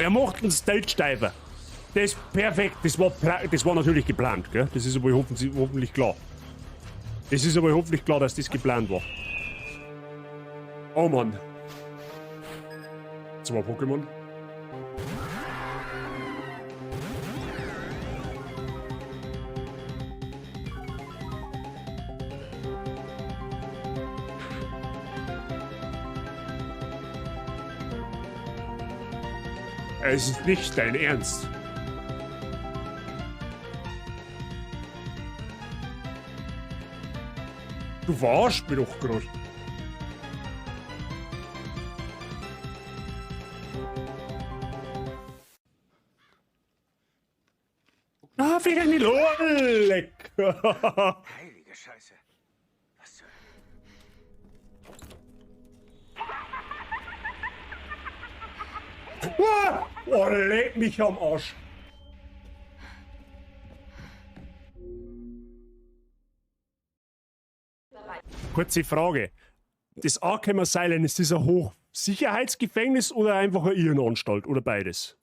Wer macht einen Stage-Diver? Das ist perfekt, das war natürlich geplant, gell? Das ist aber hoffentlich klar. Das ist aber hoffentlich klar, dass das geplant war. Oh Mann. 2 Pokémon. Es ist nicht dein Ernst. Du verarschst mich doch gerade. Ah, Finger in die LOL! Leck! Heilige Scheiße. Was zur... Oh, leck mich am Arsch! Kurze Frage. Das Arkham Asylum, ist das ein Hochsicherheitsgefängnis oder einfach eine Irrenanstalt? Oder beides?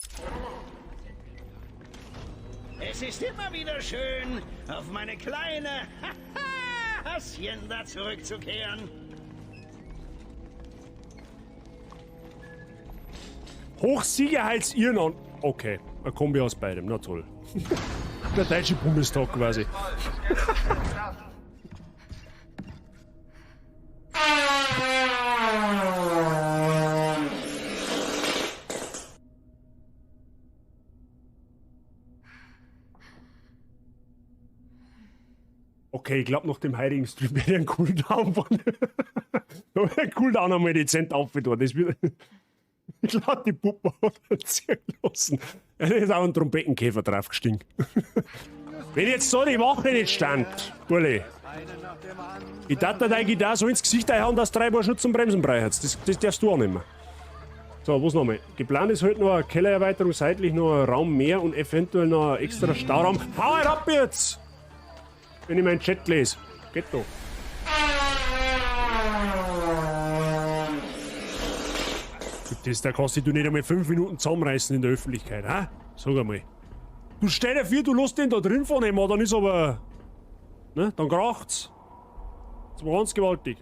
Es ist immer wieder schön, auf meine kleine Hacienda zurückzukehren. Hochsicherheits-Irrenanstalt. Okay, ein Kombi aus beidem, na toll. Der deutsche Bundestag quasi. Okay, ich glaube, nach dem heiligen Stream werde ich einen Cooldown von. Einen Cooldown einmal dezent aufgetan. Das wird. Ich glaube, die Puppe hat ziehen lassen. Da ist auch ein Trompetenkäfer draufgestiegen. Wenn jetzt so die Wache nicht stand, Burli. Ich dachte, deine Gitarre so ins Gesicht einhauen, dass 3 Mal Schutz zum Bremsen brauchst. Das darfst du auch nicht mehr. So, was nochmal? Geplant ist heute noch eine Kellererweiterung, seitlich noch ein Raum mehr und eventuell noch ein extra Stauraum. Hau halt ab jetzt! Wenn ich meinen Chat lese. Geht doch. Da kannst du nicht einmal 5 Minuten zusammenreißen in der Öffentlichkeit, ha? Sag einmal. Du stell dir vor, du lässt den da drin vornehmen, dann ist aber... Ne, dann kracht's. Das war ganz gewaltig.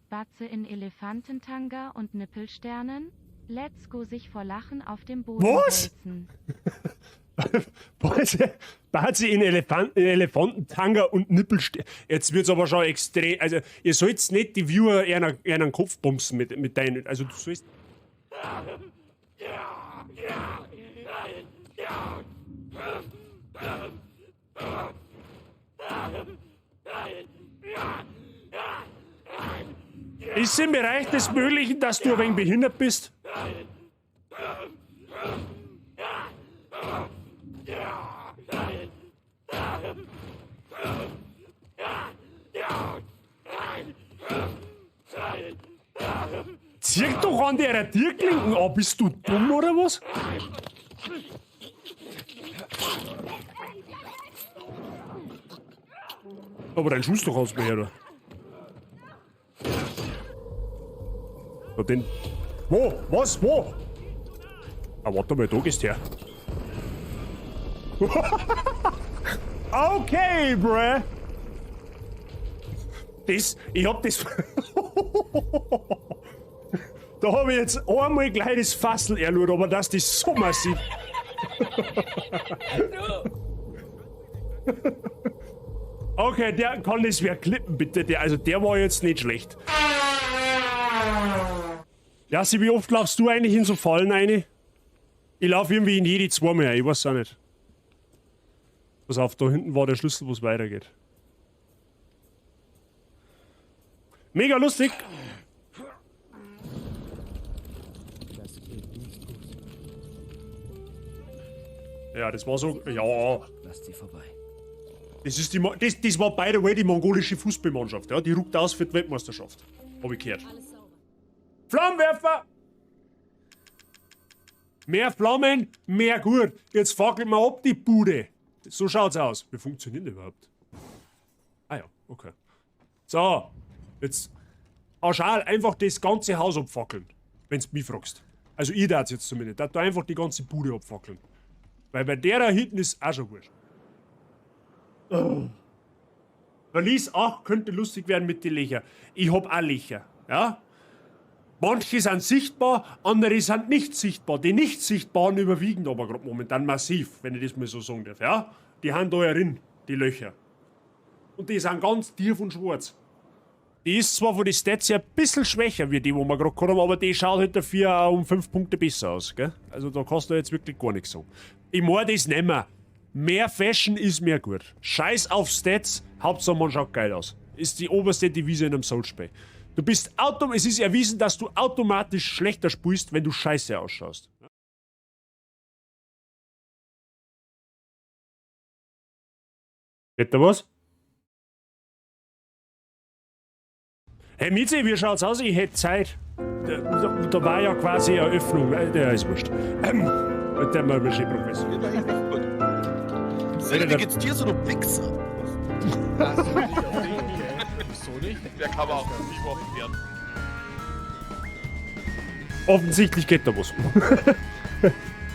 Batze in Elefantentanga und Nippelsternen. Let's go sich vor Lachen auf dem Boden Was? wälzen. Batze in Elefantentanga und Nippelsternen. Jetzt wird's aber schon extrem... Also, ihr sollt's nicht die Viewer eher einen Kopf bumsen mit deinen... Also, du sollst... Ist im Bereich des Möglichen, dass du ein wenig behindert bist? Zieh doch an der Tierklinken ab, bist du dumm oder was? Aber dein Schuss doch aus mir her, da. So, den... Wo? Was? Wo? Ah, warte mal, da gehst her. Okay, bruh. Ich hab das... Da habe ich jetzt einmal gleich das Fassel erlurt, aber dass das so massiv... Okay, der kann das wer klippen, bitte. Der war jetzt nicht schlecht. Jassi, wie oft laufst du eigentlich in so Fallen rein? Ich laufe irgendwie in jede 2 mehr, ich weiß auch nicht. Pass auf, da hinten war der Schlüssel, wo es weitergeht. Mega lustig! Ja, das war so. Ja. Lasst sie vorbei. Das ist das war by the way die mongolische Fußballmannschaft, ja? Die ruckt aus für die Weltmeisterschaft. Hab ich gehört. Flammenwerfer! Mehr Flammen, mehr gut. Jetzt fackeln wir ab die Bude. So schaut's aus. Wie funktioniert das überhaupt? Ah ja, okay. So, jetzt. Schau, einfach das ganze Haus abfackeln. Wenn's mich fragst. Also ich darf jetzt zumindest. Da einfach die ganze Bude abfackeln. Weil bei der da hinten ist auch schon wurscht. Verlies 8 könnte lustig werden mit den Löchern. Ich hab auch Löcher, ja? Manche sind sichtbar, andere sind nicht sichtbar. Die nicht sichtbaren überwiegen aber gerade momentan massiv, wenn ich das mal so sagen darf, ja? Die haben da ja drin, die Löcher. Und die sind ganz tief und schwarz. Die ist zwar von den Stats her ein bisschen schwächer wie die, wo wir gerade gehabt haben, aber die schaut halt dafür auch um 5 Punkte besser aus, gell? Also da kannst du jetzt wirklich gar nichts sagen. Ich mag das nicht mehr. Mehr Fashion ist mehr gut. Scheiß auf Stats, Hauptsache man schaut geil aus. Ist die oberste Devise in einem Soulspiel. Du bist es ist erwiesen, dass du automatisch schlechter spielst, wenn du scheiße ausschaust. Geht da was? Hey Mieze, wie schaut's aus? Ich hätte Zeit. Da war ja quasi Eröffnung. Der ist wurscht. Der Möbelschee-Professor. Wie geht's dir so, du Wichser? Wieso nicht? Der kann man auch nie Wochen werden. Offensichtlich geht da was.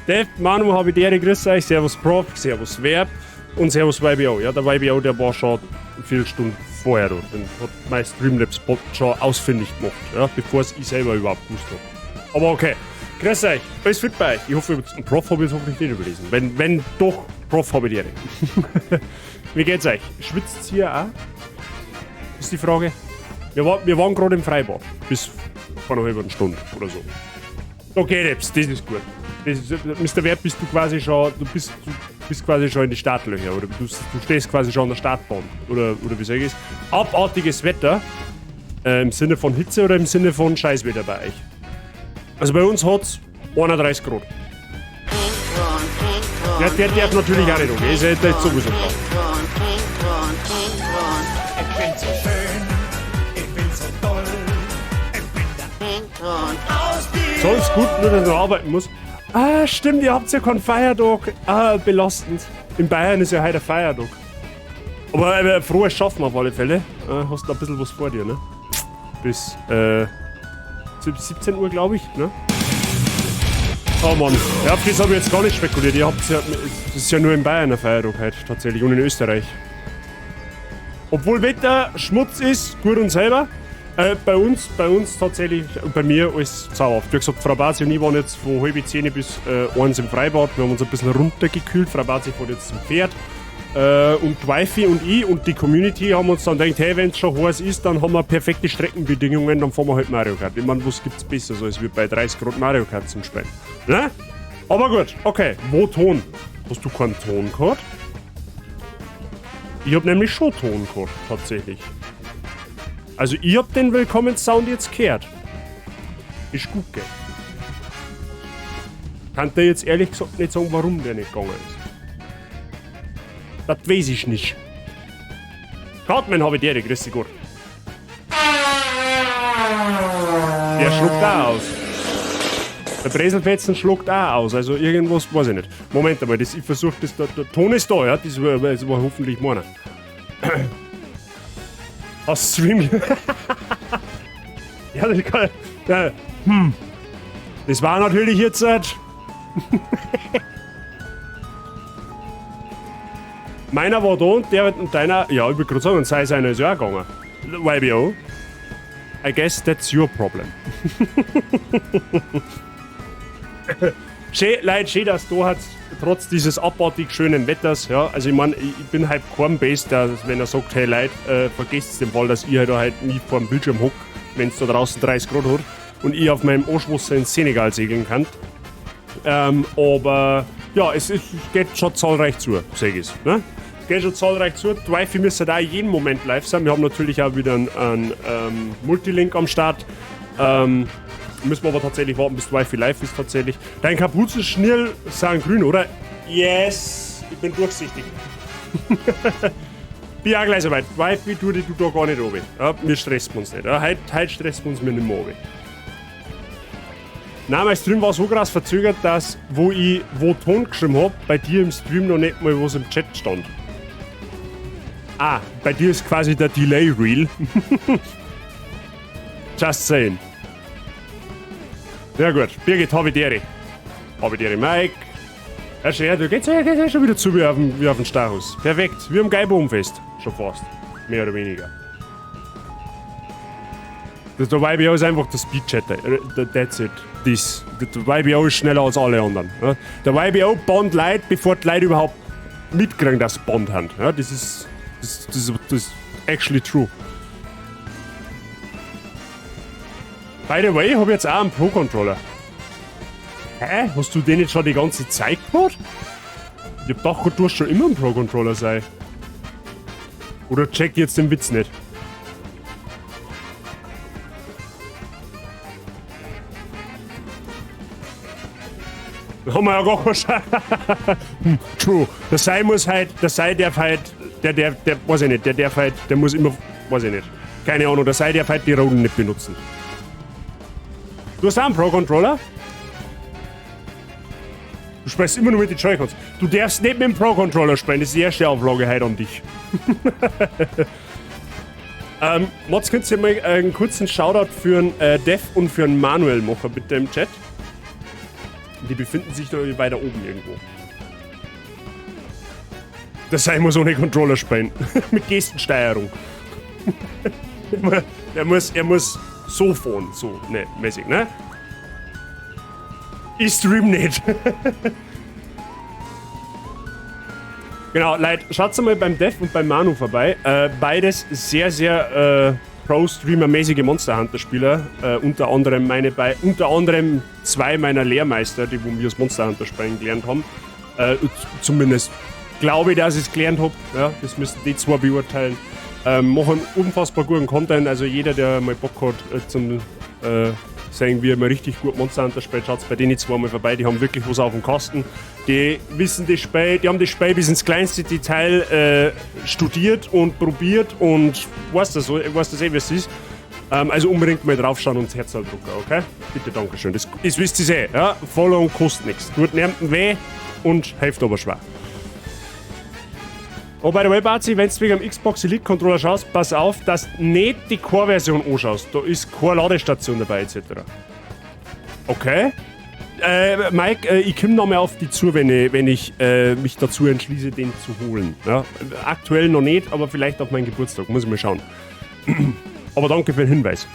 Dave, Manu, habe ich die Ehre, grüß euch. Servus Prof, Servus Verb und Servus YBO. Ja, der YBO, der war schon 4 Stunden vorher da. Den hat mein Streamlabs schon ausfindig gemacht, ja, bevor es ich selber überhaupt gewusst habe. Aber okay. Grüß euch, alles fit bei euch. Ich hoffe, Prof habe ich es hoffentlich nicht überlesen. Wenn doch, Prof habe ich die Ehre. Wie geht's euch? Schwitzt ihr auch? Ist die Frage. Wir waren gerade im Freibad. Bis vor einer halben Stunde oder so. Okay, Reps, das ist gut. Mr. Wert, bist du quasi schon. Du bist quasi schon in die Startlöcher. Oder du stehst quasi schon an der Startbahn. Oder wie sag ich es? Abartiges Wetter. Im Sinne von Hitze oder im Sinne von Scheißwetter bei euch? Also bei uns hat's 31 Grad. Ja, der darf natürlich auch nicht okay. Ist ja jetzt sowieso klar. Ich bin so schön, ich bin so toll, ich bin der Sonst gut, nur dass man arbeiten muss. Ah, stimmt, ihr habt ja keinen Feiertag. Ah, belastend. In Bayern ist ja heute ein Feiertag. Aber frohes Schaffen auf alle Fälle. Hast du ein bisschen was vor dir, ne? Bis 17 Uhr, glaube ich, ne? Oh Mann, ja, auf das habe ich jetzt gar nicht spekuliert. Das ist ja nur in Bayern ein Feiertag heute, tatsächlich, und in Österreich. Obwohl Wetter Schmutz ist, gut und selber. Bei uns tatsächlich, bei mir alles zauberhaft. Wie gesagt, Frau Bazi und ich waren jetzt von halb 10 bis 1 im Freibad. Wir haben uns ein bisschen runtergekühlt. Frau Bazi fährt jetzt zum Pferd. Und Wifi und ich und die Community haben uns dann gedacht, hey, wenn es schon heiß ist, dann haben wir perfekte Streckenbedingungen, dann fahren wir halt Mario Kart. Ich meine, was gibt's Besseres als wir bei 30 Grad Mario Kart zum Spielen? Ne? Aber gut, okay. Wo Ton? Hast du keinen Ton gehabt? Ich hab nämlich schon Ton gehabt, tatsächlich. Also ich hab den Willkommenssound jetzt gehört. Ist gut, gell? Kann dir jetzt ehrlich gesagt nicht sagen, warum der nicht gegangen ist. Das weiß ich nicht. Cartman habe ich dir, grüß dich gut. Der schluckt auch aus. Der Breselfetzen schluckt auch aus, also irgendwas weiß ich nicht. Moment einmal, ich versuche das, der Ton ist da, ja, das war hoffentlich meiner. Aus Stream. Ja, das kann. Ja, das war natürlich jetzt. Meiner war da und deiner, ja, ich würde gerade sagen, und seiner ist ja auch gegangen. YBO. I guess that's your problem. Schön, Leute, schön, dass du hast, trotz dieses abartig schönen Wetters, ja, also ich meine, ich bin halt kein Base, der, wenn er sagt, hey Leute, vergesst den Fall, dass ihr halt nie vor dem Bildschirm hockt, wenn es da draußen 30 Grad hat und ich auf meinem Arschwasser ins Senegal segeln kann. Aber ja, es geht schon zahlreich zu, sag ich es. Ne? Es geht schon zahlreich zu. Die Wifi müsste da jeden Moment live sein. Wir haben natürlich auch wieder einen Multilink am Start. Müssen wir aber tatsächlich warten, bis die Wifi live ist tatsächlich. Dein Kapuzenschnirl sind grün, oder? Yes, ich bin durchsichtig. Bin auch gleich soweit. Wifi tue du da gar nicht runter. Ja, wir stressen uns nicht. Ja. Heute stressen wir uns nicht mehr runter. Nein, mein Stream war so krass verzögert, dass, wo Ton geschrieben habe, bei dir im Stream noch nicht mal was im Chat stand. Ah, bei dir ist quasi der Delay real. Just saying. Ja gut, Birgit, Habidere. Habidere, Mike. Ja, du geht's ja schon wieder zu wie auf dem Stachus. Perfekt, wie am Geibogenfest. Schon fast. Mehr oder weniger. Der YBO ist einfach der Speedchatter. That's it. Der YBO ist schneller als alle anderen. Ja? Der YBO bond Leute, bevor die Leute überhaupt mitkriegen, dass sie Bond haben. Ja? Das ist actually true. By the way, ich hab jetzt auch einen Pro-Controller. Hä? Hast du den jetzt schon die ganze Zeit gehabt? Ich hab gedacht, du hast schon immer ein Pro-Controller sein. Oder check jetzt den Witz nicht? Da haben wir ja gar keine True. Der Sei muss halt, der Sei darf halt, der, weiß ich nicht, der darf halt, der muss immer, weiß ich nicht. Keine Ahnung, der Sei darf halt die Roden nicht benutzen. Du hast auch einen Pro-Controller? Du sprichst immer nur mit den Joy-Cons. Du darfst nicht mit dem Pro-Controller sprechen, das ist die erste Auflage heute an dich. Mods, könntest du mal einen kurzen Shoutout für einen Dev und für einen Manuel machen, bitte im Chat? Die befinden sich da weiter oben irgendwo. Das sei muss ohne Controller spielen. Mit Gestensteuerung. er muss so fahren, so, ne, mäßig, ne? Ich stream nicht. Genau, Leute, schaut mal beim Dev und beim Manu vorbei. Beides sehr, sehr Pro-Streamer-mäßige Monster Hunter-Spieler. Unter anderem zwei meiner Lehrmeister, die wo mir das Monster Hunter spielen gelernt haben. Zumindest glaube ich, dass ich es gelernt habe. Ja, das müssen die zwei beurteilen. Machen unfassbar guten Content. Also jeder, der mal Bock hat, zum sagen wir mal richtig gut Monster Hunter spielt, schaut bei denen zwei mal vorbei. Die haben wirklich was auf dem Kasten. Die wissen das Spiel, die haben das Spiel bis ins kleinste Detail studiert und probiert und weißt das eh, wie es ist. Also unbedingt mal draufschauen und das Herz drücken, okay? Bitte, dankeschön. Das wisst ihr eh, ja? Follow kostet nichts. Tut niemandem weh und hilft aber schwer. Oh, by the way, Bazi, wenn du wegen am Xbox Elite Controller schaust, pass auf, dass du nicht die Core-Version anschaust. Da ist keine Ladestation dabei, etc. Okay? Mike, ich komme nochmal auf die zu, wenn ich mich dazu entschließe, den zu holen. Ja? Aktuell noch nicht, aber vielleicht auf meinen Geburtstag. Muss ich mal schauen. Aber danke für den Hinweis.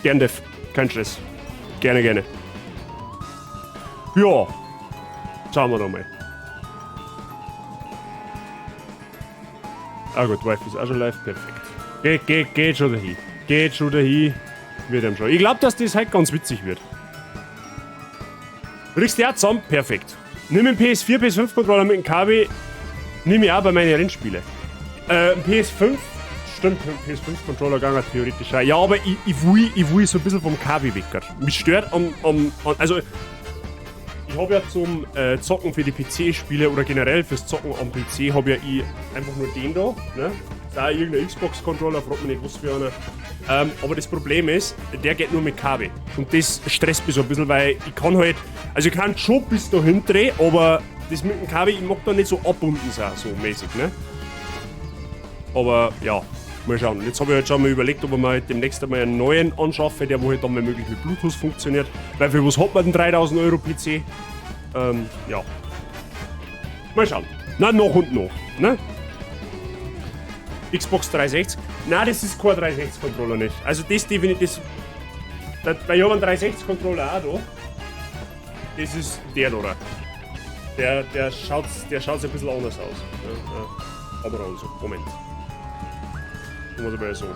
Gern, Dev. Kein Stress. Gerne, gerne. Ja. Schauen wir doch mal. Ah gut, Wife ist auch schon live. Perfekt. Geht schon dahin. Geht schon dahin. Wird ihm schon. Ich glaube, dass das halt ganz witzig wird. Kriegst du auch zusammen? Perfekt. Nimm einen PS4, PS5-Controller mit dem KB. Nimm ich auch bei meinen Rennspielen. PS5. Stimmt, PS5-Controller gegangen theoretisch auch. Ja, aber ich will so ein bisschen vom KB weg. Mich stört also ich habe ja zum Zocken für die PC-Spiele oder generell fürs Zocken am PC habe ja ich einfach nur den da. Ne? Das ist auch irgendein Xbox-Controller, fragt mich nicht was für einer. Aber das Problem ist, der geht nur mit Kabel. Und das stresst mich so ein bisschen, weil ich kann halt, also ich kann schon bis dahin drehen, aber das mit dem Kabel, ich mag da nicht so abbunden sein, so mäßig, ne? Aber ja, mal schauen. Jetzt habe ich halt schon mal überlegt, ob ich mir halt demnächst einmal einen neuen anschaffe, der wo halt dann mal möglich mit Bluetooth funktioniert. Weil für was hat man den 3000 Euro PC? Ja. Mal schauen. Na, noch und noch, ne? Xbox 360. Nein, das ist kein 360-Controller nicht. Also das definitiv. Weil ich habe einen 360-Controller auch da. Das ist der da. Der schaut ein bisschen anders aus. Ja. Aber also, Moment. Muss ich mal so.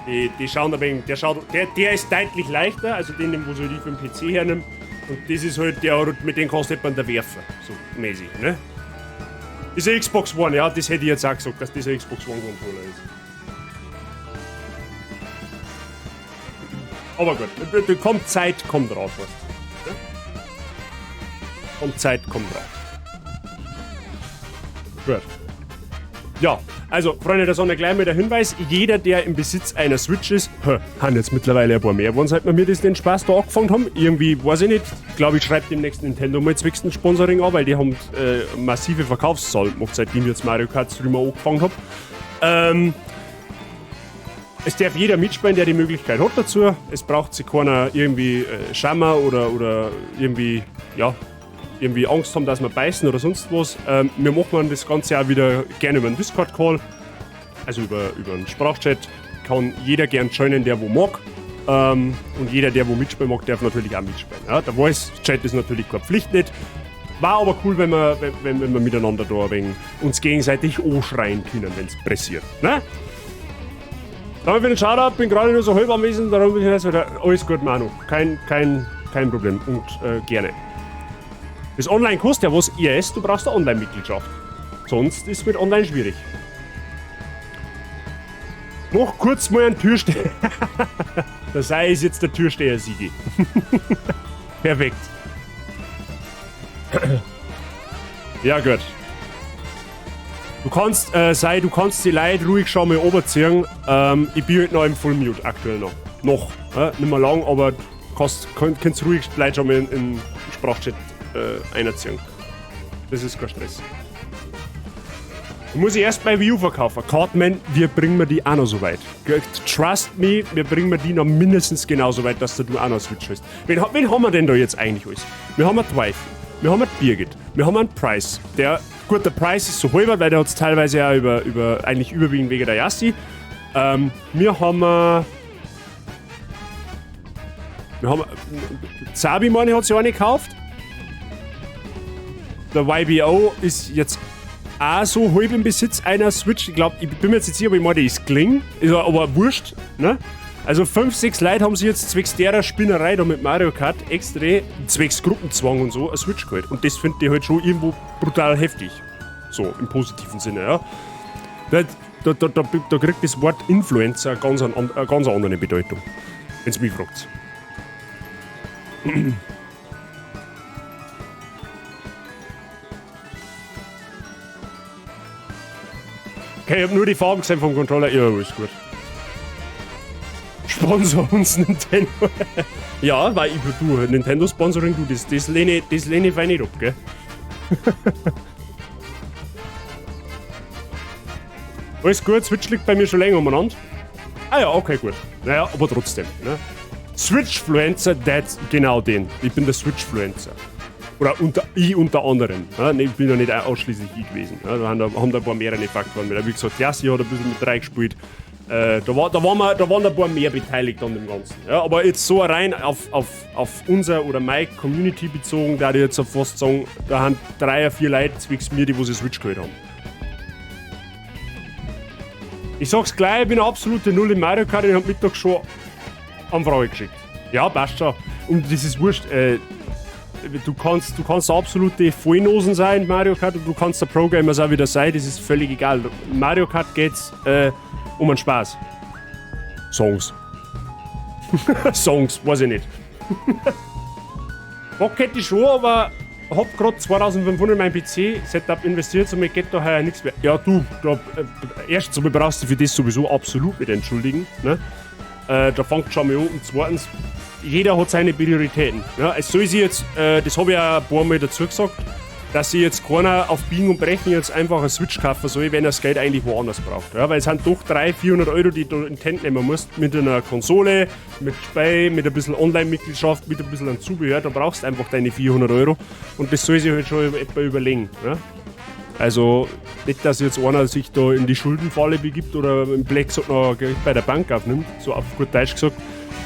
Die schauen ein wenig, der ist deutlich leichter, also den, wo so die für den PC hernimmt. Und das ist halt der, mit dem kannst du nicht da werfen. So mäßig, ne? Das ist ein Xbox One, ja, das hätte ich jetzt auch gesagt, dass das ein Xbox One Controller ist. Aber gut, kommt Zeit, kommt drauf, was. Ja? Kommt Zeit, kommt drauf. Gut. Ja, also, Freunde der Sonne, gleich mal der Hinweis: Jeder, der im Besitz einer Switch ist, haben jetzt mittlerweile ein paar mehr geworden, seit wir das den Spaß da angefangen haben. Irgendwie, weiß ich nicht, glaube ich, schreibt demnächst Nintendo mal zwingend ein Sponsoring an, weil die haben massive Verkaufszahlen gemacht, seitdem ich jetzt Mario Kart Streamer angefangen habe. Es darf jeder mitspielen, der die Möglichkeit hat dazu. Es braucht sich keiner irgendwie Schammer oder irgendwie, ja, irgendwie Angst haben, dass wir beißen oder sonst was. Wir machen das Ganze auch wieder gerne über einen Discord-Call, also über einen Sprachchat. Kann jeder gern joinen, der wo mag. Und jeder, der wo mitspielen mag, darf natürlich auch mitspielen. Ja? Der Voice-Chat ist natürlich keine Pflicht nicht. War aber cool, wenn wir miteinander da ein wenig uns gegenseitig anschreien können, wenn es pressiert. Ne? Dann für den Shoutout, bin gerade nur so halb anwesend, darum bin ich jetzt wieder alles gut, Manu. Kein Problem und gerne. Das Online kostet ja was, IS, du brauchst eine Online-Mitgliedschaft. Sonst ist es mit Online schwierig. Mach kurz mal einen Türsteher. Der Sei ist jetzt der Türsteher, Sigi. Perfekt. Ja, gut. Du kannst, Sei, du kannst die Leute ruhig schon mal runterziehen. Ich bin halt noch im Full Mute aktuell noch. Nicht mehr lang, aber kannst ruhig die Leute schon mal in den Sprachchat einziehen. Das ist kein Stress. Muss ich erst bei Wii U verkaufen. Cartman, wir bringen wir die auch noch so weit. Trust me, wir bringen die noch mindestens genauso weit, dass du auch noch Switch hast. Wen haben wir denn da jetzt eigentlich alles? Wir haben einen Dwight, wir haben einen Birgit, wir haben einen Price. Der Price ist so halber, weil der hat es teilweise auch eigentlich überwiegend wegen der Yassi. Wir haben Zabi, meine, hat sich eine gekauft. Der YBO ist jetzt auch so halb im Besitz einer Switch. Ich glaube, ich bin mir jetzt nicht sicher, aber ich meine, die ist Kling. Ist aber wurscht. Ne? Also 5, 6 Leute haben sich jetzt zwecks derer Spinnerei da mit Mario Kart extra, zwecks Gruppenzwang und so, eine Switch geholt. Und das finde ich halt schon irgendwo brutal heftig. So, im positiven Sinne, ja. Da kriegt das Wort Influencer eine ganz andere Bedeutung. Wenn es mich fragt. Okay, ich hab nur die Farben gesehen vom Controller. Ja, ist gut. Sponsor uns Nintendo. Ja, weil Nintendo Sponsoring, das lehne ich fein nicht ab, gell? Alles gut, Switch liegt bei mir schon länger umeinander. Ah ja, okay, gut. Naja, aber trotzdem. Ne? Switchfluencer, genau den. Ich bin der Switchfluencer. Oder unter anderem. Ja? Ich bin ja nicht ausschließlich ich gewesen. Ja? Da haben da ein paar mehrere Faktoren mit. Wie gesagt, Yassi hat ein bisschen mit reingespielt. Da waren ein paar mehr beteiligt an dem Ganzen. Ja? Aber jetzt so rein auf unser oder meine Community bezogen, da ich jetzt fast sagen, da haben 3 oder 4 Leute zwecks mir, die wo sie Switch geholt haben. Ich sag's gleich, ich bin eine absolute Null in Mario Kart, ich hab Mittag schon Anfrage geschickt. Ja, passt schon. Und das ist wurscht. Du kannst absolute Vollnosen sein in Mario Kart und du kannst der Pro-Gamer auch wieder sein, das ist völlig egal. In Mario Kart geht's um einen Spaß. Songs. Songs, weiß ich nicht. Bock hätte ich schon, aber hab grad 2500 in mein PC-Setup investiert, somit geht da heuer nichts mehr. Ja, du, erstens einmal brauchst du für das sowieso absolut nicht entschuldigen. Ne? Da fängt schon mal an. Und zweitens, jeder hat seine Prioritäten. Ja? Es soll sich jetzt, das habe ich auch ein paar Mal dazu gesagt, dass sich jetzt keiner auf Biegen und Brechen jetzt einfach eine Switch kaufen soll, wenn er das Geld eigentlich woanders braucht. Ja? Weil es sind doch 300-400 Euro, die du in die Hand nehmen musst, mit einer Konsole, mit Spiel, mit ein bisschen Online-Mitgliedschaft, mit ein bisschen an Zubehör, da brauchst du einfach deine 400 Euro und das soll sich halt schon etwa überlegen. Ja? Also nicht, dass jetzt einer sich da in die Schuldenfalle begibt oder im Black noch Geld bei der Bank aufnimmt, so auf gut Deutsch gesagt.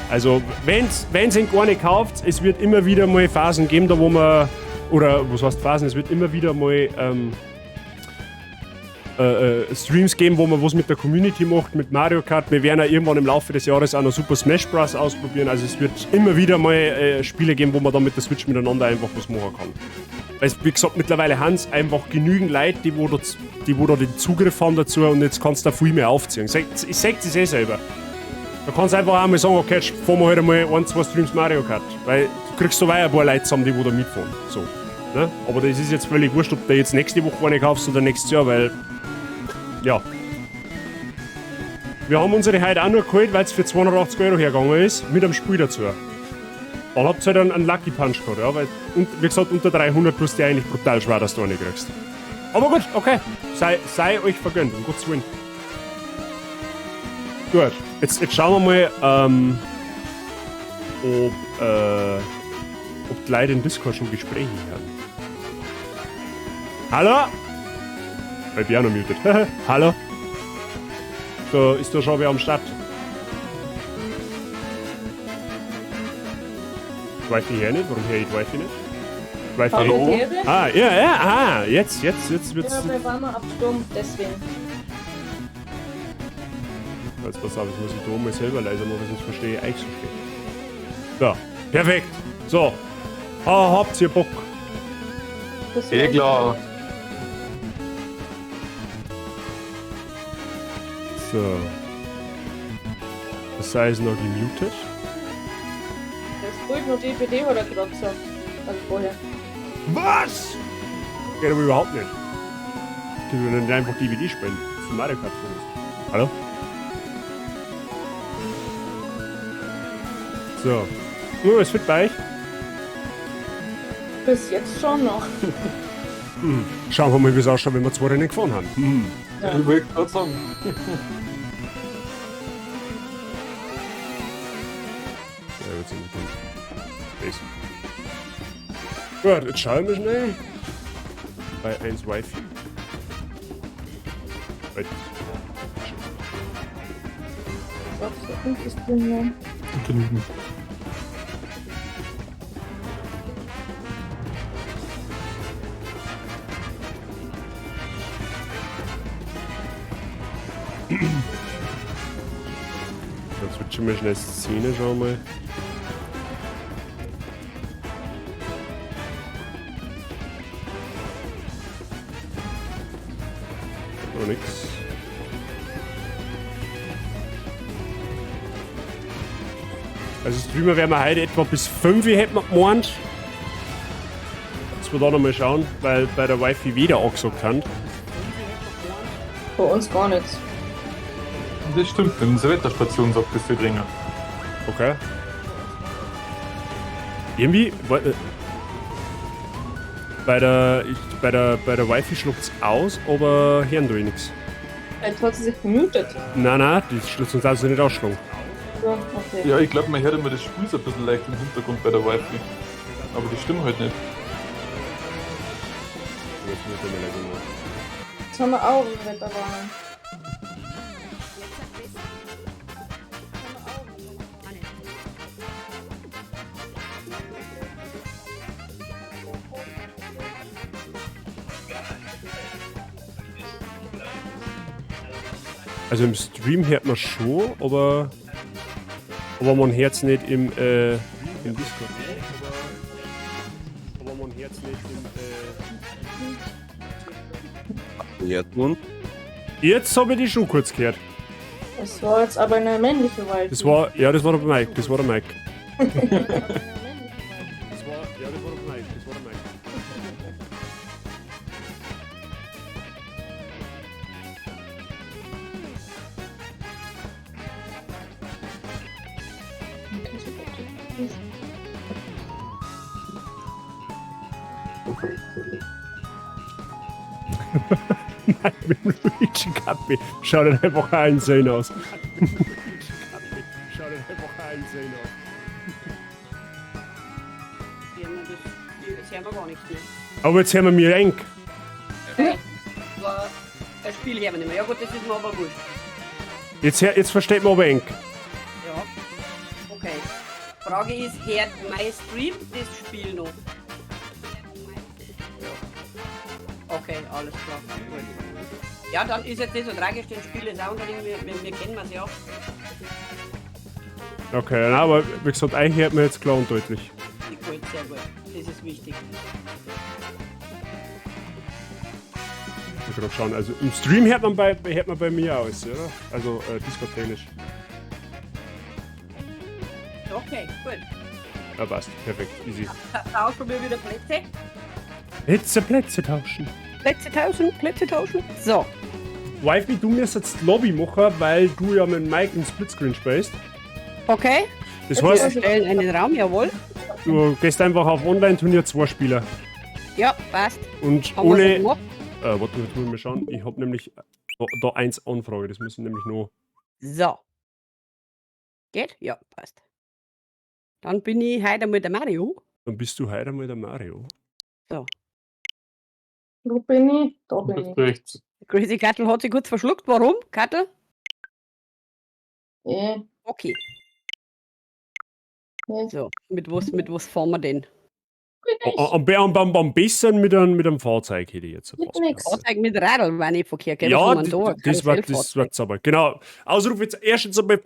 Also wenn's ihn gar nicht kauft, es wird immer wieder mal Phasen geben, da wo man, oder was heißt Phasen, es wird immer wieder mal Streams geben, wo man was mit der Community macht, mit Mario Kart. Wir werden auch irgendwann im Laufe des Jahres auch noch Super Smash Bros. Ausprobieren. Also es wird immer wieder mal Spiele geben, wo man dann mit der Switch miteinander einfach was machen kann. Weil, wie gesagt, mittlerweile haben es einfach genügend Leute, die da den Zugriff haben dazu und jetzt kannst du da viel mehr aufziehen. Ich sag das eh selber. Da kannst du einfach einmal sagen, okay, jetzt fahren wir halt einmal 1-2 Streams Mario Kart. Weil du kriegst so weit ein paar Leute zusammen, die da mitfahren. So, ne? Aber das ist jetzt völlig wurscht, ob du jetzt nächste Woche eine kaufst oder nächstes Jahr, weil ja. Wir haben unsere heute auch nur geholt, weil es für 280 Euro hergegangen ist, mit einem Spiel dazu. Dann habt ihr halt einen Lucky Punch gehabt, ja, weil, und wie gesagt, unter 300 tust du eigentlich brutal schwer, dass du eine kriegst. Aber gut, okay, sei euch vergönnt, um Gottes Willen. Gut, jetzt schauen wir mal, ob die Leute in Discord schon Gespräche hören. Hallo? Ich bin auch noch muted. Hallo? So, ist da schon wer am Start? Wifi her nicht? Warum höre ich die Wifi nicht? Wifi Hallo? Jetzt wird's. Ja, wir waren mal abstumpf, deswegen. Jetzt pass auf, jetzt muss ich da oben mal selber leiser machen, sonst verstehe ich euch so spät. So, perfekt. So, habt ihr Bock? Das Eh klar. So. Das sei es noch gemutet. Das brüllt nur DPD oder Glotzer. Also vorher. Was? Geht aber überhaupt nicht. Die würden nicht einfach DVD spenden. Das ist ein Mario Kart für uns. Hallo? So. Was fit bei euch? Bis jetzt schon noch. Schauen wir mal, wie es ausschaut, wenn wir 2 Rennen gefahren haben. Ich wollte gerade sagen. Ja, jetzt sind wir drin. Gut, jetzt schauen wir schnell. Bei 1 Wifi. Wait. So, ist drin, ja. Genügend. Jetzt wird schon mal schnell Szene, schauen wir mal. Noch nix. Also Streamer werden wir heute etwa bis 5 Uhr, hätten wir gemeint. Jetzt wir da nochmal schauen, weil bei der Wifi wieder angesagt haben. Bei uns gar nichts. Das stimmt, in unserer Wetterstation sagt das viel geringer. Okay. Irgendwie, bei der Wifi schluckt's aus, aber hören tue ich nichts. Jetzt hat sie sich gemutet. Nein, die schluckt uns also nicht ausschlagen. So, okay. Ja, ich glaube, man hört immer das Spiel so ein bisschen leicht im Hintergrund bei der Wifi. Aber die stimmen halt nicht. Jetzt haben wir auch eine Wetterwarnung. Also im Stream hört man schon, aber man hört es nicht im Discord. Aber man hört es nicht im Jetzt nun? Jetzt habe ich die schon kurz gehört. Das war jetzt aber eine männliche Wifi. Das war der Mike. Das war der Mike. Eine männliche Wifi. Das war der Mike. Nein, mit dem Luigi Kappi. Schaut dann einfach insane aus. Luigi Kappi. Schaut dann einfach insane aus. Jetzt hören wir gar nichts mehr. Aber jetzt hören wir mir eng. Aber ein Spiel hören wir nicht mehr. Ja gut, das ist mir aber wurscht. Jetzt versteht man aber eng. Ja. Okay. Frage ist, hört mein Stream das Spiel noch? Ja. Okay, alles klar. Gut. Ja, dann ist jetzt nicht so tragisch, den Spiel ist auch unter wir kennen es ja. Okay, na, aber wie gesagt, euch hört man jetzt klar und deutlich. Gut, sehr gut. Das ist wichtig. Ich gerade schauen, also im Stream hört man bei mir aus, oder? Also Discord-technisch. Okay, gut. Ja, passt. Perfekt. Easy. Tauschen wir wieder Plätze. Jetzt Plätze tauschen. Plätze tauschen. So. Wifi, du musst jetzt die Lobby machen, weil du ja mit Mike im Splitscreen spielst. Okay. Das Wir heißt, stellen einen Raum, jawohl. du gehst einfach auf Online-Turnier 2 Spieler. Ja, passt. Und Haben wir's ohne. gemacht? Warte, jetzt muss ich mal schauen. Ich habe nämlich da 1 Anfrage, das müssen nämlich noch. So. Geht? Ja, passt. Dann bin ich heute einmal der Mario. Dann bist du heute mal der Mario. Wo bin ich? Da Du bin bist ich. rechts. Crazy Kattel hat sich kurz verschluckt. Warum, Kattel? Okay. So, mit was fahren wir denn? Am besten mit einem Fahrzeug hätte ich jetzt. Mit nix. Fahrzeug mit Radl war nicht verkehrt. Gell? Ja, Was haben wir da? das wird aber. Genau. Ausrufezeichen, erstens einmal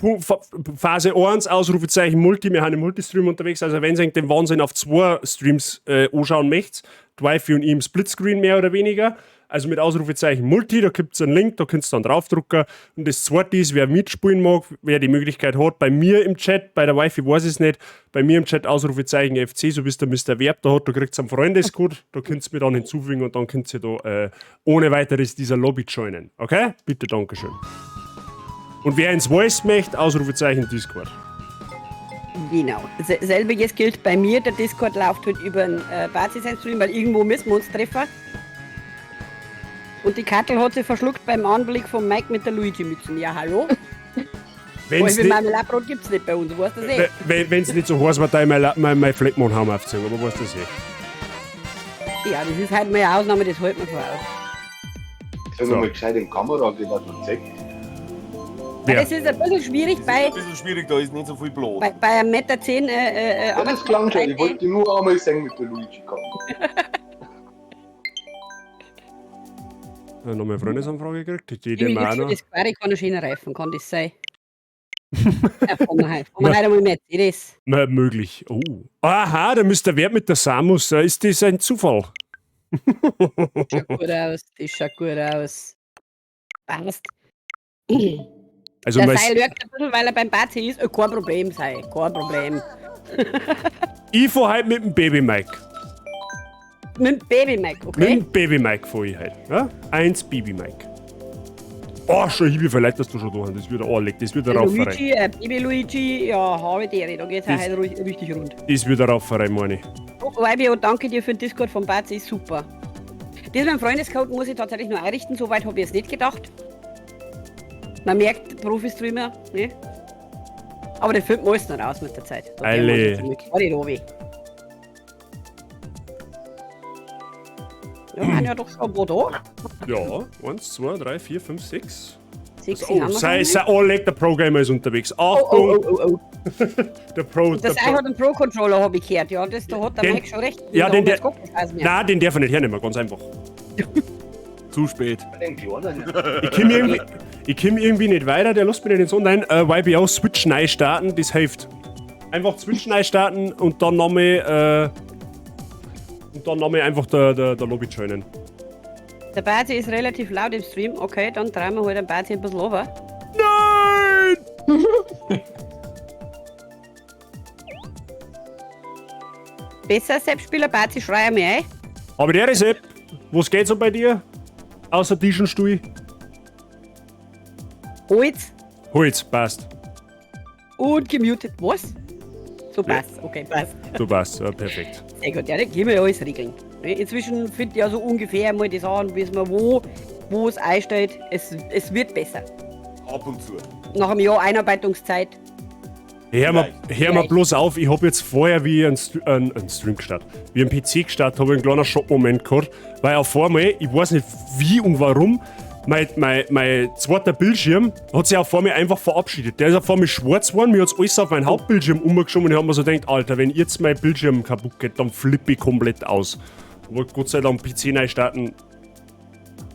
Phase 1, Ausrufezeichen Multi. Wir haben im Multistream unterwegs. Also, wenn ihr den Wahnsinn auf 2 Streams anschauen möchtet, die Wifi und ich im Splitscreen mehr oder weniger. Also mit Ausrufezeichen Multi, da gibt es einen Link, da könnt ihr dann draufdrucken. Und das zweite ist, wer mitspielen mag, wer die Möglichkeit hat, bei mir im Chat, bei der Wifi weiß ich es nicht, bei mir im Chat Ausrufezeichen FC, so wie es der Mr. Verb da hat, da kriegt ihr einen Freundescode, da könnt ihr mir dann hinzufügen und dann könnt ihr da ohne weiteres dieser Lobby joinen. Okay? Bitte, Dankeschön. Und wer ins Voice möchte, Ausrufezeichen Discord. Genau. Selbiges gilt bei mir. Der Discord läuft halt über einen Basis-Stream, weil irgendwo müssen wir uns treffen. Und die Kattel hat sich verschluckt beim Anblick von Mike mit der Luigi-Mützen. Ja, hallo? Wenn's Halbe nicht, Marmeladebrot gibt's nicht bei uns, weißt du das eh? wenn's nicht so heiß war, da ich mein Fleckmannhaum aufziehen, aber weißt du das eh. Ja, das ist halt mal eine Ausnahme, das halten wir vor. Können wir mal gescheit in die Kamera gehen, dass man zeigt. Wer? Das ist ein bisschen schwierig Das ist bei ein bisschen schwierig, da ist nicht so viel Blut. bei 1,10 Meter. Ja, das klang schon. Ich wollte nur einmal sehen mit der Luigi kommen. Nochmal eine Freundesanfrage gekriegt. Die Ich will dem auch jetzt für noch. das Quari keine schönen Reifen, kann das sein? Ja, fahren wir heute einmal Mercedes. Möglich. Oh. Aha, da müsste der Wert mit der Samus. Ist das ein Zufall? Schaut gut aus, das schaut gut aus. Passt. Also, Der mein, Seil lügt ein bisschen, weil er beim Bazi ist. Kein Problem, Sei, kein Problem. ich fahr heute mit dem Baby Mike. Mit dem Baby Mac, Mit okay? dem Baby Mike fahr ich heute. Ja? 1 Baby Mike. Oh, schon Hiebe verleiht, dass du schon da hast. Das wird anlegt, das wird ein Rauferei. Luigi, Baby Luigi, ja, habe die, da geht's auch heute richtig rund. Das wird ein Rauferei, meine ich. Oh, Weibio, danke dir für den Discord vom Bazi, ist super. Das mit dem Freundescode muss ich tatsächlich nur einrichten, soweit habe ich es nicht gedacht. Man merkt, Profi-Streamer, ne? Aber der findet man alles noch raus mit der Zeit. Da gehen wir Alle. jetzt zurück. Alle Robi. Ja, waren ja doch schon ein paar da. Ja, 1, 2, 3, 4, 5, 6. 6 Oh, sei anlegt, der Pro-Gamer ist unterwegs. Achtung, Oh. der Pro. Das der Ei hat einen Pro-Controller, habe ich gehört. Ja, da hat der Den- Mike schon recht. ja, Da den haben wir der- jetzt gar keinen Spaß mehr. Nein, den darf er nicht hernehmen, ganz einfach. Zu spät. Den Kleinen. Ich komm irgendwie nicht weiter, der lässt mich nicht ins Online. YBO Switch neu starten, das hilft. Einfach Switch neu starten und dann nochmal einfach der Lobby joinen. Der Bazi ist relativ laut im Stream. Okay, dann drehen wir halt den Bazi ein bisschen runter. Nein! Besser Selbstspieler, Bazi, schrei mir ein. Aber der Rezept, was geht so bei dir? Außer Tisch und Stuhl? Holz Holz, passt. und gemutet. Was? So passt. Okay, passt. Du passt, ja, perfekt. Sehr gut, ja, dann gehen wir ja alles regeln. Ne, inzwischen finde ich ja so ungefähr mal das an, wissen wir, wo es einstellt. Es wird besser. Ab und zu. Nach einem Jahr Einarbeitungszeit. Hör mal bloß auf, ich hab jetzt vorher wie einen Stream gestartet, wie einen PC gestartet, habe ich einen kleinen Schockmoment gehabt, weil auf einmal, ich weiß nicht wie und warum, mein zweiter Bildschirm hat sich auf einmal einfach verabschiedet. Der ist auf einmal schwarz geworden, mir hat alles auf meinen Hauptbildschirm umgeschoben und ich habe mir so gedacht, Alter, wenn jetzt mein Bildschirm kaputt geht, dann flippe ich komplett aus. Aber Gott sei Dank PC neu starten.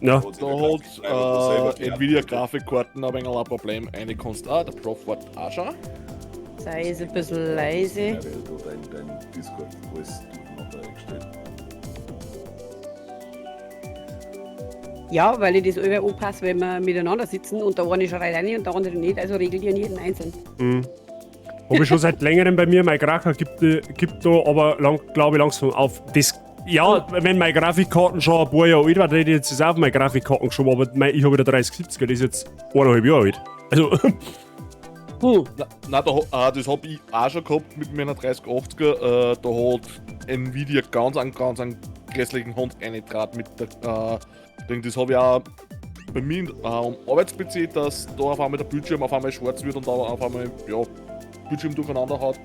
Ja, Da hat Nvidia-Grafikkarten ein wenig ein Problem. Eine kannst du auch, der Prof hat auch schon. Sei es ein bisschen leise. Ja, dein Discord alles durcheinander eingestellt. Ja, weil ich das über anpasse, wenn wir miteinander sitzen und der eine schreit rein und der andere nicht, also regelt ihr jeden einzeln. habe ich schon seit längerem bei mir. Mein Kracher gibt da aber, glaube ich, langsam auf. Das, ja, wenn meine Grafikkarten schon ein paar Jahre alt war, hätte ich jetzt auch auf meine Grafikkarten geschoben, aber ich habe wieder 3070er, das ist jetzt 1,5 Jahre alt. Also, Nein, das hab ich auch schon gehabt mit meiner 3080er. Da hat Nvidia ganz einen grässlichen Hund eingetragen mit der. Das habe ich auch bei mir am Arbeits-PC, dass da auf einmal der Bildschirm auf einmal schwarz wird und da auf einmal, ja, Bildschirm durcheinander hat.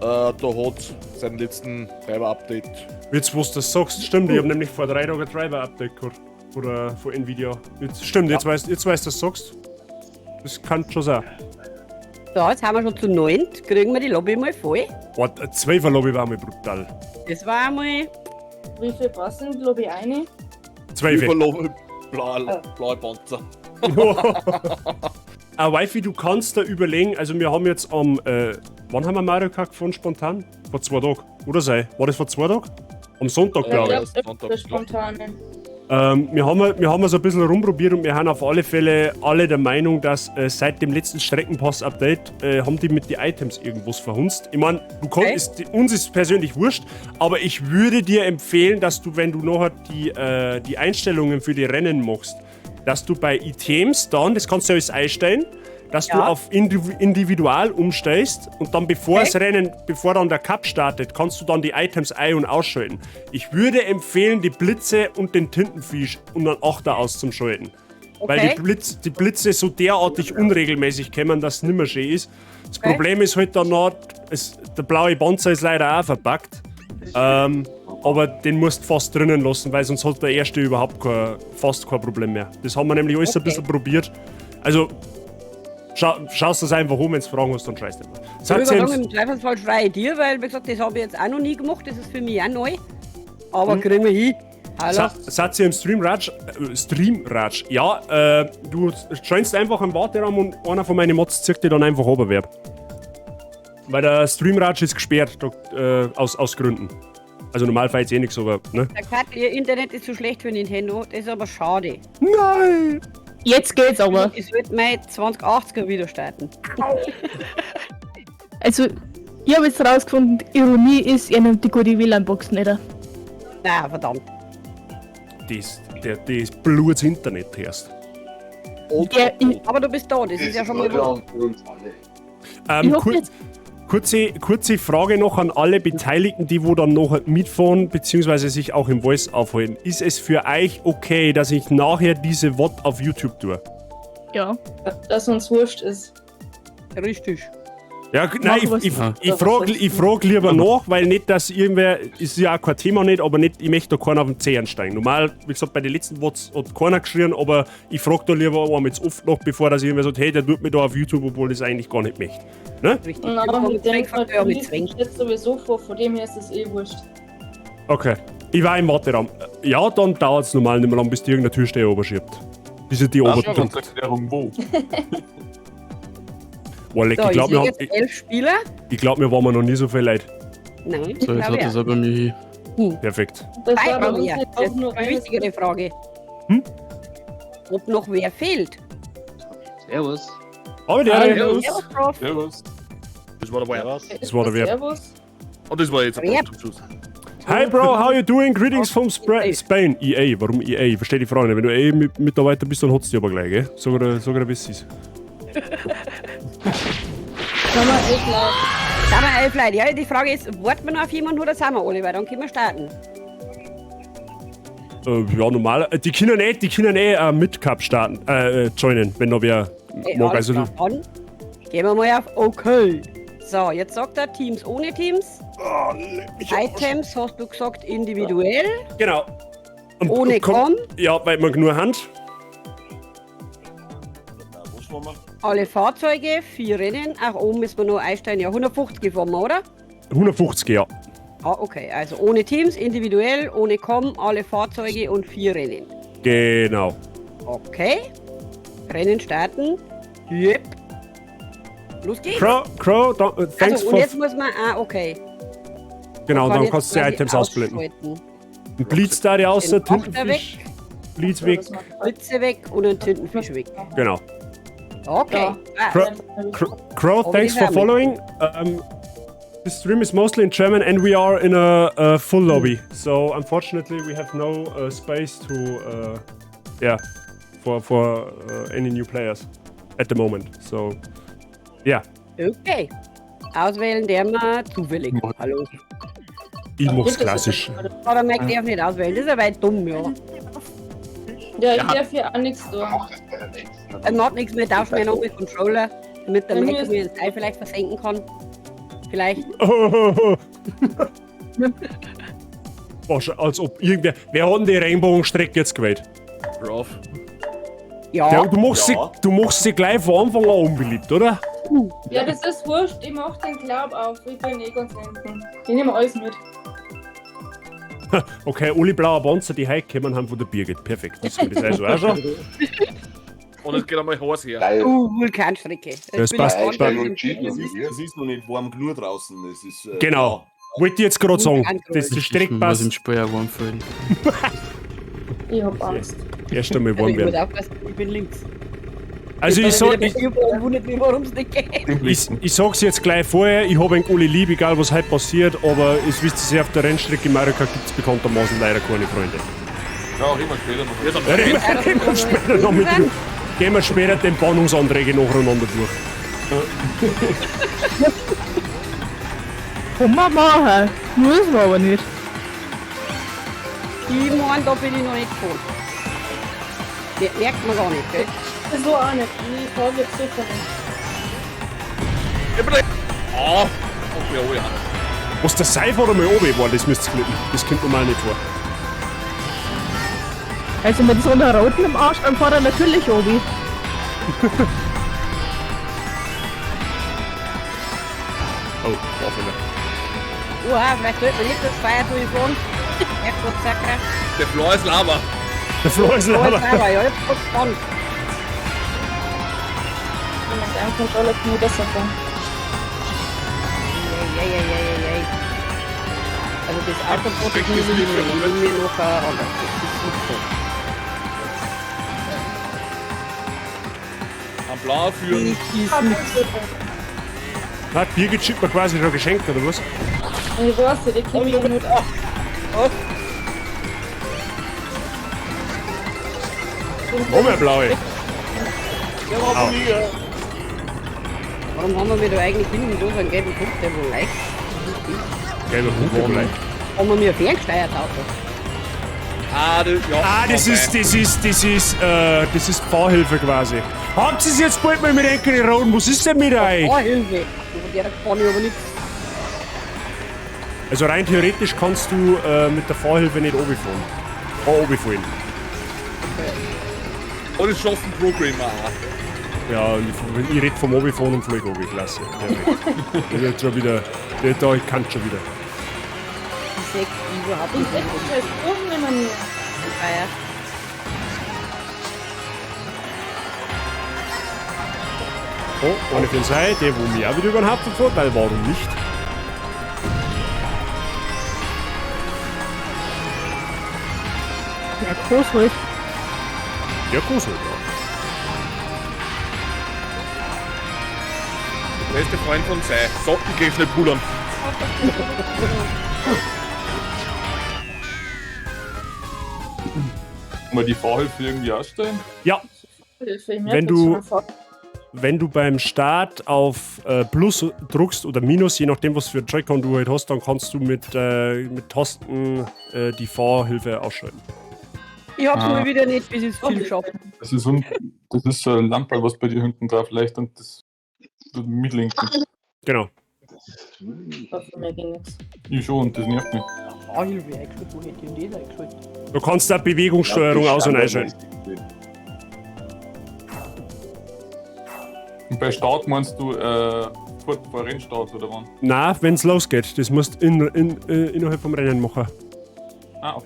Da hat seinen letzten Treiber-Update. Jetzt, wo du das sagst, stimmt, ich habe nämlich vor 3 Tagen ein Driver-Update gehabt. Oder von Nvidia. Jetzt, stimmt, jetzt weißt du, dass du das sagst. Das kann schon sein. So, jetzt haben wir schon zu 9. Kriegen wir die Lobby mal voll. Boah, eine 12er Lobby war mal brutal. Das war einmal. Wie viel passen in die Lobby eine? 12. Blaue Panzer. Wifi, du kannst da überlegen, also wir haben jetzt am, wann haben wir Mario Kart gefunden spontan? Vor 2 Tagen, oder sei? War das vor 2 Tagen? Am Sonntag, glaube ich. Der spontane. Wir haben so ein bisschen rumprobiert und wir haben auf alle Fälle alle der Meinung, dass seit dem letzten Streckenpass-Update haben die mit den Items irgendwas verhunzt. Ich meine, uns ist persönlich wurscht, aber ich würde dir empfehlen, dass du, wenn du nachher die Einstellungen für die Rennen machst, dass du bei Items dann, das kannst du alles einstellen, dass du auf Individual umstellst und dann bevor dann der Cup startet, kannst du dann die Items ein- und ausschalten. Ich würde empfehlen, die Blitze und den Tintenfisch und dann Achter auszuschalten. Weil die Blitze so derartig unregelmäßig kommen, dass es nicht mehr schön ist. Das Problem ist halt dann noch, der blaue Panzer ist leider auch verpackt. Aber den musst du fast drinnen lassen, weil sonst hat der erste überhaupt fast kein Problem mehr. Das haben wir nämlich alles ein bisschen probiert. Also, schaust das einfach um, wenn du Fragen hast, dann schreist du einfach. Ich würde sagen, im Zweifelsfall schreie ich dir, weil, wie gesagt, das habe ich jetzt auch noch nie gemacht, das ist für mich auch neu. Aber kriegen wir hin. Hallo? Seid ihr im Streamratsch? Ja, du scheinst einfach am Warteraum und einer von meinen Mods zirkt dir dann einfach Oberwerb. Weil der Streamratsch ist gesperrt, aus Gründen. Also normal jetzt eh nichts, aber, ne? Der Kat, ihr Internet ist so schlecht für Nintendo, das ist aber schade. Nein! Jetzt geht's aber. Ich sollte mein 2080er wieder starten. Also, ich habe jetzt rausgefunden, Ironie ist, ihr nehmt die gute WLAN-Box nicht. Na, verdammt. Das Bluts Internet erst. Ja, Aber du bist da, das ist ja schon mal was. für uns alle. ich hoffe jetzt. Kurze Frage noch an alle Beteiligten, die wo dann noch mitfahren, beziehungsweise sich auch im Voice aufhalten. Ist es für euch okay, dass ich nachher diese VOD auf YouTube tue? Ja. Dass uns wurscht ist. Richtig. Ja, nein, ich frag lieber nach, weil nicht, dass irgendwer, ist ja auch kein Thema nicht, aber nicht, ich möchte da keinen auf den Zeh ansteigen. Normal, wie gesagt, bei den letzten Wots hat keiner geschrien, aber ich frag da lieber einmal jetzt oft noch, bevor dass irgendwer sagt, hey, der tut mir da auf YouTube, obwohl ich das eigentlich gar nicht möchte. Ne? Richtig. Na, mit dem mit Zwang. jetzt sowieso vor, von dem her ist es eh wurscht. Okay. Ich war im Warteraum. Ja, dann dauert es normal nicht mehr lang, bis die irgendeine Türsteher oberschiebt. Bis sie die Ganz Erklärung, wo? Boah, leck, So, ich glaube, jetzt 11 Spieler. Wir waren noch nie so viel Leute. Nein, So, jetzt hat das aber mich. Perfekt. Das war Zwei bei uns mehr. jetzt Das auch ist nur eine eine wichtigere Frage. Hm? Ob noch wer fehlt. Servus. Aber der Servus, Prof. Servus. Das war der Wehr. Das war der Wehr. Servus. Und das war jetzt Wehr. zum Schluss. Hi Bro, how you doing? Greetings from Spain. EA, warum EA? Ich verstehe die Frage nicht. Wenn du EA-Mitarbeiter bist, dann hat's die aber gleich, gell? Sag er, wie es ist. Sag mal, echt laut. Sind wir 11 Leute? Ja, die Frage ist, warten wir noch auf jemanden oder sind wir alle? Weil dann können wir starten. Ja, normal. Die können mit Cup starten, joinen, wenn noch wer mag. Alles Also, klar. Dann gehen wir mal auf OK. So, jetzt sagt er Teams ohne Teams. Items hast du gesagt individuell. genau. Und Ohne Com. Ja, weil man nur Hand. Alle Fahrzeuge, 4 Rennen. Auch oben müssen wir noch einstellen. Ja, 150 gefahren, oder? 150, ja. Ah, okay. Also ohne Teams, individuell, ohne Com, alle Fahrzeuge und 4 Rennen. Genau. Okay. Rennen starten. Yep. Los geht's. Crow, thanks Also, und for. jetzt muss man. Ah, okay. Genau, Kann dann jetzt kannst du die quasi Außenblenden. ausschalten. Ein Blitz da, der außer Den Achter Tintenfisch. Blitz weg. Blitze weg und ein Tintenfisch weg. Genau. Okay. Ja. Crow, Aber thanks die for haben following. The stream is mostly in German and we are in a full lobby. So unfortunately we have no space to for any new players at the moment. So yeah. Okay. Auswählen der mal zufällig. Hallo. Ich mach's klassisch. Aber Mike darf nicht auswählen, das ist ja weit dumm, ja. Ja, ich darf hier auch nichts tun. Er macht nichts mehr, darf mehr noch mit Controller. Damit der Bei mir Michael ist- mir das Seil vielleicht versenken kann. Vielleicht. Was, als ob irgendwer. Wer hat denn die Regenbogenstrecke jetzt gewählt? Rauf. Ja. Ja, du machst sie gleich von Anfang an unbeliebt, oder? Ja, das ist wurscht. Ich mach den Glaub auf. Ich bin eh ganz hinten. Ich nehme alles mit. Okay, alle blaue Panzer, die heute kommen haben von der Birgit. Perfekt. Das ist also auch schon. Und es geht einmal heiß her. Geil. Vulkanstrecke. Das bin passt. ich Geil gespannt, und wie cheaten. das ist. Es ist noch nicht warm genug draußen. Es ist, Genau. Wollte ich jetzt gerade sagen. Das der Strick Was im passt. Spiel auch warm fühlen. Ich hab Angst. Erst einmal Also warm ich muss werden. aufpassen, ich bin links. Also ich wundert mich, warum es nicht geht. ich sag's jetzt gleich vorher, ich habe einen alle lieb, egal was heute passiert, aber es wisst ihr, auf der Rennstrecke in Amerika gibt's bekanntermaßen leider keine Freunde. Ja, reden wir später noch. Wir sind Reden wir später noch mit dem. Gehen wir später den Bannungsanträge nacheinander durch. Kann man machen. Muss man aber nicht. Ich meine, da bin ich noch nicht voll. Merkt man gar nicht, gell? So auch nicht. Ich fahr jetzt sicher nicht. Ah! Okay, oh ja. Was der Seif oder mal oben war, das müsst ihr klicken. Das kommt normal nicht vor. Also mit so einer roten im Arsch, dann fahrt er natürlich obi. Oh, Waffel. Oha, vielleicht sollte man nicht das Feuer durchfahren. Echt gut, Sacker. Der Floor ist Lava. Der Flo ist Aber leider. ja, jetzt wird's spannend. Wenn man es einfach alle nur besser fahren. Jei. Also das Autoboot Strecke ist ist nicht für uns. mir noch anders. Das ist nicht so. Am Blau führen. Hab ich sicher. Hat Birgit schickt mir quasi schon geschenkt, oder was? Ich weiß nicht, ich komm hier nicht ab. Oh, mehr blaue. Warum haben wir da eigentlich hinten so einen gelben Punkt, der wohl leicht? Gelber Punkt, vielleicht. Haben wir mir ein ferngesteuertes Auto? Ah, Das ist Fahrhilfe quasi. Habt ihr es jetzt bald mal mit Enkel Roden? Was ist denn mit euch? Oh, Hilfe! Über der kann ich aber nichts. Also rein theoretisch kannst du mit der Fahrhilfe nicht runterfahren. Runterfallen. Und es schaffen Programmer auch. Ja, und ich rede vom Runterfahren und Flieg runter. Klasse. Das wird schon wieder. Ich kann schon wieder. Ich sehe überhaupt Ich nicht. hätte mich als Durchnehmen mehr. Feier. Oh, ohne für den Sei, der wo mich auch wieder über den Haufen fährt, weil warum nicht? Ja, groß halt. Ja, groß halt, ja. Der beste Freund von Sei. So, ich geh schnell pullern. Mal die Fahrhilfe irgendwie ausstellen? Ja, Hilfe, ich Wenn merke du- jetzt schon. wenn du beim Start auf Plus druckst oder Minus, je nachdem was für ein Joy-Con du halt hast, dann kannst du mit Tasten die Fahrhilfe ausschalten. Ich hab's Ah. mal wieder nicht bis ins Ziel geschafft. Das ist so ein Lampe, was bei dir hinten drauf leicht und das mitlenken. Genau. Für mich ging nichts. Ich schon und das nervt mich. Ah, Hilfe, eingeschaltet, wo hätte ich denn das eingeschaltet? Du kannst da Bewegungssteuerung aus- und einschalten. Und bei Start meinst du vor Rennstart oder wann? Na, wenn's losgeht. Das musst du innerhalb vom Rennen machen. Ah, okay.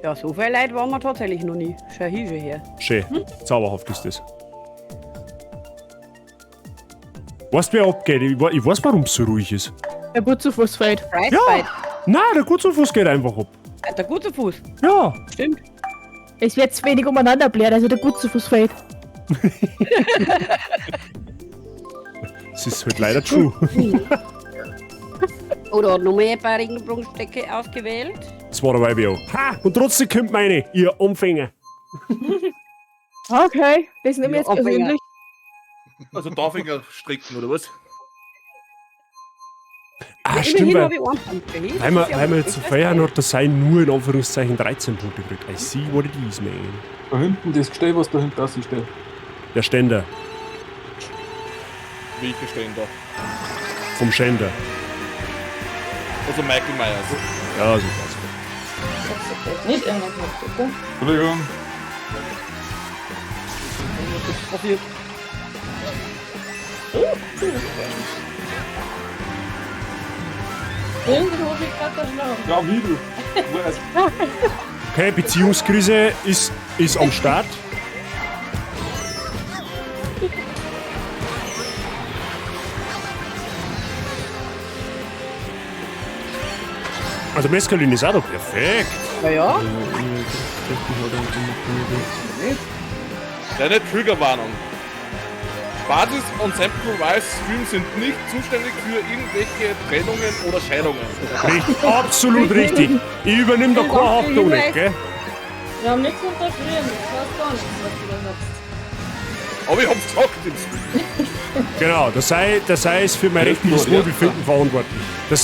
Ja, so viele Leute waren wir tatsächlich noch nie. Schau hier schon her. Schön. Zauberhaft ist das. Weißt du, wer abgeht? Ich weiß, warum es so ruhig ist. Der Butzufuß fällt. Pricefight. Nein, der Kurzfuß geht einfach ab. Der gute Fuß. Ja. Stimmt. Es wird zu wenig umeinander bläht, also der Butzufuß fällt. Das ist halt leider true. Oder hat nochmal ein paar Regenbogenstrecke ausgewählt? Das war der Vibe auch. Ha! Und trotzdem kommt meine, ihr Umfänger. Okay, das nehme ich jetzt Ja, aber persönlich. Also Darfinger stricken, oder was? Ah, stimmt, Immerhin weil, habe ich einen Punkt gekriegt. weil, wir, Das ist ja weil wir gut. jetzt so feiern, hat der Sein nur in Anführungszeichen 13 Punkte gekriegt. I see what it is, man. Da hinten, das Gestell, was da hinten außen steht. Der Ständer. Welche Ständer? Vom Ständer. Also Michael Myers. Ja, so was. Nicht irgendwas mit, bitte. Entschuldigung. Irgendwie hole ich gerade das Schlauch. Ja, wie du. Okay, Beziehungskrise ist am Start. Also Mescalin ist auch doch perfekt. Na ja. Kleine Triggerwarnung. Basis und Sample Rise Stream sind nicht zuständig für irgendwelche Trennungen oder Scheidungen. Richtig, absolut richtig. Ich übernehme da keine Haftung nicht, gell? Wir haben nichts unterschrieben. Ich weiß gar nicht, was du da sagst. Aber ich hab's gesagt im Stream. Genau, der sei es für mein rechtliches Wohlbefinden verantwortlich.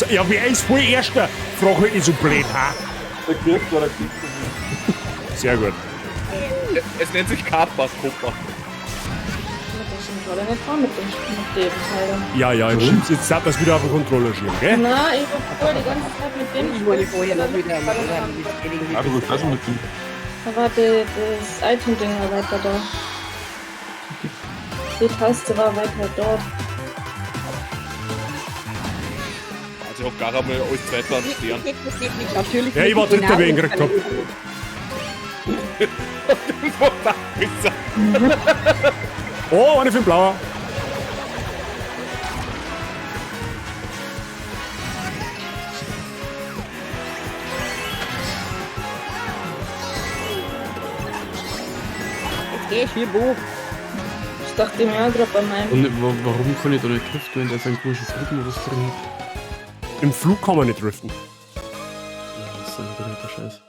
Ja, wer ist voll Erster? Frag halt nicht so blöd, ha? Der Kirk war der Kirk. Sehr gut. Es nennt sich Kartbach-Kupfer. Ich war nicht dran mit dem Teil. Ja, jetzt darf das wieder auf den Controller schieben, gell? Na, ich war vorher die ganze Zeit mit dem. Ich wollte vorher noch wieder. Ja, du warst auch schon mit dem. Da war das Item-Ding weiter da. Die Taste war weiter dort. Also ich hab gar einmal alles Zweitland stehen. Natürlich. Ja, ich war dritter wegen gekriegt hab. Oh, eine für den Blauer. Jetzt geh ich hier wo. Ich dachte mir auch gerade bei meinem. Und warum kann ich da nicht driften, wenn der sein komisches Rhythmus drin hat? Im Flug kann man nicht driften. Ja, das ist ein guter Scheiß.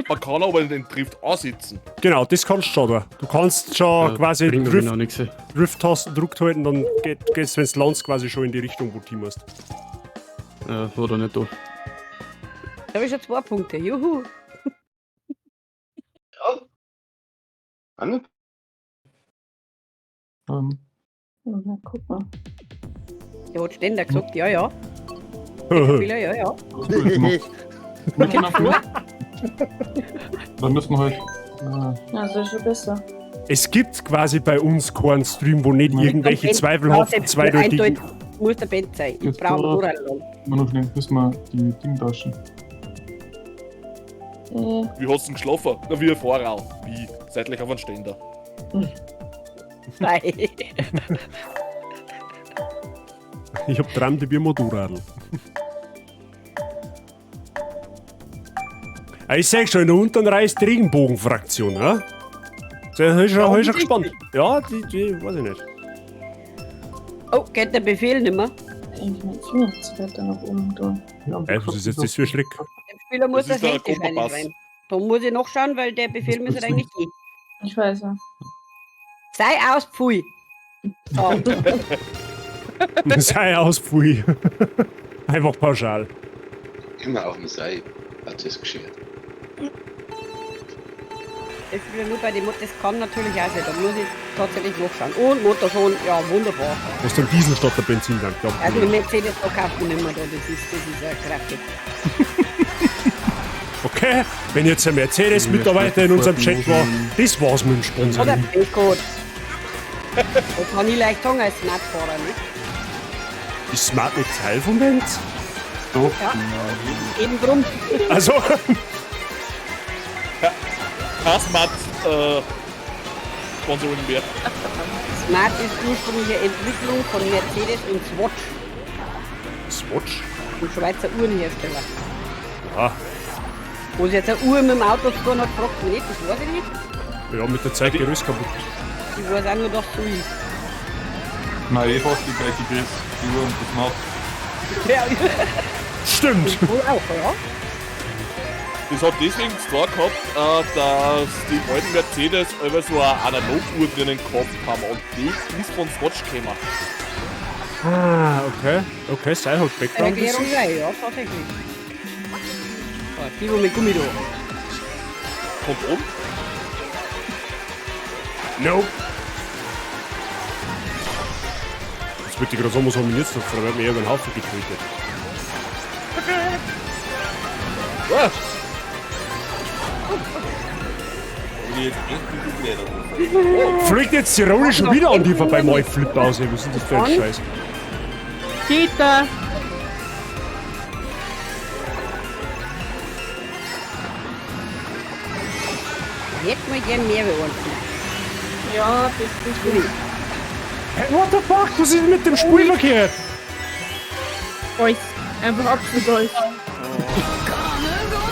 Man kann aber den Drift aussitzen. Genau, das kannst du schon da. Du kannst schon quasi bringt aber genau nichts. Drift-Tasten gedrückt halten, dann geht's, wenn du landest, quasi schon in die Richtung, wo du hin musst. War da nicht da. Da habe ich schon 2 Punkte. Juhu. Anne? Na, guck mal. Der hat Ständer gesagt, ja, ja. Spieler, ja, ja. Dann müssen wir halt. Ja, das ist schon besser. Es gibt quasi bei uns keinen Stream, wo nicht irgendwelche zweifelhaften, zweideutigen... Muss der Band sein. Ich Jetzt brauche da- nur einen. Noch schnell, müssen wir die Ding tauschen. Wie hast du denn geschlafen? Na, wie ein Fahrrad. Wie? Seitlich auf einen Ständer. Nein. Ich hab träumt wie ein Motorradl. Ich sag schon, in der unteren Reihe ist die Regenbogenfraktion, ja? Da ist schon gespannt. Ja, die weiß ich nicht. Oh, geht der Befehl nicht mehr? Informationswerte nach oben tun. Was ist jetzt das für ein Schreck? Dem Spieler muss Das das ist der Handy Kompass. rein. Da muss ich noch schauen, weil der Befehl Das müsste ist eigentlich gehen. Ich weiß ja. Sei aus, Pfui. Oh. Sei aus, pfui. Einfach pauschal. Immer auf dem Sei hat es geschert. Das ist wieder nur bei dem Mod, das kann natürlich auch sein. Da muss ich tatsächlich nachschauen. Und Motorton, ja, wunderbar. Das ist dann Diesel statt der Benzintank, glaub Also ich. mit Mercedes da kauft man nicht mehr da. Das ist kräftig. Okay, wenn jetzt ein Mercedes-Mitarbeiter in unserem Chat war, das war's mit dem Sponsor. Oder Paycode. Das kann ich leicht sagen als Smartfahrer, nicht? Ist Smart nicht Teil von Benz? Doch. Ja. Eben drum. Also, Passmatt, Sponsoring mehr. Smart ist ursprüngliche Entwicklung von Mercedes und Swatch, Swatch? ein Schweizer Uhrenhersteller. Ja, Wo sie jetzt eine Uhr mit dem Auto zu tun hat, fragt mich nicht, das weiß ich nicht. ja, mit der Zeit Gerüst kaputt. Ich weiß auch nur, dass es so ist. Nein, eh fast die gleiche Größe. Die Uhr und das Maut. Ja, Stimmt. wohl auch, ja. Das hat deswegen zu tun gehabt, dass die alten Mercedes immer so eine Analoguhr drinnen gehabt haben und die ist von Swatch gekommen. Ah, okay. Okay, sei halt Eine Background. Erklärung sei, ja, tatsächlich. Ja, die, wo mit Gummi da. Kommt um. Nope. Jetzt würde ich gerade sagen, was haben wir jetzt noch? Da werden wir über den Haufen getötet. Was? Fliegt jetzt die Rolle schon wieder an die vorbei, mal Flip aus. Was ist denn das für ein Scheiß? Cheater! Hätten wir gern mehr beordnen. Ja, das ist gut. Hey, what the fuck? Was ist denn mit dem Spiel verkehrt? Euch. Einfach absolut euch.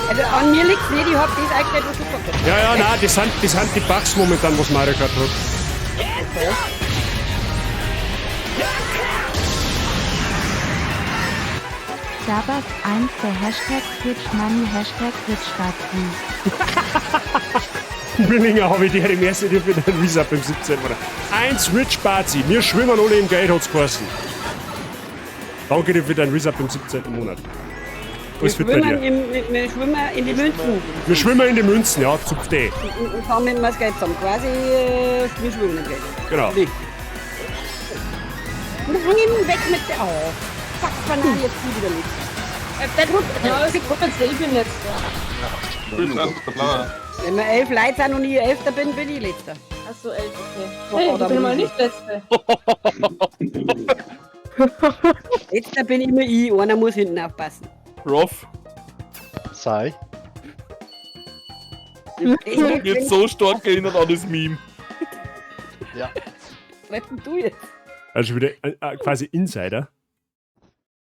Also an mir liegt's nicht, ich hab das eingestellt, was du gesagt hast. Ja, nein, das sind die Bugs momentan, was Mario Kart hat. Dabas 1 der Hashtag Switch Money Hashtag Switch Billinger habe ich die im ersten Jahr für den Resub im 17. Monat. 1 Rich Bazi, wir schwimmen alle im Geld, hat's geheißen. Danke dir für deinen Resub im 17. Monat. Wir Was wird bei dir? wir schwimmen in die Münzen Wir schwimmen in die Münzen, ja, zupf die. und sammeln wir das Geld zusammen. Quasi, wir schwimmen im Geld. Genau. Nicht. Nein, weg mit der... Oh, fuck, Banane, jetzt wieder nicht. Der Druck... Ja, ich guck jetzt, ich bin letzter. Wenn wir 11 Leute sind und ich 11. bin, bin ich letzter. Achso, 11, okay. Hey, ich bin mal nicht letzte. Letzter bin immer ich, einer muss hinten aufpassen. Rough. Sei. Wird so stark erinnert an das Meme. Ja. Was denn du jetzt? Also wieder quasi Insider.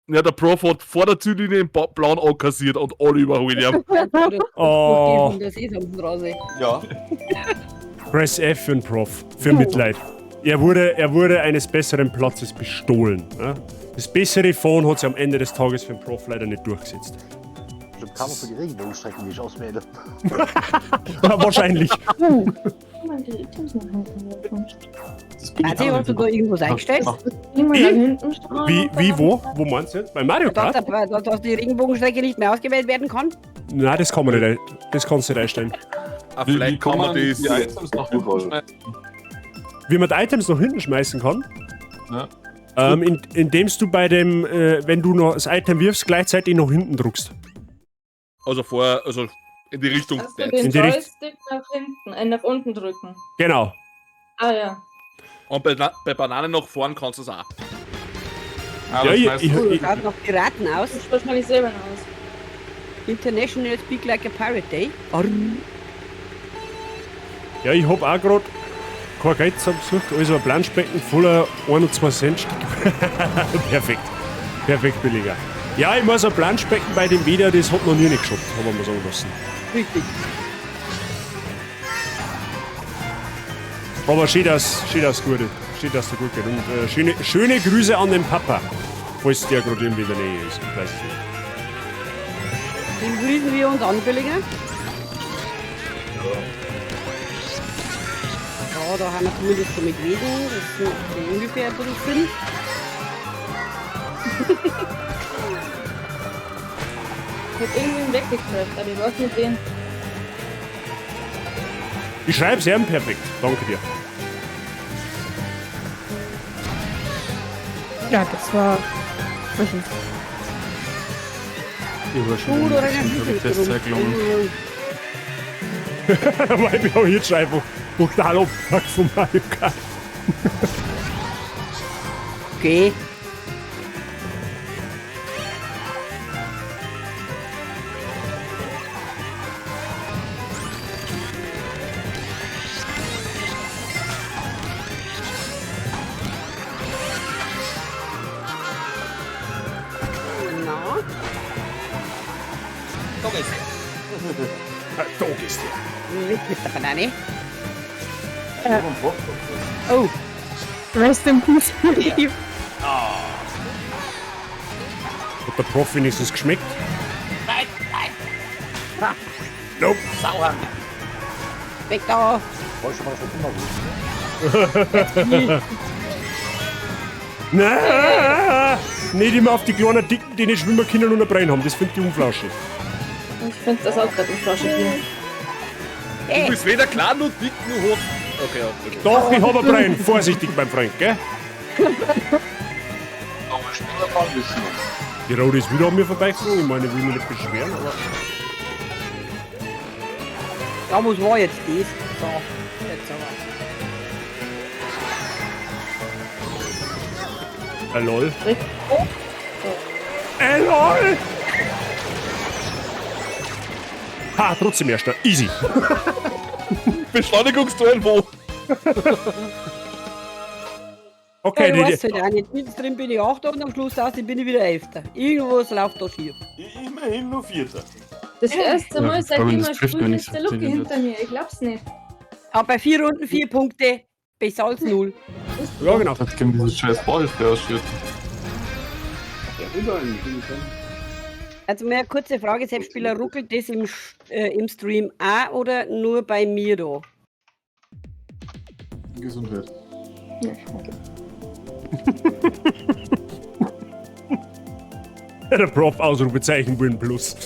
Ja, der Prof hat vor der Ziellinie den Plan ankassiert und alle überholen haben. Oh. Von der Sesamstraße. Ja. Press F für den Prof. Für Mitleid. Er wurde eines besseren Platzes bestohlen. Ja? Das bessere Phone hat sich am Ende des Tages für den Prof leider nicht durchgesetzt. Bestimmt kann man für die Regenbogenstrecken nicht auswählen. Wahrscheinlich. Hat hast du da irgendwas eingestellt? Wie, wo? Wo meinst du jetzt? Bei Mario Kart? Dass die Regenbogenstrecke nicht mehr ausgewählt werden kann? Nein, das kann man nicht. Das kannst du nicht einstellen. Vielleicht kann man das. die Items nach hinten schmeißen? Wie man die Items nach hinten schmeißen kann? Ja. Indem du bei dem, wenn du noch das Item wirfst, gleichzeitig nach hinten druckst. Also in die Richtung. Kannst du den Joystick nach hinten, nach unten drücken? Genau. Ah ja. Und bei Bananen nach vorn kannst du es auch. Ja, ich Schaut nach Piraten aus. Das schaut mal nicht selber aus. International Speak Like a Pirate Day. Arr. Ja, ich hab auch gerade kein Geld zusammengesucht, also ein Planschbecken voller 1 und 2 Cent Stück. Perfekt. Perfekt billiger. Ja, ich muss ein Planschbecken bei dem Video, das hat noch nie nicht geschaut, haben wir mal sagen lassen. Richtig. Aber schön, dass du gut geht. Und schöne Grüße an den Papa, falls der gerade irgendwie in der Nähe ist. Ich weiß es nicht. Den grüßen wir uns an, Billinger. Ja, da haben wir zumindest schon mit gewesen. Das ist so ungefähr ein bisschen Sinn. Ich hab irgendwie weggekriegt, aber ich weiß nicht wen. Ich schreib's sehr perfekt. Danke dir. Ja, das war... Ich war schon Oder das ist sehr gelungen. Weil ich auch jetzt schon einfach total abgepackt von Mario Kart. Okay. Da ist der. Weg mit der Banane. Oh. Rest in peace. Hat der Prof wenigstens geschmeckt? Nein. Nope. Sauer. Weg da. Wollte schon mal schon immer gut. Nein! Nicht immer auf die kleinen Dicken, die nicht schwimmen können und einen Brein haben. Das finde ich unflauschig. Ich finde das auch gerade im Flasche hier. Du bist weder klein noch dick noch hoch. Okay, okay. Doch, ich habe einen Brein. Vorsichtig, mein Freund, gell? schneller fahren müssen. Die Rote ist wieder an mir vorbeigeflogen. Ich meine, ich will mich nicht beschweren, aber. Ja, was war jetzt das? So, jetzt aber. Lol. LOL! Ha, trotzdem erster. Easy. Beschleunigungsduell wo? Okay, Ja, ich weiß halt auch nicht. Mittendrin bin ich 8. und am Schluss aus, bin ich wieder 11. Irgendwas läuft da schief. Immerhin nur 4. Das erste Mal Ja, seit aber wenn immer das trifft, wenn sprüht ich der Lucky funktioniert. hinter mir. Ich glaub's nicht. Aber bei 4 Runden 4 Punkte, besser als 0. Ja, genau. Das kann dieses scheiß Ballhälfte ausschütten. Ja, überall nicht. Also mal eine kurze Frage, Selbstspieler, ruckelt das im Stream auch oder nur bei mir da? Gesundheit. Ja, okay. Der Prof Ausrufezeichen Win Plus.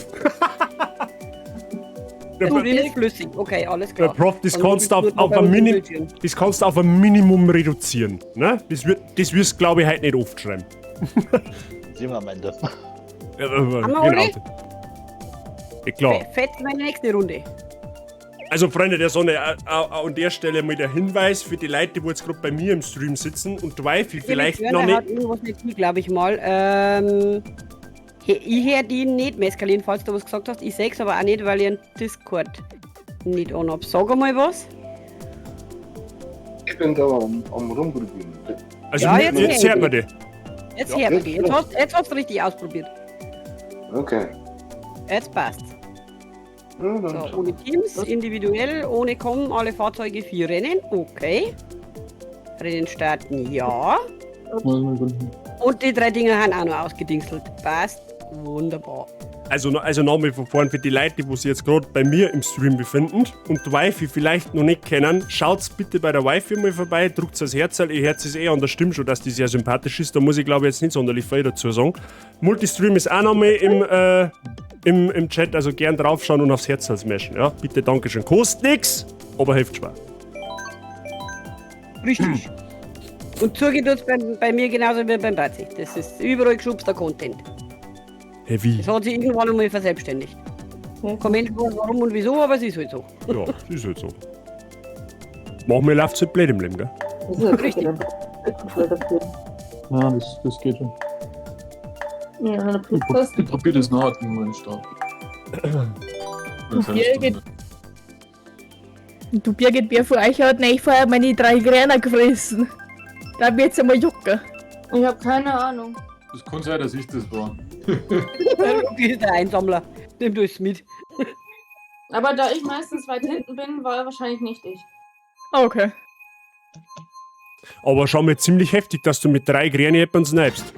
Der Stream ist flüssig, okay, alles Der klar. Prof, das Dann kannst du muss ich auf nur ein beim Minimum. Bildschirm. Das kannst du auf ein Minimum reduzieren. Ne? Das wirst du, glaube ich, heute nicht oft schreiben. Sehen wir am Ende. Ja, Haben wir alle? Ja, klar. Fett meine nächste Runde. Also, Freunde der Sonne, an der Stelle mal der Hinweis für die Leute, die jetzt gerade bei mir im Stream sitzen und Wifi vielleicht noch Hat nicht. irgendwas nicht, glaube ich mal. Ich höre die nicht, Mescalin, falls du was gesagt hast. Ich sehe es aber auch nicht, weil ich einen Discord nicht an habe. Sag einmal was. Ich bin da am Rumgrübeln. Also, Ja, jetzt hört man die. Jetzt Ja, hört man die. jetzt- Jetzt hast du richtig ausprobiert. Okay. Jetzt passt. Ja, dann So, schau. ohne Teams, individuell, ohne Kommen, alle Fahrzeuge 4 Rennen. Okay. Rennen starten, ja. Und die 3 Dinger haben auch noch ausgedingselt. Passt. Wunderbar. Also nochmal von vorn für die Leute, die sich jetzt gerade bei mir im Stream befinden und die Wifi vielleicht noch nicht kennen, schaut bitte bei der Wifi mal vorbei, drückt das Herz, ihr Herz ist an der Stimme schon, dass die sehr sympathisch ist, da muss ich glaube ich jetzt nicht sonderlich viel dazu sagen. Multistream ist auch nochmal im Chat, also gern draufschauen und aufs Herz smashen, ja, bitte, dankeschön. Kostet nix, aber hilft schwer. Richtig. Und zugeht uns bei mir genauso wie beim Bazi. Das ist überall geschubster Content. Hey, wie? Das hat sich irgendwann einmal verselbstständigt. Kein Mensch weiß warum und wieso, aber es ist halt so. Ja, das ist halt so. Manchmal läuft es halt blöd im Leben, gell? Richtig. Ja, das geht schon. Ja, Ich probier das nach, den neuen Start. Birgit. Du Birgit, wer von euch hat nicht vorher meine 3 Gräner gefressen? Da wird jetzt einmal jucken. Ich habe keine Ahnung. Das kann sein, dass ich das war. Der Luki ist der Einsammler. Nimm das mit. Aber da ich meistens weit hinten bin, war wahrscheinlich nicht ich. Okay. Aber schon mal ziemlich heftig, dass du mit 3 Gräne jemanden snipest.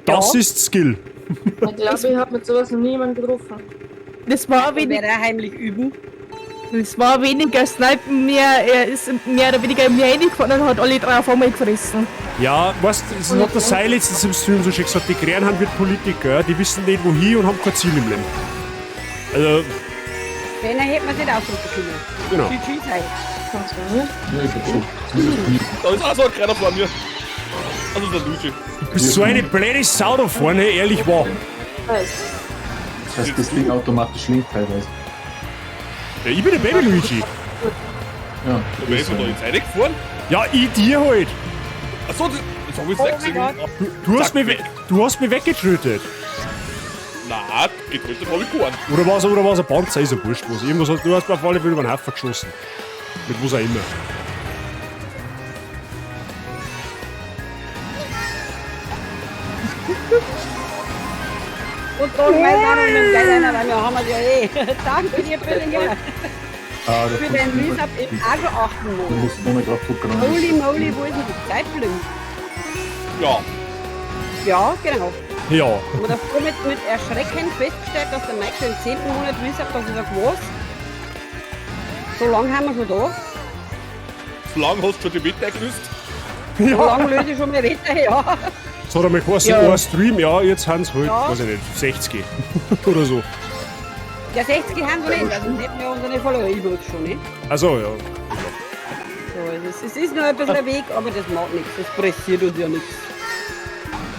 Das ist Skill. Ich glaube, ich habe mit sowas noch niemand getroffen. Das war Wer weniger, heimlich üben. das war weniger Snipen, er ist mehr oder weniger in mir reingefahren und hat alle 3 auf einmal gefressen. Ja, weißt du, es hat der Seil letztens im Stream so schön gesagt, die Gränen haben wird Politiker, die wissen nicht wohin und haben kein Ziel im Leben. Also, Wenn er hätte man es nicht ausdrücken können. genau. GG sein. Funktioniert. Ja, ich hab schon. Da ist auch so ein kleiner vor mir. Also der Luigi. Du bist so eine blöde Sau da vorne, ehrlich wahr. Weiß. Das heißt, das Ding automatisch linkt teilweise. Ja, ich bin der Baby Luigi. Ja, Wer ist denn da jetzt reingefahren? Ja, ich dir halt. Achso, das habe ich Oh nicht mein gesehen. Gott. Du hast mich weggetrötet. Nein, getrötet habe ich keinen. Oder war es ein Panzer, ist ja wurscht was. Irgendwas hast, du hast mir auf alle Fälle über den Haufen geschossen. Mit was auch immer. Und dann mal dann mit dem Geiliner, weil wir haben es ja eh. Danke dir für den Jahr. Für den Resub im Agro 8 Du Monat. musst ohne drauf gucken. Holy moly, wo ist denn die Zeit blinkt? Ja. Ja, genau. Ja. Und da somit mit Erschrecken festgestellt, dass der Mike im 10. Monat Resub, dass ich sag, was? So lange haben wir schon da. So lange hast du schon die Wette gelöst? So lange löse ich schon mal Wetter, ja. Das hat einmal geheißen, Ja. ein Stream, ja, jetzt haben sie halt, Ja. weiß ich nicht, 60 oder so. Ja, 60 haben wir nicht, also hätten wir unsere Follower-E-Mails schon, ne? Also ja. So, es ist nur ein bisschen ein Weg, aber das macht nichts, das pressiert uns ja nichts.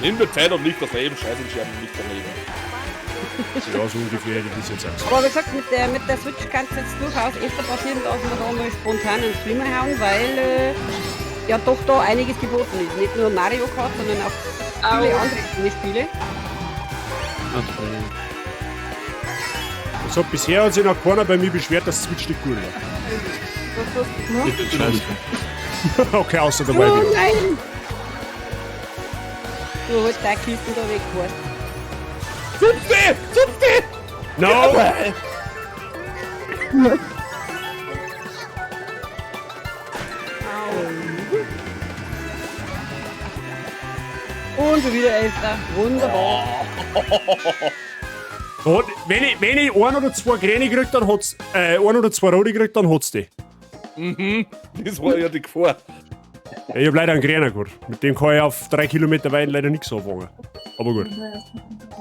Nimm dir Zeit und nicht das Leben, scheiß und Scherben nicht daneben. Ja, so ungefähr hätte ich das jetzt auch gesagt. Aber wie gesagt, mit der Switch kann es jetzt durchaus öfter passieren, dass wir da mal spontan einen Streamer hauen, weil ja doch da einiges geboten ist. Nicht nur Mario Kart, sondern auch viele andere Spiele. Also bisher hat sich noch keiner bei mir beschwert, dass Switch nicht gut war. Was hast du gemacht? Scheiße. Okay, außer der Oh Weibel. nein! Du holst deine Kisten da weg, Horst. No! Und schon wieder Elfter. Wunderbar. Und wenn ich ein oder zwei Gräne krieg, dann hat's. Ein oder zwei Rote krieg, dann hat's die. Mhm, das war ja die Gefahr. Ja, ich hab leider einen Gräner gehabt. Mit dem kann ich auf 3 Kilometer weit leider nichts anfangen. Aber gut.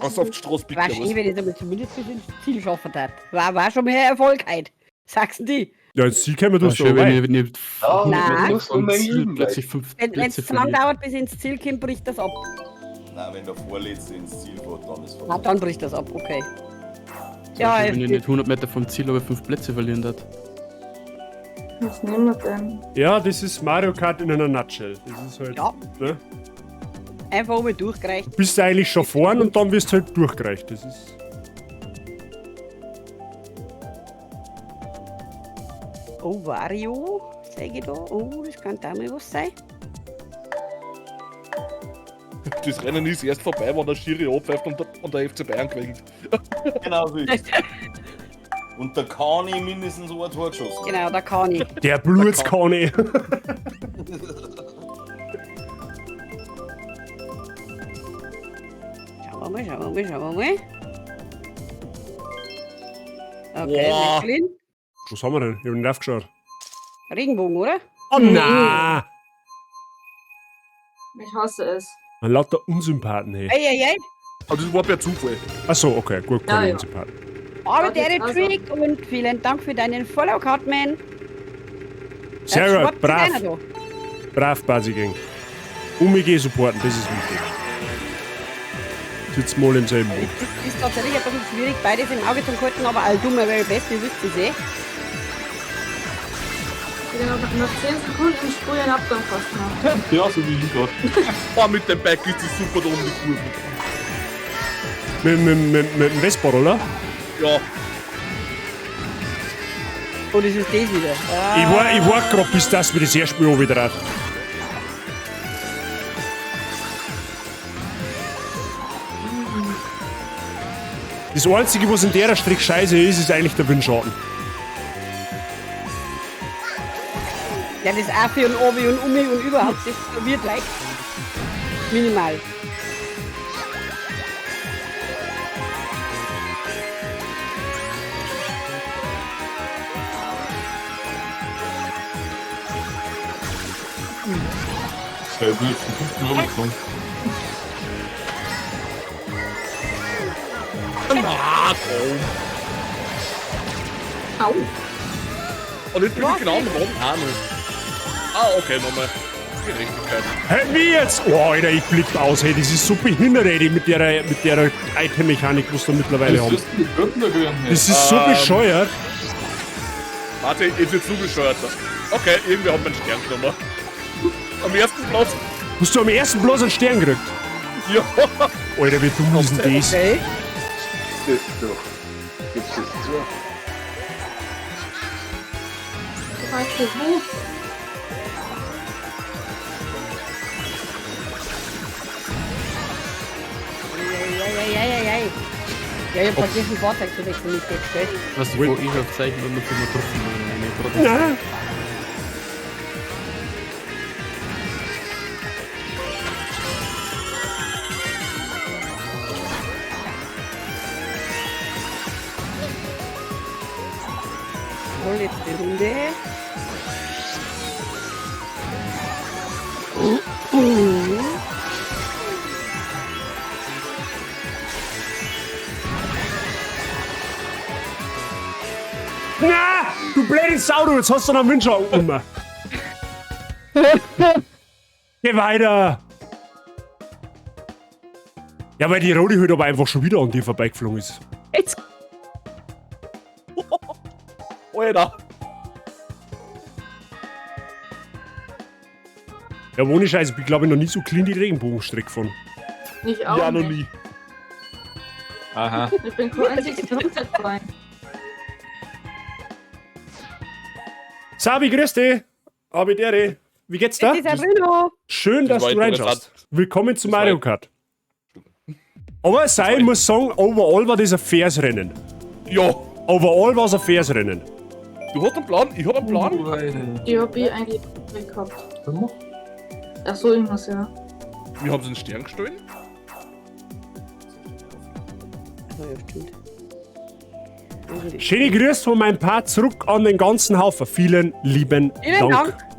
Was auf die Straße bitte? War schön, wenn ich es aber zumindest bis ins Ziel schaffen hat. War schon mal ein Erfolg heute. Sagst du die? Ja, ins Ziel können wir das Schön, so wenn weit. ihr Ja, Nein. du musst unbedingt Ziel üben, plötzlich 5 Wenn es Plätze zu lang verliert. dauert bis ins Ziel kommt, bricht das ab. Nein, wenn der Vorletzte ins Ziel fährt, dann ist Ah, vorbei. dann bricht das ab, okay. Ja, Ja, wenn ihr nicht 100 Meter vom Ziel aber 5 Plätze verlieren hat. Was nehmen wir denn? Ja, das ist Mario Kart in einer Nutshell. Das ist halt. Ja. Ne? einfach einmal durchgereicht. Du bist eigentlich schon vorn und dann wirst du halt durchgereicht. Das ist. Oh, Wario, zeige ich da. Oh, das kann da mal was sein. Das Rennen ist erst vorbei, wenn der Schiri abpfeift und der FC Bayern gewinnt. Genau so ist es. Und da kann ich mindestens ein Tor geschossen. Genau, da kann ich. Der Blutskane. Schauen wir mal. Okay, Boah. Mädchen. Was haben wir denn? Ich hab nicht aufgeschaut. Regenbogen, oder? Oh nein! Ich hasse es. Ein lauter Unsympathen, hey. Eieiei. Aber das war per Zufall. Achso, okay, gut, keine Ja. Unsympathen. Aber Okay, der also. Trick und vielen Dank für deinen Follow, Cartman. Sehr gut, brav. Da. Brav, Basigang. Umige supporten, das ist wichtig. Sitzt mal im selben Boot. Es ist tatsächlich ein bisschen schwierig, beides im Auge zu halten, aber all dummer wäre best, ihr wisst es eh. Ja, nach 10 Sekunden sprühen Abgang fast noch. Ja, so wie ich gerade. Oh, mit dem Bike ist es super da um die Kurve. Mit dem Vespa, oder? Ja, Und es ist das wieder. Ich war gerade, bis das mir das erste Mal wieder hat. Das Einzige, was in der Strick scheiße ist, ist eigentlich der Windschatten. Ja, das Afi und Obi und Umi und überhaupt, das wird leicht. Minimal. Ja, ich bin jetzt zum 5. Mal rumgekommen. na komm. Au. Und jetzt bin ich genau am Rand Hanel. Ah, okay, nochmal. Gerechtigkeit. Hey, wie jetzt? Oh, Alter, ich blick aus, hey, das ist so behindert, ey, mit der Item-Mechanik, was da mittlerweile Was haben. ist denn die Gürtel da gewesen? Das ist so bescheuert. Warte, jetzt wird zugescheuert. Okay, irgendwer hat meinen Stern genommen. Am ersten Platz. Hast du am ersten bloß einen Stern gekriegt? Ja. Alter, wie dumm ist denn das? Okay. Das doch. Gib's das zu. Weißt du wo? Eieieiei. Ja, ich hab vergessen, Fahrzeug zu wechseln, nicht festgestellt. Was wo ich auf Zeichen und noch immer getroffen Nein. Vorletzte Runde. Na, du blöde Sau, du, jetzt hast du noch einen Windschatten um. Geh weiter. Ja, weil die rote halt aber einfach schon wieder an dir vorbeigeflogen ist. Jetzt. Alter. Ja, ohne Scheiß, ich bin glaube ich noch nie so clean die Regenbogenstrecke gefahren. Ich auch Ja, noch nicht. nie. Aha. Ich bin kein einziges Flugzeug rein. Sabi, grüß dich. Abidere. Wie geht's da? Das ist ein Bruno. Schön, Das dass war du reinschaust. interessant. Willkommen zu Das war- Mario Kart. Aber sei, ich muss sagen, overall war das ein faires Rennen. Ja. Overall war es ein faires Rennen. Du hast einen Plan? Ich hab einen Plan. Die hab ich eigentlich nicht gehabt. Achso, ich muss ja. Wir haben sie einen Stern gestohlen. Oh, ja, stimmt. Schöne Grüße von meinem Part zurück an den ganzen Haufen. Vielen lieben Vielen Dank. Dank.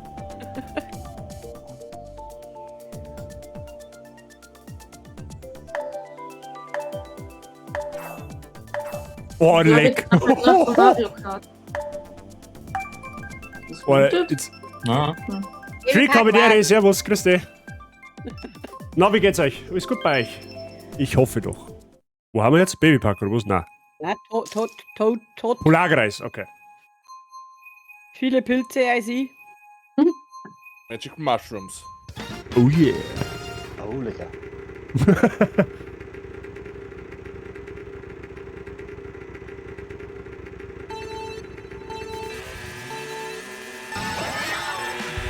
Oh, leck. Mario Kart. Oh, Gute. jetzt. Ja. Schöne Kabinere, servus, grüß dich. Na, wie geht's euch? Alles gut bei euch? Ich hoffe doch. Wo haben wir jetzt? Babypark oder was? Nein. Na, tot. Polarkreis, okay. Viele Pilze, als ich. Magic Mushrooms. Oh yeah. Oh, lecker.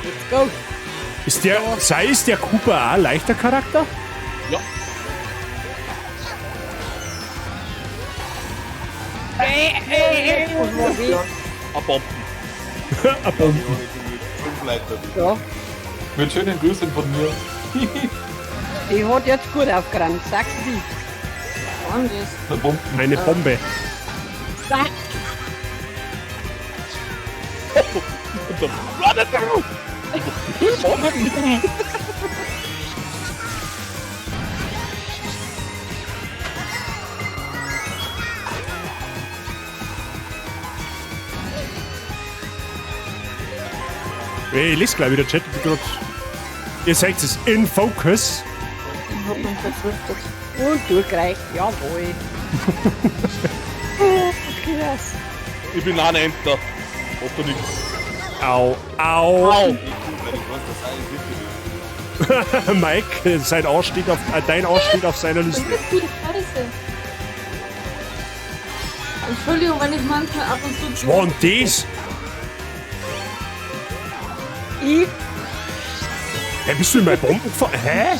Let's go. Ist der Cooper auch ein leichter Charakter? Ja. Was war wie? Ein Bomben. Ja. Mit schönen Grüßen von mir. Die hat jetzt gut aufgerannt, sag's sie. Wann das? Bomben. Eine Bombe. Hey, ich lese gleich wieder Chat. Ihr seht es, in Focus. Ich hab mich verflüchtet. Und durchgereicht, jawohl. Krass. Ich bin auch ein Enter. Macht doch nichts. Au, au. Au. Mike, dein Ausstieg auf seiner Liste. Das ist viel Scheiße. Entschuldigung, wenn ich manchmal ab und zu. Was war denn das? Ich? Hä, bist du in meine Bomben gefahren? Hä?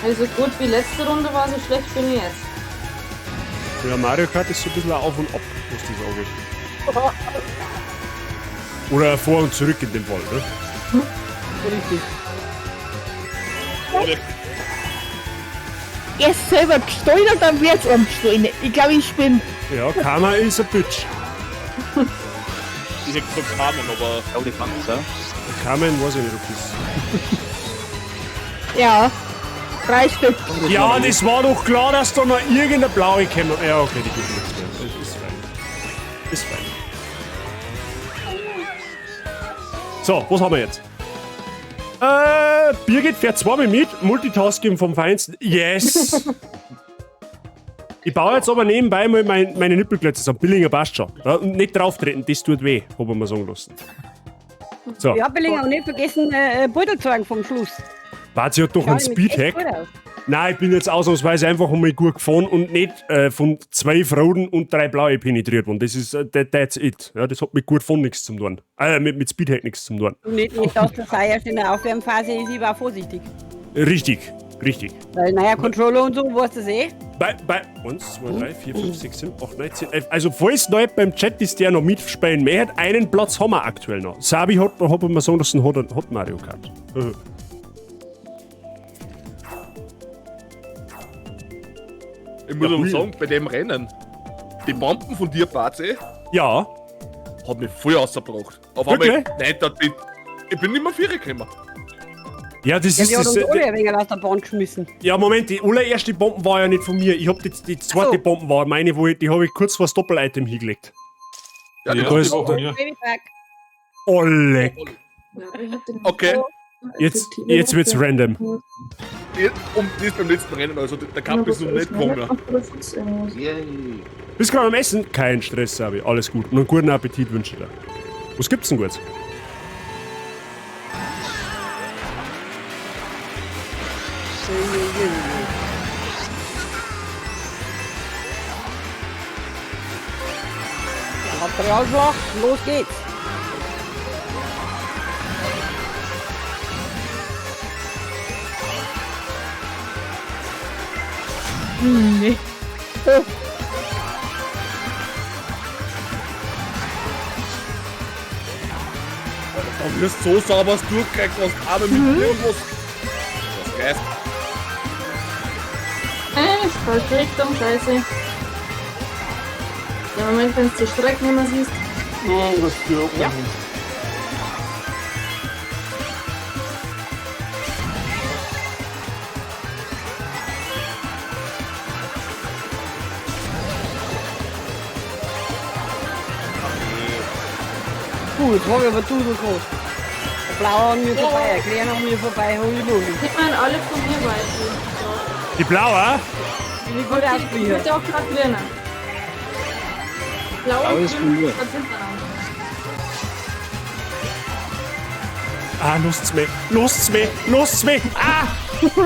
Also gut wie letzte Runde war, so schlecht bin ich jetzt. Ja, Mario Kart ist so ein bisschen auf und ab, was das angeht. Oder vor und zurück in dem Fall, ne? Richtig. Erst selber gestohlen und dann wird's umgestohlen. Ich glaube, ich bin. Ja, Karma ist a bitch. Ich hätte gesagt Carmen, aber. Carmen weiß ich nicht, ob das. Ja. 3 Stück. Ja, das war doch klar, dass da noch irgendeine blaue käme. Ja, okay, die gibt nichts mehr. Das ist fein. Ist fein. So, was haben wir jetzt? Birgit fährt zweimal mit. Multitasking vom Feinsten. Yes! Ich baue jetzt aber nebenbei mal meine Nippelklötze zusammen. Billinger passt schon. Ja, und nicht drauf treten, das tut weh, hab ich mir sagen lassen. So, Ich hab auch nicht vergessen, Beutel zu sagen vom Schluss. Bazi hat doch einen Schau nämlich echt Speedhack. gut aus. Nein, ich bin jetzt ausnahmsweise einfach einmal gut gefahren und nicht von 2 Roten und 3 Blaue penetriert worden. Das ist, that's it. Ja, das hat mit gut von nichts zu tun. mit Speedhack nichts zu tun. Und nicht, dass der Sei erst in der Aufwärmphase ist, ich war vorsichtig. Richtig. Weil, naja, Controller und so, weißt du das eh? Bei 1, 2, 3, 4, 5, 6, 7, 8, 9, 10, 11. Also, falls neu beim Chat ist, der noch mitspielen möchte, einen Platz haben wir aktuell noch. Sabi hat mir sagen lassen, hat Mario Kart. Ich muss Ja, aber cool. sagen, bei dem Rennen, die Bomben von dir, Bazi, Ja, hat mich voll ausgebracht. Auf Wirklich? einmal, nein, ich bin nicht mehr 4 gekommen. Ja, das Ja, ist die hat das. uns alle ein wenig aus der Bahn geschmissen. Ja, Moment, die allererste Bombe war ja nicht von mir. Ich hab die zweite Bombe war meine, die habe ich kurz vor das Doppel-Item hingelegt. Ja, da die ist war von mir. Babypack. Oleg. Okay. Jetzt wird's random. Und das ist beim letzten Rennen, also der Kampf ist noch nicht gewonnen. Bist gerade am Essen? Kein Stress, Sabi. Alles gut. Und einen guten Appetit wünsche ich dir. Was gibt's denn gut? Materialschlag, los geht's. Nee. Da wirst du so sauber durchgekriegt, was aber mit irgendwas. Das Geist. Falsche Richtung, scheiße. Ja, Moment, wenn du die Strecke nicht mehr siehst. Ja. Gut, habe ich aber du groß. Der Blaue an mir vorbei, der Kleine an mir vorbei, hol ich los. Ich meine, alle von mir weiter. Die blaue? Bin ich gut Ich ausprobiert. würde auch gerade lernen. Blau und grün, was sind wir Lust's mir! Ah!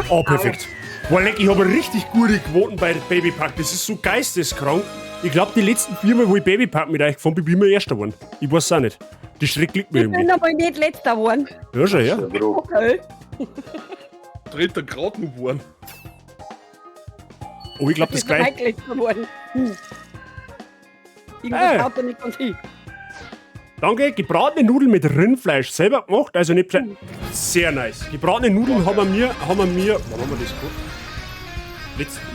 Oh, perfekt. Boah, leck, ich habe richtig gute Quoten bei Babypack. Das ist so geisteskrank. Ich glaube, die letzten 4 Mal, wo ich Babypack mit euch gefahren bin, bin ich immer Erster geworden. Ich weiß auch nicht. Die Strecke liegt mir Ich bin irgendwie. aber nicht Letzter geworden. Ja, schon, ja. Okay. Dritter Grad noch geworden. Oh, ich glaube, das Ich bin gleich. heute Letzter geworden. Irgendwas haut er nicht ganz hin. Danke, gebratene Nudeln mit Rindfleisch selber gemacht, also nicht sehr nice. Gebratene Nudeln haben wir, wann haben wir das gemacht?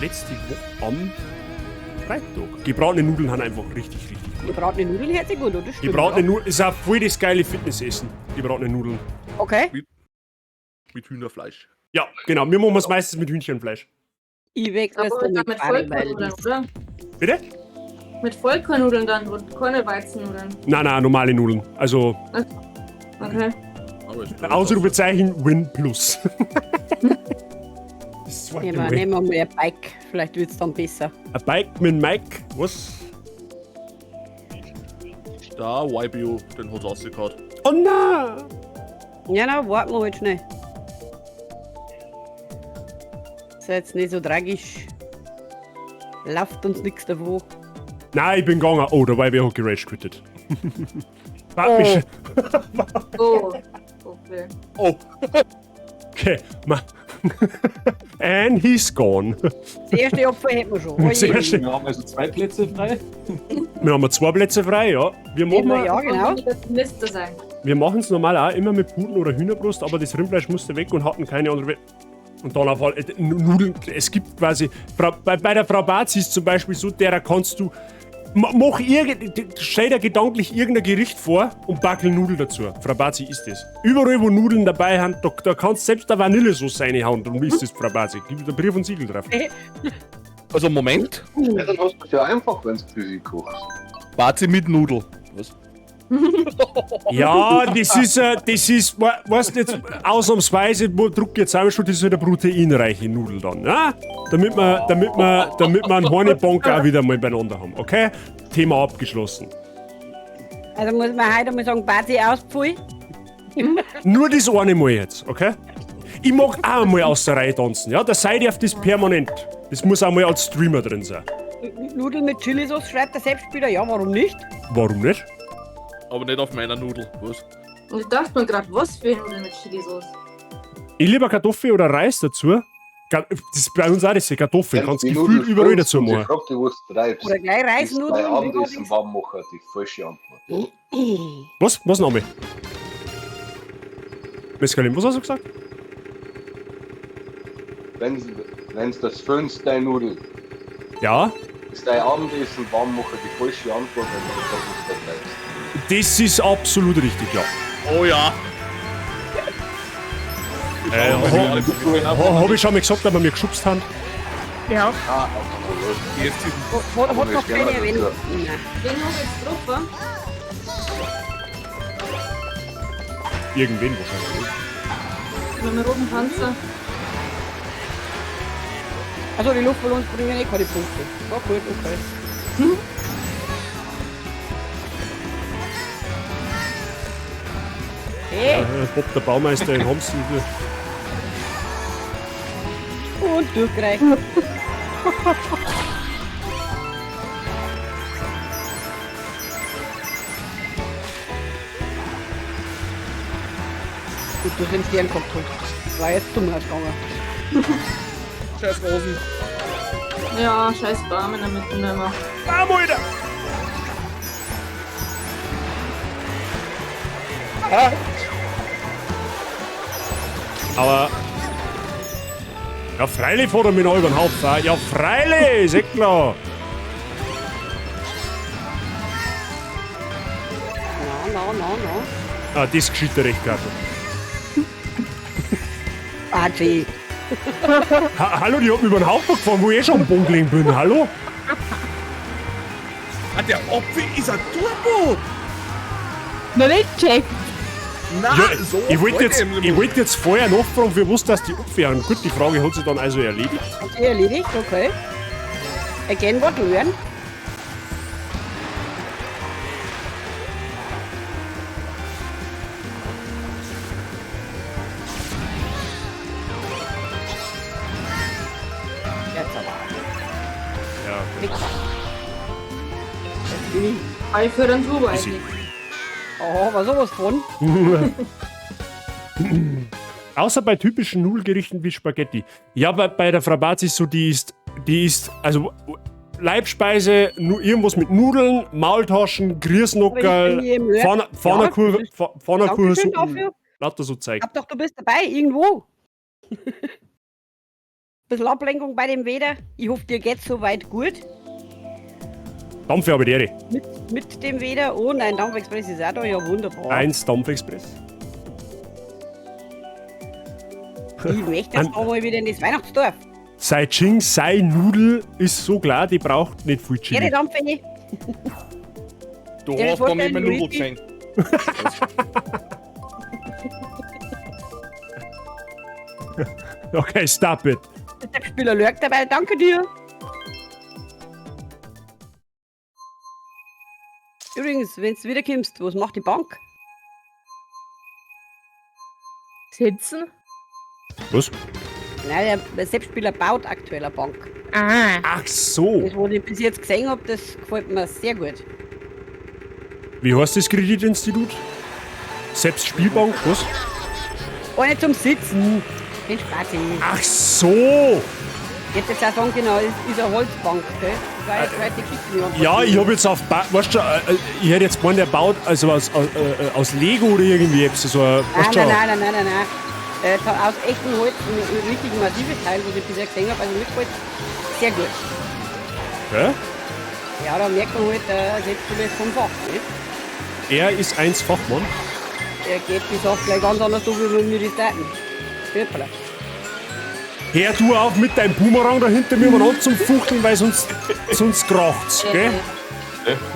Letzte Woche am Freitag. Gebratene Nudeln haben einfach richtig gut. Gebratene Nudeln hört sich gut, oder? Stimmt, Gebratene ja. Nudeln ist auch voll das geile Fitnessessen. Gebratene Nudeln. Okay. Mit Hühnerfleisch. Ja, genau. Wir machen es meistens mit Hühnchenfleisch. Ich wechsle es Aber dann mit mit Farbe, Vollkornnudeln, oder? Bitte? Mit Vollkornnudeln dann und keine Weizennudeln. Nein, normale Nudeln. Also Okay. Ausrufezeichen Win Plus. Das zweite Mal. Nehmen wir mal ein Bike, vielleicht wird es dann besser. Ein Bike mit Mike, was? Da, YBO, den hat's rausgehauen. Oh nein! Ja, na, warten wir halt schnell. Ist ja jetzt nicht so tragisch. Läuft uns nichts davon. Nein, ich bin gegangen. Oh, der YB hat gerage quittet. Oh. Okay. Oh. Okay, and he's gone. Das erste Opfer hätten wir schon. Das erste- Wir haben also 2 Plätze frei. Wir haben 2 Plätze frei, ja. Wir machen Ja, genau. Das müsste sein. wir machen es normal auch immer mit Puten oder Hühnerbrust, aber das Rindfleisch musste weg und hatten keine andere. Und dann auf Nudeln. Es gibt quasi. Bei der Frau Bazis zum Beispiel so, derer kannst du. Stell dir gedanklich irgendein Gericht vor und backel Nudeln dazu. Frau Bazi ist das. Überall, wo Nudeln dabei sind, da kannst selbst der Vanillesoße reinhauen. Dann ist das Frau Bazi. Gibt da Brief und Siegel drauf. Also Moment. Ja, dann hast du es ja einfach, wenn du für sie kochst. Bazi mit Nudel. Was? Ja, das ist, weißt du, jetzt ausnahmsweise, druck jetzt einmal schon, das ist halt eine proteinreiche Nudel dann, ja? Damit wir einen Hornibonk auch wieder mal beieinander haben, okay? Thema abgeschlossen. Also muss man heute mal sagen, Bazi ausgefallen. Nur das eine Mal jetzt, okay? Ich mag auch mal aus der Reihe tanzen, ja? Der seid ihr auf das permanent. Das muss auch mal als Streamer drin sein. Nudeln mit Chilisauce schreibt der Selbstspieler, ja, warum nicht? Warum nicht? Aber nicht auf meiner Nudel. Was? Und ich dachte mir gerade, was für Nudeln mit Chili-Sauce? Ich lieber Kartoffel oder Reis dazu. Das ist bei uns auch das, Kartoffeln. Kannst die gefühlt Nudeln überall füllst dazu und sie machen. fragt dich, was du treibst. Oder gleich Bei Reisnudeln. Abendessen warm machen, die falsche Antwort. Was noch mal? Mescalin, was hast du gesagt? Wenn du das füllst, deine Nudel, Ja, ist dein Abendessen warm machen, die falsche Antwort, wenn du das was du treibst. das ist absolut richtig, ja. Oh ja. Hab ich schon mal gesagt, dass wir mir geschubst haben? Ja. Hat noch keine Erwähnung. Wen hab ich jetzt getroffen? Irgendwen wahrscheinlich. Mit dem roten Panzer. Also die Luftballons bringen eh keine Punkte. Ja gut, okay. Hey. Bob der Baumeister in Homsen. Und durchgereicht. Gut, du den Stern gehabt hast. War jetzt dumm ausgegangen. Scheiß Rosen. Ja, scheiß Baum in der Mitte nicht mehr. Baum, Alter! Aber... Ja, freilich fährt er mich noch über den Haufen. Ja, freilich, ist eh klar. Ah, das geschieht der recht, Kartel. Archie. Hallo, die hat mich über den Haufen gefahren, wo ich schon am Boden gelegen bin. Hallo? Ah, der Opfer ist ein Turbo! Noch nicht checkt. Nein, Ja, so ich wollte jetzt vorher nachfragen, für was das die Opfer. Gut, die Frage hat sich dann also erledigt. Hat sie erledigt, okay. Again what learn. Jetzt aber. Ja, Nix. Jetzt bin ich. Ich für den Turbo Easy. eigentlich. Oh, war sowas von. Außer bei typischen Nudelgerichten wie Spaghetti. Ja, bei der Frau Barz ist so, die ist, also Leibspeise, irgendwas mit Nudeln, Maultaschen, Grießnockerl, Pfannerkuchen, Dankeschön dafür. lauter so Zeug. Hab doch, du bist dabei, irgendwo. Bisschen Ablenkung bei dem Wetter. Ich hoffe, dir geht's soweit gut. Dampfe aber die Ehre. Mit dem Wetter. Oh nein, Dampfexpress ist auch da. Ja, wunderbar. 1 Dampfexpress. Ich möchte jetzt auch mal wieder in das Weihnachtsdorf. Sei Ching, sei Nudel ist so klar, die braucht nicht viel Chili. Ihre Dampfe nicht. Du Ja, hast doch nicht vorstellen, mehr Nudel Luigi. geschenkt. Okay, stop it. Der Spieler lurkt dabei. Danke dir. Übrigens, wenn du wiederkommst, was macht die Bank? Sitzen? Was? Nein, der Selbstspieler baut aktuell eine Bank. Ah. Ach so. Das, was ich bis jetzt gesehen habe, das gefällt mir sehr gut. Wie heißt das Kreditinstitut? Selbstspielbank? Was? Eine zum Sitzen. Den Spaß. Ach so. Jetzt auch sagen, genau, ist eine Holzbank, gell? Das war jetzt zweite Geschichte. Ja, ich habe jetzt auf... Weißt du, ich hätte jetzt gemeint, der baut also aus Lego oder irgendwie. So ein, weißt du, Nein. Aus echtem Holz, ein richtig massives Teil, was ich bisher gesehen habe, also mit Holz, sehr gut. Hä? Ja, da merkt man halt, Selbstspieler ist vom Fach, nicht? Er ist 1 Fachmann. Er geht die Sache gleich ganz anders so, wie wir die Seiten. Hoppala. Hör du auf mit deinem Boomerang da hinter mir mal an zum Fuchteln, weil sonst kracht's, gell?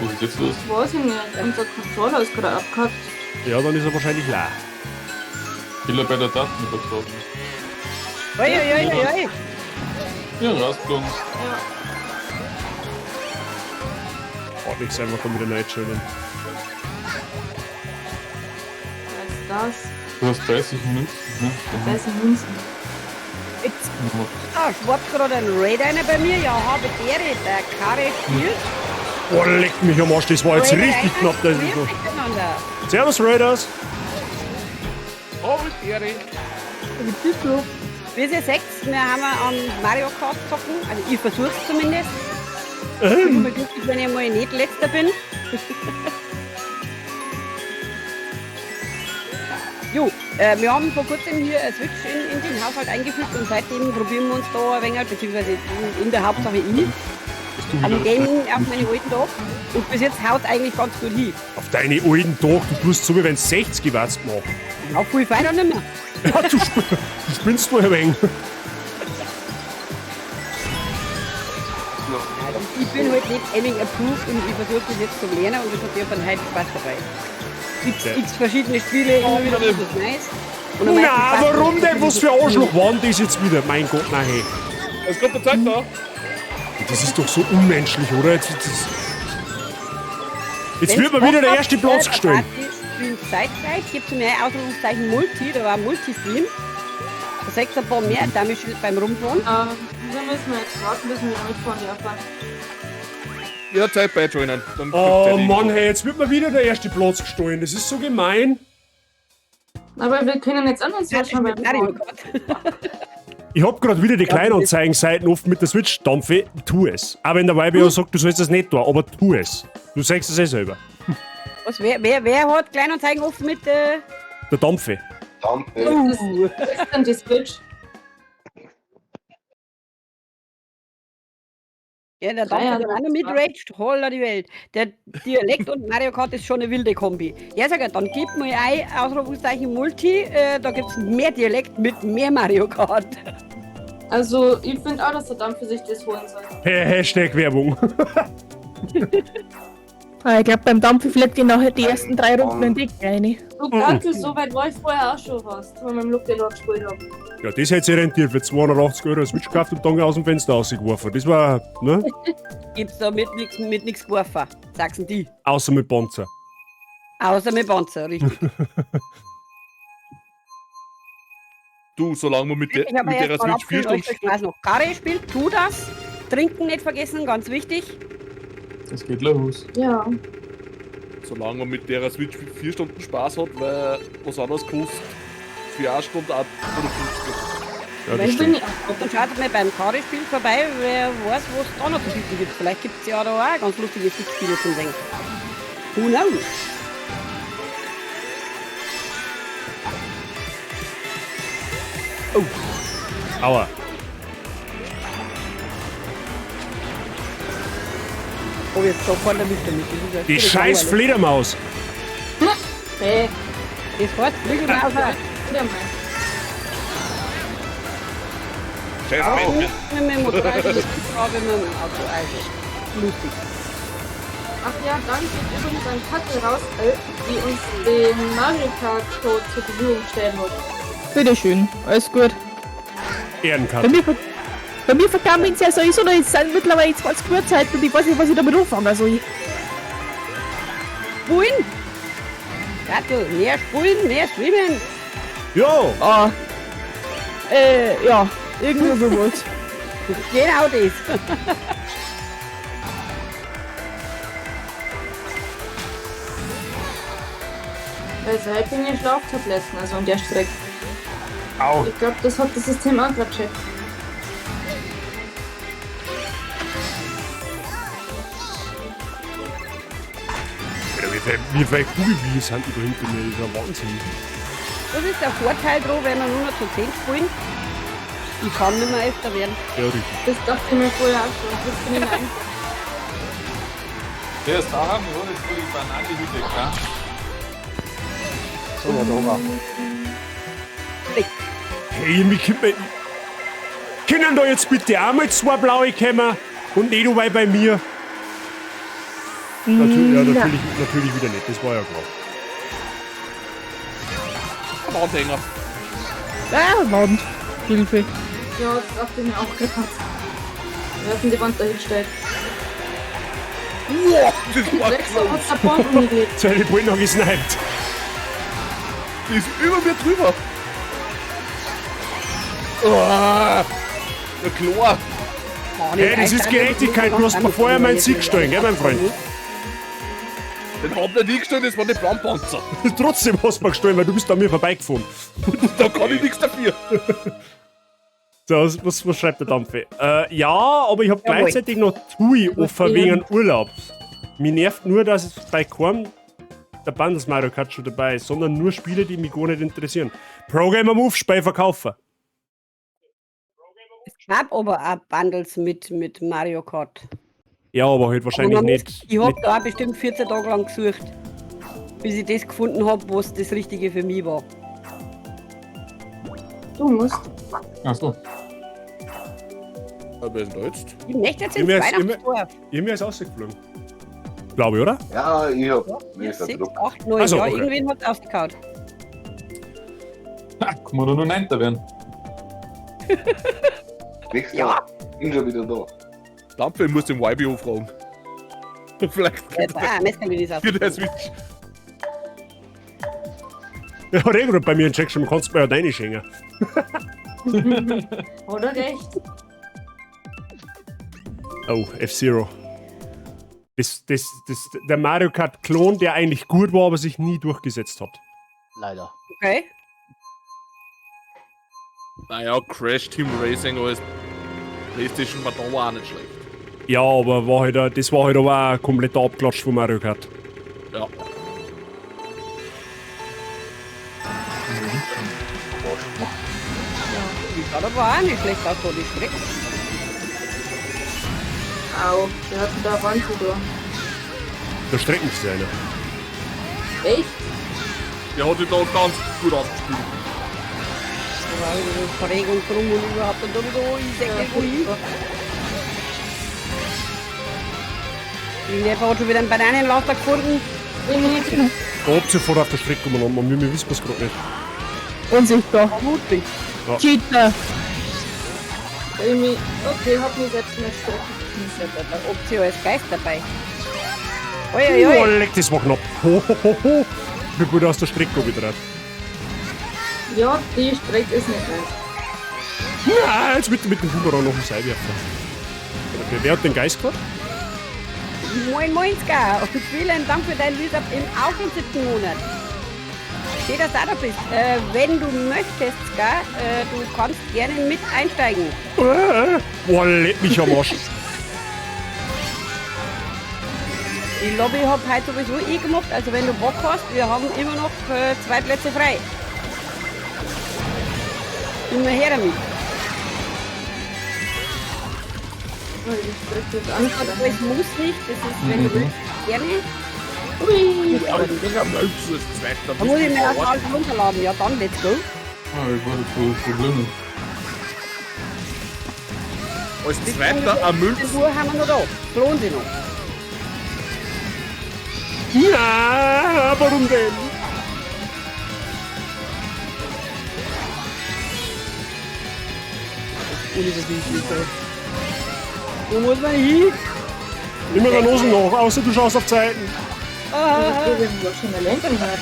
Was ist jetzt los? Weiß ich nicht. Unser Controller ist gerade abgehackt. Ja, dann ist er wahrscheinlich leer. Fehler bei der Datenübertragung. Oi. Ja, rausgeflogen. Oh, ich sag mal, kann wieder neu schönen. Was ist Du hast 30 Münzen. Ne? das? 30 Münzen. Ah, schwarz gerade ein Raid einer bei mir. Ja, habe der Karre spielt. Oh, leck mich am Arsch, das war jetzt richtig knapp. Das ist so. Miteinander. Servus, Raiders. Oh, mit Ehre. Wie bist du? Wie ihr seht, wir haben an Mario Kart zocken. Also ich versuch's zumindest. Ich bin mal glücklich, wenn ich mal nicht letzter bin. Jo, wir haben vor kurzem hier eine Switch in den Haushalt eingefügt und seitdem probieren wir uns da ein wenig, beziehungsweise in der Hauptsache ich, am Gaming auf meine alten Tage. Und bis jetzt haut eigentlich ganz gut hin. Auf deine alten Tage, du tust so, wie wenn du 60 warst machen. Ja, viel feiner nicht mehr. Ja, du spinnst wohl ein wenig. Ich bin halt nicht Aiming approved und ich versuche das jetzt zu lernen und es hat ja von heute Spaß dabei. X verschiedene Spiele, immer wieder was Neues. Und am meisten Na, Spaß warum macht denn? Was für Arschloch waren das jetzt wieder? Mein Gott, nein, hey. Es kommt der Zeit da. Das ist doch so unmenschlich, oder? Jetzt wird mir wieder der erste Platz gestellt. Zeitgleich gibt es mir ein Ausrufungszeichen Multi, da war ein Multistream. Da sagst du ein paar mehr Damage beim Rumfahren. Da müssen wir jetzt warten, bis wir mitfahren dürfen. Ja, Zeit beijoinen. Oh Mann, hey, jetzt wird mir wieder der erste Platz gestohlen. Das ist so gemein. Aber wir können jetzt anders schon beim Fahren. Ich hab gerade wieder die Kleinanzeigenseiten offen mit der Switch. Dampfe, tu es. Auch wenn der Weiber sagt, du sollst das nicht tun, aber tu es. Du sagst es eh selber. Was, wer hat Kleinanzeigen offen mit Der Dampfe. Was ist denn die Switch? Ja, der Dampfer hat auch noch mitraged. Holla die Welt. Der Dialekt und Mario Kart ist schon eine wilde Kombi. Ja, sag ich, dann gib mir ein Ausrufungszeichen Multi. Da gibt es mehr Dialekt mit mehr Mario Kart. Also, ich finde auch, dass der Dampf für sich das holen soll. Hashtag Werbung. Ich glaube, beim Dampf vielleicht gehen nachher die ersten 3 Runden in die rein. Du Danke, so weit war ich vorher auch schon fast, wenn wir mit dem Luke Lord gespielt haben. Ja, das hätte sich rentiert für 280 Euro eine Switch gekauft und dann aus dem Fenster rausgeworfen. Das war, ne? Gibt's da mit nichts geworfen, sagst du die. Außer mit Panzer. Außer mit Panzer, richtig. Du, solange wir mit der Switch 4 Stunden... Spaß noch Karre spielt, tu das. Trinken nicht vergessen, ganz wichtig. Das geht los. Ja. Solange man mit der Switch 4 Stunden Spaß hat, weil was anderes kostet für 1 Stunde ab oder 50. Ja, das stimmt. Dann schaut mal beim Karre-Spiel vorbei, wer weiß, was da noch zu bieten gibt. Vielleicht gibt es ja da auch ganz lustige Spiele zum Singen. Who knows? Oh. Aua. Oh, jetzt sofort der Lüfter mit. Die scheiß Fledermaus. Hey. Das fährt Flügelmaus auch. Scheiß Auch Mensch. nicht mit dem Motorrad, aber mit dem Auto. Also, lustig. Ach ja, dann geht übrigens ein Kacke raus, die uns den Mario Kart Code zur Verfügung stellen wird. Bitteschön, alles gut. Ehrenkarte. Bei mir vergammeln sie ja sowieso noch, jetzt sind mittlerweile 20 Uhr Zeit und ich weiß nicht, was ich damit anfangen soll. Spulen! Gato, mehr spulen, mehr streamen! Jo! Ah. Ja, irgendwie sowas. Genau das. Also, ich bin ja Schlaftabletten, also an der Strecke. Au. Ich glaube, das hat das System auch gerade checkt. Wie viele Kugelwege sind die da hinter mir? Das ist ja Wahnsinn. Das ist der Vorteil dran, wenn wir nur noch zu 10 spielen. Ich kann nicht mehr öfter werden. Ja, richtig. Das dachte ich mir vorher auch schon. Das bin ich mir einfach. Der ist daheim, ja, jetzt will ich Bananenhütte, klar. So, ja, da war. Hey, können da jetzt bitte auch mal 2 blaue kommen und nicht nur bei mir? Natürlich wieder nicht, das war ja klar. Wandhänger. Ah, Wand. Hilfe. Ja, das dachte ich mir auch gerade. Wir hatten die Wand dahingestellt. Wow, das war Rex hat der Bomben gelegt. Seine Bullen noch gesniped. Die ist über mir drüber. Oh, na klar. Hey, das ist Gerechtigkeit, du hast mir vorher meinen Sieg gestohlen, gell, mein Freund? Den hab ich nicht gestohlen, das war die Braunpanzer. Trotzdem hast du mir gestohlen, weil du bist an mir vorbeigefahren. Da kann ich nichts dafür. So, was schreibt der Dampfe? Ja, aber ich habe gleichzeitig noch TUI offen wegen Urlaub. Mir nervt nur, dass es bei keinem der Bundles Mario Kart schon dabei ist, sondern nur Spiele, die mich gar nicht interessieren. Pro-Gamer Move, Spiel verkaufen. Ich hab aber auch Bundles mit Mario Kart. Ja, aber halt wahrscheinlich nicht. Ich hab da auch bestimmt 14 Tage lang gesucht, bis ich das gefunden habe, was das Richtige für mich war. Du musst. Achso. Wer ist denn da jetzt? Ich möchte jetzt ins Mir ist- Weihnachtsdorf. Ihr ist ausgeflogen. Glaube ich, oder? Ja, ich hab mir 6, Druck. 8, 9. Also, Ja, okay. irgendwen hat es aufgekaut. Kann man da nur 9. werden? Nächstes Ja. Mal bin schon wieder da. Dampfe, ich muss den YBO fragen. Vielleicht Messer will ich es für der Switch. Ja, hat eh gerade bei mir einen Check schon, kannst du mir ja deine schenken. Oder recht? Oh, F-Zero. Der Mario Kart-Klon, der eigentlich gut war, aber sich nie durchgesetzt hat. Leider. Okay. Naja, Crash Team Racing als PlayStation war da auch nicht schlecht. Ja, aber das war halt aber auch komplett abgeklatscht von Mario Kart. Ja. Die schaut aber auch nicht schlecht aus, so die Strecke. Au, der hat da Wand drüber. Der Streckendesigner. Echt? Der hat sich da ganz gut ausgespielt. Da war wieder Verregung drum und überhaupt und so, ich denke, wo hin. Der hat schon wieder einen Bananenlauter gefunden. Da habt ihr vor auf der Strecke umeinander, wir wissen es gerade nicht. Unsichtbar. Vermutlich. Ja. Cheater. Okay, hab mich selbst in der Strecke. Da Option als Geist dabei. Oh, Uiuiui. leck, das war knapp. Ho, ho, ho, ho. Ich bin gut aus der Strecke gedreht. Ja, die Strecke ist nicht nice. Ja, jetzt mit dem Boomerang noch ein Seil werfen. Okay, wer hat den Geist gehabt? Moin Moinska und vielen Dank für dein Lead-Up im auch im 7. Monat. Schön, dass du auch da bist. Wenn du möchtest, Ska, du kannst gerne mit einsteigen. Boah, leck mich am Arsch. Die Lobby hab heute sowieso ich gemacht, also wenn du Bock hast, wir haben immer noch 2 Plätze frei. Immer her damit. Die Strecke ist Aber anstrengend. es muss nicht, das ist, wenn du willst, gerne. Ui. Da muss ich mir erst alles runterladen, ja dann, let's go. Ah, ich war das Problem. Als zweiter ein Münz. 15 Uhr haben wir noch da. Lohnt sich noch. Ja, warum denn? Wo muss man hin? Immer der Nosen noch, außer du schaust auf Zeiten. Wir sind schon eine Lenken hat.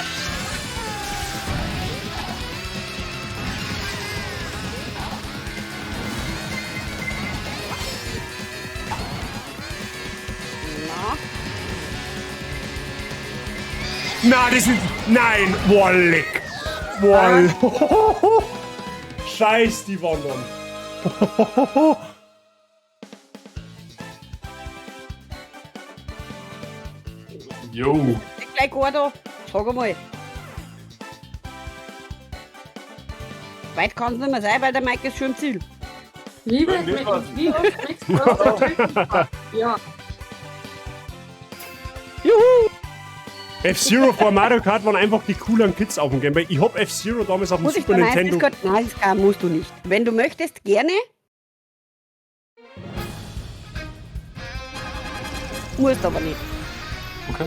Na, das ist. Nein! Wolleck! Woll! Scheiß die Wandern! Jo. Gleich einer da. Sag einmal. Weit kann es nicht mehr sein, weil der Mike ist schon im Ziel. Wie oft kriegst du aus der Strecke? Ja. Juhu! F-Zero vor Mario Kart waren einfach die coolen Kids auf dem Game. Weil ich hab F-Zero damals auf dem Muss ich Super dann Nintendo. Nein, das kann, musst du nicht. Wenn du möchtest, gerne. Musst aber nicht. Okay.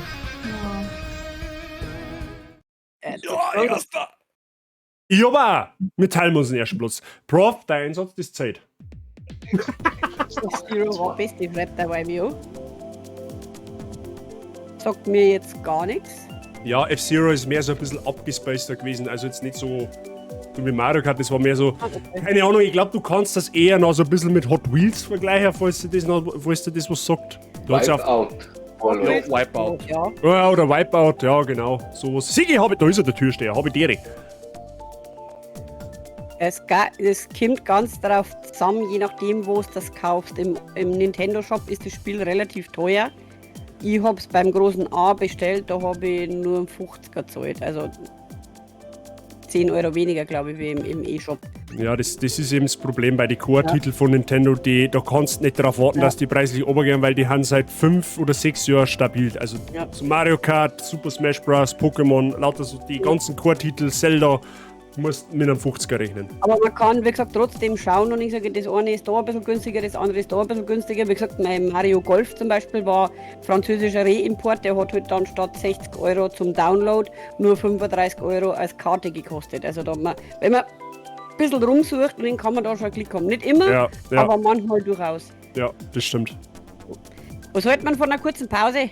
Ich hab auch. Wir teilen uns den ersten Platz. Prof, dein Einsatz ist Zeit. Zero war beste Rap dabei, mir. Sagt mir jetzt gar nichts. Ja, F-Zero ist mehr so ein bisschen abgespaceter gewesen. Also jetzt nicht so wie Mario Kart. Das war mehr so. Keine Ahnung, ich glaube, du kannst das eher noch so ein bisschen mit Hot Wheels vergleichen, falls dir das was sagt. Du hast ja auf, Wipeout. Ja, Wipeout. Ja. ja, oder Wipeout, ja, genau. Sowas. Sigi, da ist er, der Türsteher. Habe ich dir. Es kommt ganz drauf zusammen, je nachdem, wo du das kaufst. Im Nintendo Shop ist das Spiel relativ teuer. Ich habe es beim großen A bestellt, da habe ich nur 50er gezahlt. Also 10 Euro weniger, glaube ich, wie im E-Shop. Ja, das ist eben das Problem bei den Core-Titeln von Nintendo. Da kannst du nicht darauf warten, dass die preislich runtergehen, weil die haben seit 5 oder 6 Jahren stabil. Also so Mario Kart, Super Smash Bros., Pokémon, lauter so die ganzen Core-Titel, Zelda, Du musst mit einem 50er rechnen. Aber man kann, wie gesagt, trotzdem schauen und ich sage, das eine ist da ein bisschen günstiger, das andere ist da ein bisschen günstiger. Wie gesagt, mein Mario Golf zum Beispiel war französischer Reimport, der hat halt dann statt 60 € zum Download nur 35 € als Karte gekostet. Also da wenn man ein bisschen rumsucht, dann kann man da schon einen Klick haben. Nicht immer, Ja. aber manchmal durchaus. Ja, das stimmt. Was hält man von einer kurzen Pause?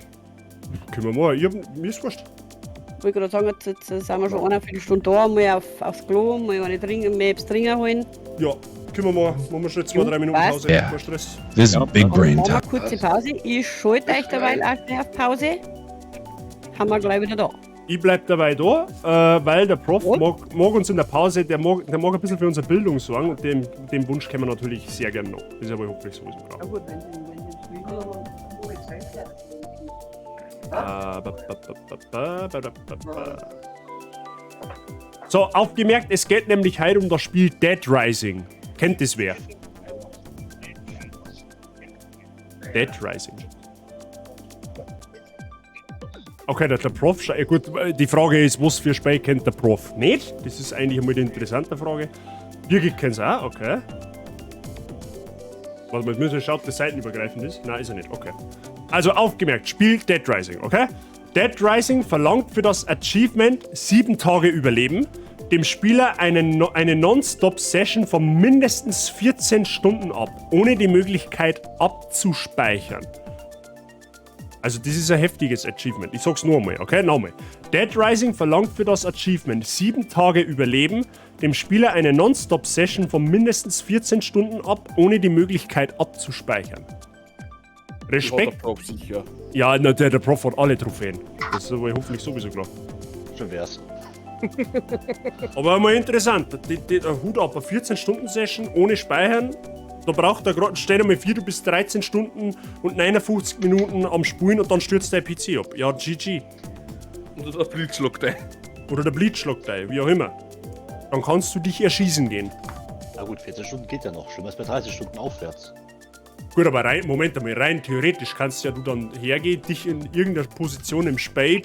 Können wir mal. Mir ist wurscht. Ich wollte gerade sagen, jetzt sind wir schon eine Viertelstunde da, mal aufs Klo, mal eine etwas trinken holen. Ja, können wir mal. Machen wir schon 2-3 Minuten Was? Pause. Ja. Kein Stress. This is big brain Machen wir time. kurze Pause. Ich schalte euch derweil auch schnell auf Pause. Haben wir gleich wieder da. Ich bleib dabei da, weil der Prof mag uns in der Pause, der mag ein bisschen für unsere Bildung sorgen und dem Wunsch können wir natürlich sehr gerne noch. Das ist aber hoffentlich sowieso klar. Ja gut, wenn So, aufgemerkt, es geht nämlich heute um das Spiel Dead Rising. Kennt das wer? Dead Rising. Okay, der Prof. Ja gut, die Frage ist, was für Spiel kennt der Prof nicht? Das ist eigentlich einmal die interessante Frage. Birgit kennt es auch, okay. Warte mal, müssen wir schauen, ob das seitenübergreifend ist. Nein, ist er nicht, okay. Also aufgemerkt, Spiel Dead Rising, okay? Dead Rising verlangt für das Achievement 7 Tage Überleben dem Spieler eine Non-Stop-Session von mindestens 14 Stunden ab, ohne die Möglichkeit abzuspeichern. Also das ist ein heftiges Achievement. Ich sag's nur einmal, okay? Nochmal. Dead Rising verlangt für das Achievement 7 Tage Überleben, dem Spieler eine Non-Stop-Session von mindestens 14 Stunden ab, ohne die Möglichkeit abzuspeichern. Respekt. Der Prof sicher. Ja, na, der Prof hat alle Trophäen. Das ist aber hoffentlich sowieso klar. Schon wär's. Aber mal interessant. Hut ab, eine 14-Stunden-Session ohne Speichern. Da braucht er gerade, stell dir mal 4 bis 13 Stunden und 59 Minuten am Spulen und dann stürzt dein PC ab. Ja, GG. Oder der Blitz schlagt ein. Oder der Blitz schlagt ein, wie auch immer. Dann kannst du dich erschießen gehen. Na gut, 14 Stunden geht ja noch. Schlimmer ist bei 30 Stunden aufwärts. Gut, aber Moment einmal, rein theoretisch kannst ja du dann hergehen, dich in irgendeiner Position im Spiel,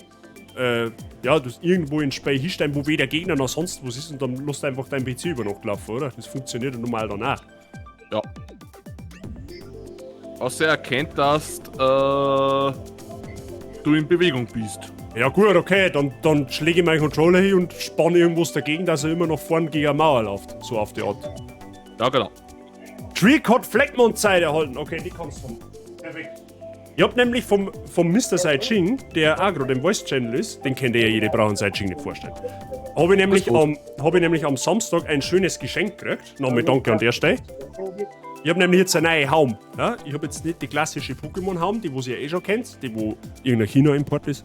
ja, du irgendwo in Spiel hinstellen, wo weder Gegner noch sonst was ist und dann lässt einfach dein PC über Nacht laufen, oder? Das funktioniert ja normal danach. Ja. Außer er erkennt, dass du in Bewegung bist. Ja gut, okay, dann schläge ich meinen Controller hin und spanne irgendwas dagegen, dass er immer noch vorn gegen eine Mauer läuft. So auf die Art. Ja, genau. Tricot Fleckmond-Zeit erhalten. Okay, die kannst du. Perfekt. Ich hab nämlich vom Mr. Saiching, der auch gerade im Voice-Channel ist, den kennt ihr ja jede brauchen Saiching nicht vorstellen. Habe ich nämlich am Samstag ein schönes Geschenk gekriegt. Nochmal danke an der Stelle. Ich habe nämlich jetzt eine neue Haum. Ja? Ich habe jetzt nicht die klassische Pokémon-Haum, die wo ihr eh schon kennt, die wo irgendein China-Import ist,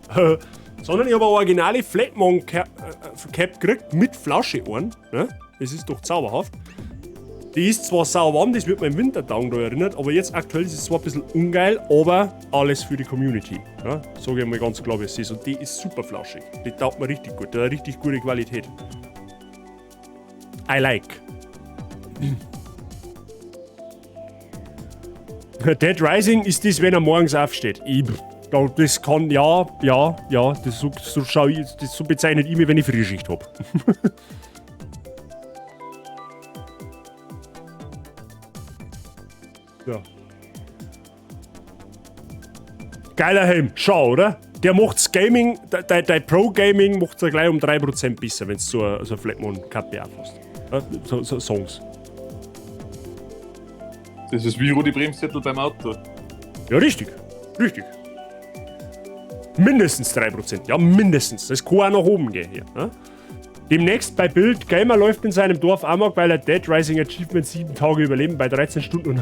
sondern ich habe eine originale Flatmon-Cap gekriegt mit Flauscheohren. Ja? Das ist doch zauberhaft. Die ist zwar sauwarm, das wird mir im Wintertagen da erinnert, aber jetzt aktuell ist es zwar ein bisschen ungeil, aber alles für die Community. Ja? Sage ich mal ganz klar, wie es ist. Und die ist super flauschig. Die taugt mir richtig gut. Die hat eine richtig gute Qualität. I like. Dead Rising ist das, wenn er morgens aufsteht. Das kann, ja, so bezeichnet ich mich, wenn ich Frühschicht habe. Ja. Geiler Helm, schau, oder? Der macht's Gaming, dein Pro-Gaming macht's ja gleich um 3% besser, wenn du so eine Flatmon-Kappe anfasst. Ja, so Songs. Das ist wie Rudi Bremszettel beim Auto. Ja, richtig. Richtig. Mindestens 3%. Ja, mindestens. Das kann auch nach oben gehen hier. Ja? Demnächst bei Bild, Gamer läuft in seinem Dorf Amok, weil er Dead Rising Achievement 7 Tage überleben bei 13 Stunden.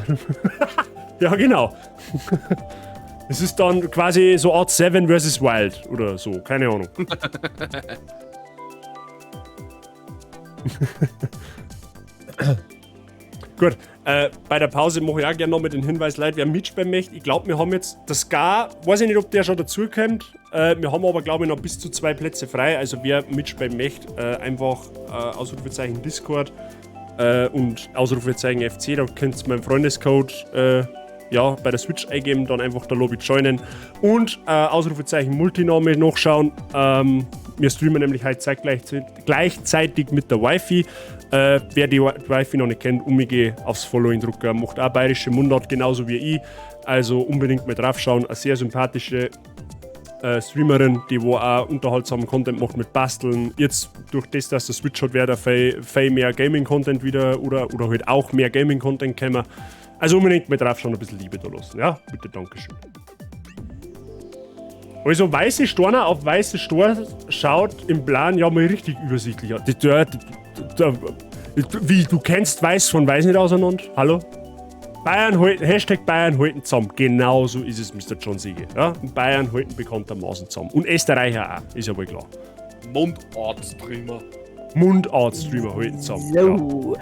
Ja, genau. Das ist dann quasi so Art 7 vs. Wild oder so. Keine Ahnung. Gut, bei der Pause mache ich auch gerne noch mit den Hinweis, Leute, wer mitspielen möchte. Ich glaube, wir haben jetzt das Scar, weiß ich nicht, ob der schon dazukommt. Wir haben aber, glaube ich, noch bis zu 2 Plätze frei. Also wer mitspielen möchte, einfach Ausrufezeichen Discord und Ausrufezeichen FC. Da könnt ihr meinen Freundescode bei der Switch eingeben, dann einfach der Lobby joinen und Ausrufezeichen Multiname nachschauen. Wir streamen nämlich heute gleichzeitig mit der Wifi. Wer die Wifi noch nicht kennt, umgehe aufs Following drücken, macht auch bayerische Mundart, genauso wie ich. Also unbedingt mal draufschauen. Eine sehr sympathische Streamerin, die wo auch unterhaltsamen Content macht mit Basteln. Jetzt durch das, dass der Switch hat, wäre viel mehr Gaming-Content wieder oder halt auch mehr Gaming-Content kommen. Also unbedingt mal draufschauen, ein bisschen Liebe da lassen. Ja, bitte, Dankeschön. Also weiße Storner auf weiße Stor schaut im Plan ja mal richtig übersichtlich aus. Wie, du kennst weiß von weiß nicht auseinander? Hallo? Hashtag Bayern halten zusammen. Genau so ist es, Mr. John Siege. Ja? Bayern halten bekanntermaßen zusammen. Und Österreicher auch, ist ja wohl klar. Mundart-Streamer. Mundart-Streamer halten zusammen. So. Ja.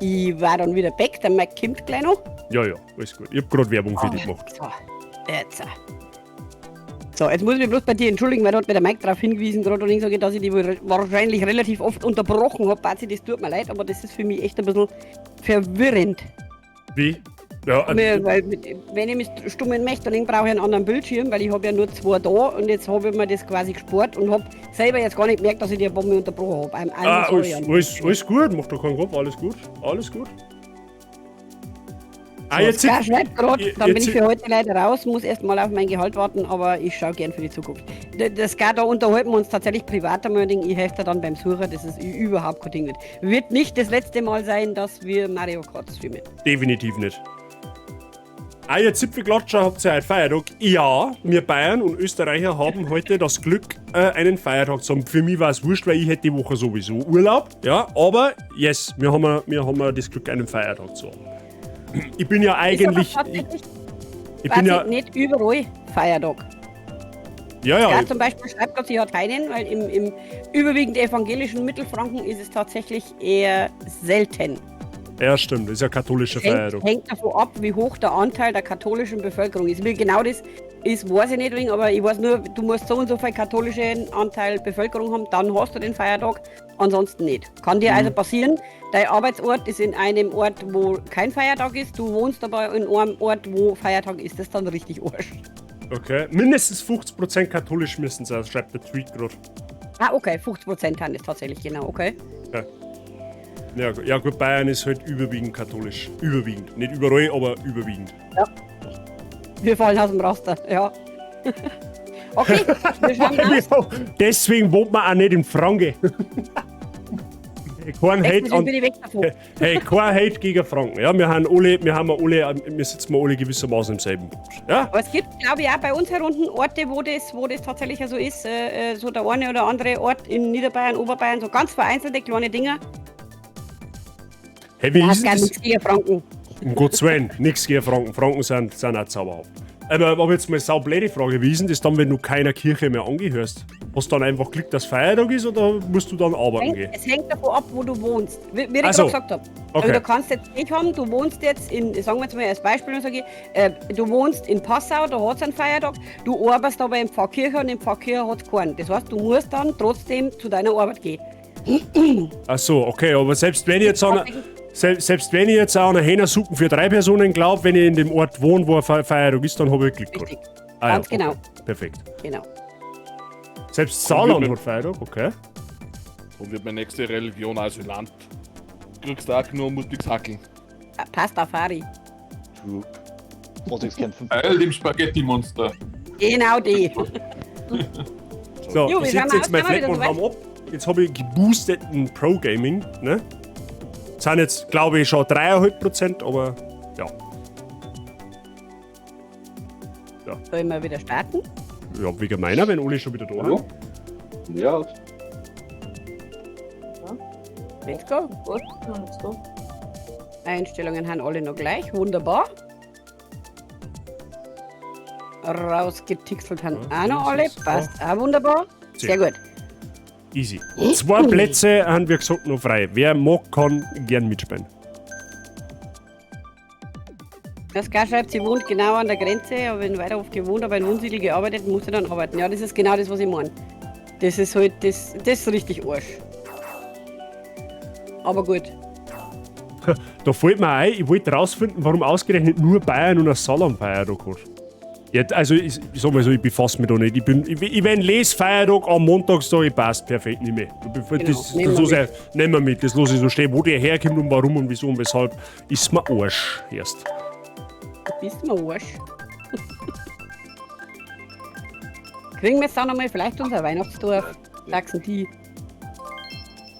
Ich war dann wieder back, der Mike kommt gleich noch. Ja, alles gut. Ich hab gerade Werbung für dich gemacht. So, jetzt muss ich mich bloß bei dir entschuldigen, weil da hat mir der Mike darauf hingewiesen, gerade und ich sage, dass ich die wahrscheinlich relativ oft unterbrochen habe. Bazi, das tut mir leid, aber das ist für mich echt ein bisschen verwirrend. Wie? Ja, weil wenn ich mich stummen möchte, dann brauche ich einen anderen Bildschirm, weil ich habe ja nur 2 da und jetzt habe ich mir das quasi gespart und habe selber jetzt gar nicht gemerkt, dass ich die Bombe unterbrochen habe. Alles gut, mach doch keinen Kopf, alles gut. So, jetzt schreibt gerade, dann bin ich für heute leider raus, muss erst mal auf mein Gehalt warten, aber ich schaue gern für die Zukunft. Das geht, da unterhalten wir uns tatsächlich privat einmal, ich helfe dir dann beim Suchen, das ist überhaupt kein Ding. Wird nicht das letzte Mal sein, dass wir Mario Kart streamen. Definitiv nicht. Ihr Zipfelklatscher habt ihr heute Feiertag? Ja, wir Bayern und Österreicher haben heute das Glück, einen Feiertag zu haben. Für mich war es wurscht, weil ich hätte die Woche sowieso Urlaub. Ja, aber yes, wir haben das Glück, einen Feiertag zu haben. Ich bin ja eigentlich. Ich bin ja nicht überall Feiertag. Ja. Zum Beispiel schreibt Gott, sie hat keinen, weil im überwiegend evangelischen Mittelfranken ist es tatsächlich eher selten. Ja, stimmt, das ist ja katholischer Feiertag. Hängt davon ab, wie hoch der Anteil der katholischen Bevölkerung ist. Wie genau das ist, weiß ich nicht, aber ich weiß nur, du musst so und so viel katholischen Anteil Bevölkerung haben, dann hast du den Feiertag, ansonsten nicht. Kann dir also passieren, dein Arbeitsort ist in einem Ort, wo kein Feiertag ist, du wohnst aber in einem Ort, wo Feiertag ist, das ist dann richtig Arsch. Okay, mindestens 50% katholisch müssen sein, schreibt der Tweet gerade. Ah, okay, 50% haben es tatsächlich, genau, okay. Ja gut, Bayern ist halt überwiegend katholisch. Überwiegend. Nicht überall, aber überwiegend. Ja. Wir fallen aus dem Raster, ja. Okay, wir schauen aus. Deswegen wohnt man auch nicht in Franken. Kein Hate gegen Franken. Ja, wir sitzen alle gewissermaßen im selben Boot. Ja? Aber es gibt, glaube ich, auch bei uns herunten Orte, wo das tatsächlich so ist. So der eine oder andere Ort in Niederbayern, Oberbayern, so ganz vereinzelte kleine Dinger. Hey, wie ist das? Nichts gegen Franken. Um Gottes Willen, nichts gegen Franken. Franken sind auch zauberhaft. Aber jetzt mal eine saublöde Frage. Wie ist denn das dann, wenn du keiner Kirche mehr angehörst? Hast du dann einfach Glück, dass Feiertag ist oder musst du dann arbeiten gehen? Es hängt davon ab, wo du wohnst. Wie ich gerade gesagt habe. Okay. Also, du kannst jetzt nicht haben, du wohnst jetzt in, sagen wir jetzt mal als Beispiel, du wohnst in Passau, da hat es einen Feiertag, du arbeitest aber in Pfarrkirche und in Pfarrkirche hat es keinen. Das heißt, du musst dann trotzdem zu deiner Arbeit gehen. Ach so, okay, aber selbst wenn ich jetzt an eine Hähnersuppen für 3 Personen glaube, wenn ich in dem Ort wohne, wo ein Feiertag ist, dann habe ich Glück gehabt. Ganz okay. Genau. Perfekt. Genau. Selbst Saarland hat Feiertag, okay. So wird meine nächste Religion also Land. Du kriegst auch nur mutiges Hackeln. Pastafari. Vorsitzkämpfen. Dem Spaghetti-Monster. Genau die. So, ich setze jetzt mein Flatmon ab. Jetzt habe ich geboosteten Pro-Gaming, ne? Das sind jetzt, glaube ich, schon 3,5%, aber ja. Sollen wir wieder starten? Ja, wegen meiner, wenn alle schon wieder da sind. Ja. Let's go. Gut. Let's go. Einstellungen haben alle noch gleich. Wunderbar. Rausgetixelt haben auch noch alle. Passt auch wunderbar. Sehr gut. Easy. 2 Plätze haben wir gesagt noch frei. Wer mag, kann gern mitspielen. Das Gar schreibt, sie wohnt genau an der Grenze, aber wenn weiter oft gewohnt, aber in Wohnsiedel gearbeitet, muss sie dann arbeiten. Ja, das ist genau das, was ich meine. Das ist halt, das ist richtig Arsch. Aber gut. Da fällt mir ein, ich wollte rausfinden, warum ausgerechnet nur Bayern und ein Saarland Feiertag hat. Ja, also ich sag mal so, ich befasse mich da nicht. Wenn Lesfeiertag am Montagstag, passt perfekt nicht mehr. Nehmen wir mit. Das lasse ich so stehen. Wo der herkommt und warum und wieso und weshalb, ist mir Arsch erst. Du bist mir Arsch. Kriegen wir jetzt dann einmal vielleicht unser Weihnachtsdorf? Sagsen die.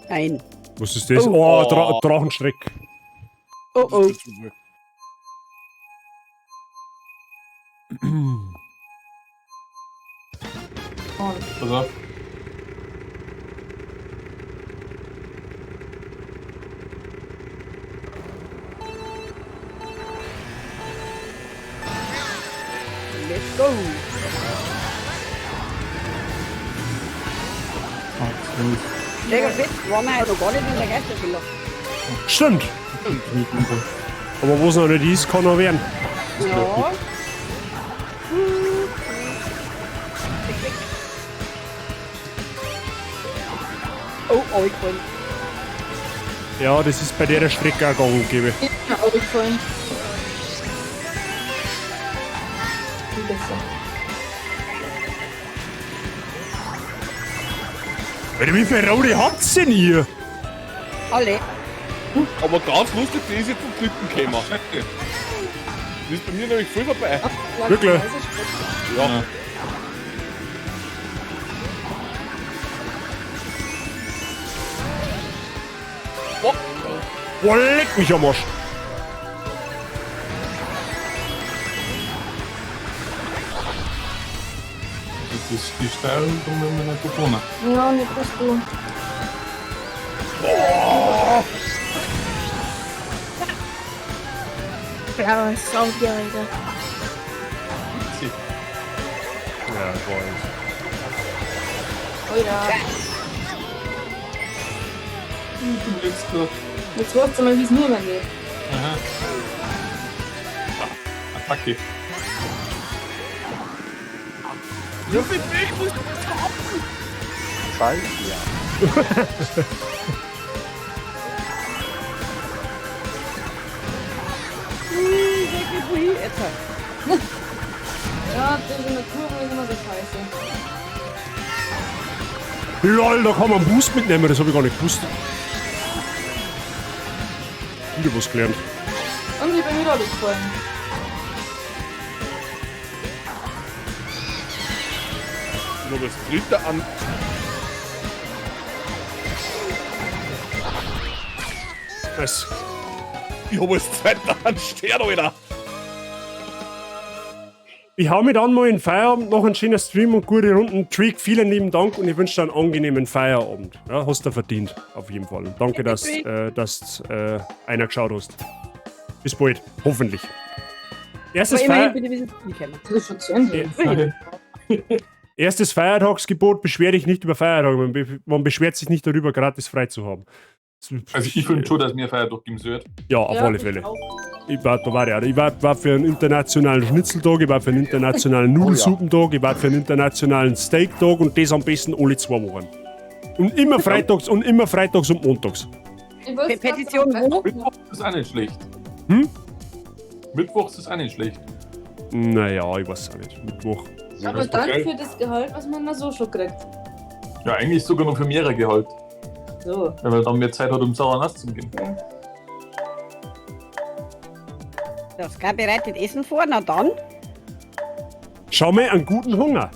Nein. Was ist das? Oh, Drachenschreck. Oh oh. Pass auf. Let's go. Stell dir fest, waren wir also gar nicht in der Geistervilla. Stimmt. Aber wo es noch nicht ist, kann er werden. Ja. Oh, ich bin. Ja, das ist bei der Strecke auch gang und gäbe. Ja, auch gefallen. Viel besser. Alter, wie viele Rote hat's denn hier? Alle. Aber ganz lustig, die ist jetzt zum dritten gekommen. Die ist bei mir nämlich voll vorbei. Wirklich? Ja. Oh, leck mich am Arsch. Das ist die Steuerung mit meiner Mikrofone. Ja, nicht das du. Ja, ist aufgeregt. Ja, ich weiß. Oh ja. Jetzt Jetzt weißt du mal, wie es mir immer geht. Aha. Attacke. Ja, für mich musst du das haben! Fall, ja. Ja, das in der Kurve ist immer so scheiße. LOL, da kann man einen Boost mitnehmen, das habe ich gar nicht gewusst. Wieder was gelernt. Und ich bin wieder gefallen. Nur das dritte an. Was? Ich habe als zweiter an Stern, Alter. Ich hau mich dann mal in Feierabend, noch einen schönen Stream und gute Runden. Trick, vielen lieben Dank und ich wünsche dir einen angenehmen Feierabend. Ja, hast du verdient, auf jeden Fall. Und danke, dass einer geschaut hast. Bis bald, hoffentlich. Erstes Feiertagsgebot, beschwer dich nicht über Feiertage. Man beschwert sich nicht darüber, gratis frei zu haben. Also ich finde schon, dass mir Feiertag geben sollte. Ja, auf alle Fälle. Ich war für einen internationalen Schnitzeltag, ich war für einen internationalen Nudelsupentag, ich war für einen internationalen Steaktag und das am besten alle 2 Wochen. Und immer freitags und montags. Petition wo? Mittwoch ist auch nicht schlecht. Hm? Mittwoch ist auch nicht schlecht. Naja, ich weiß auch nicht. Mittwoch. Aber danke für das Gehalt, was man da so schon kriegt. Ja, eigentlich sogar noch für mehrere Gehalt. So. Wenn man dann mehr Zeit hat, um sauer nass zu gehen. Ja. Das Ska bereitet Essen vor, na dann. Schau mal, einen guten Hunger.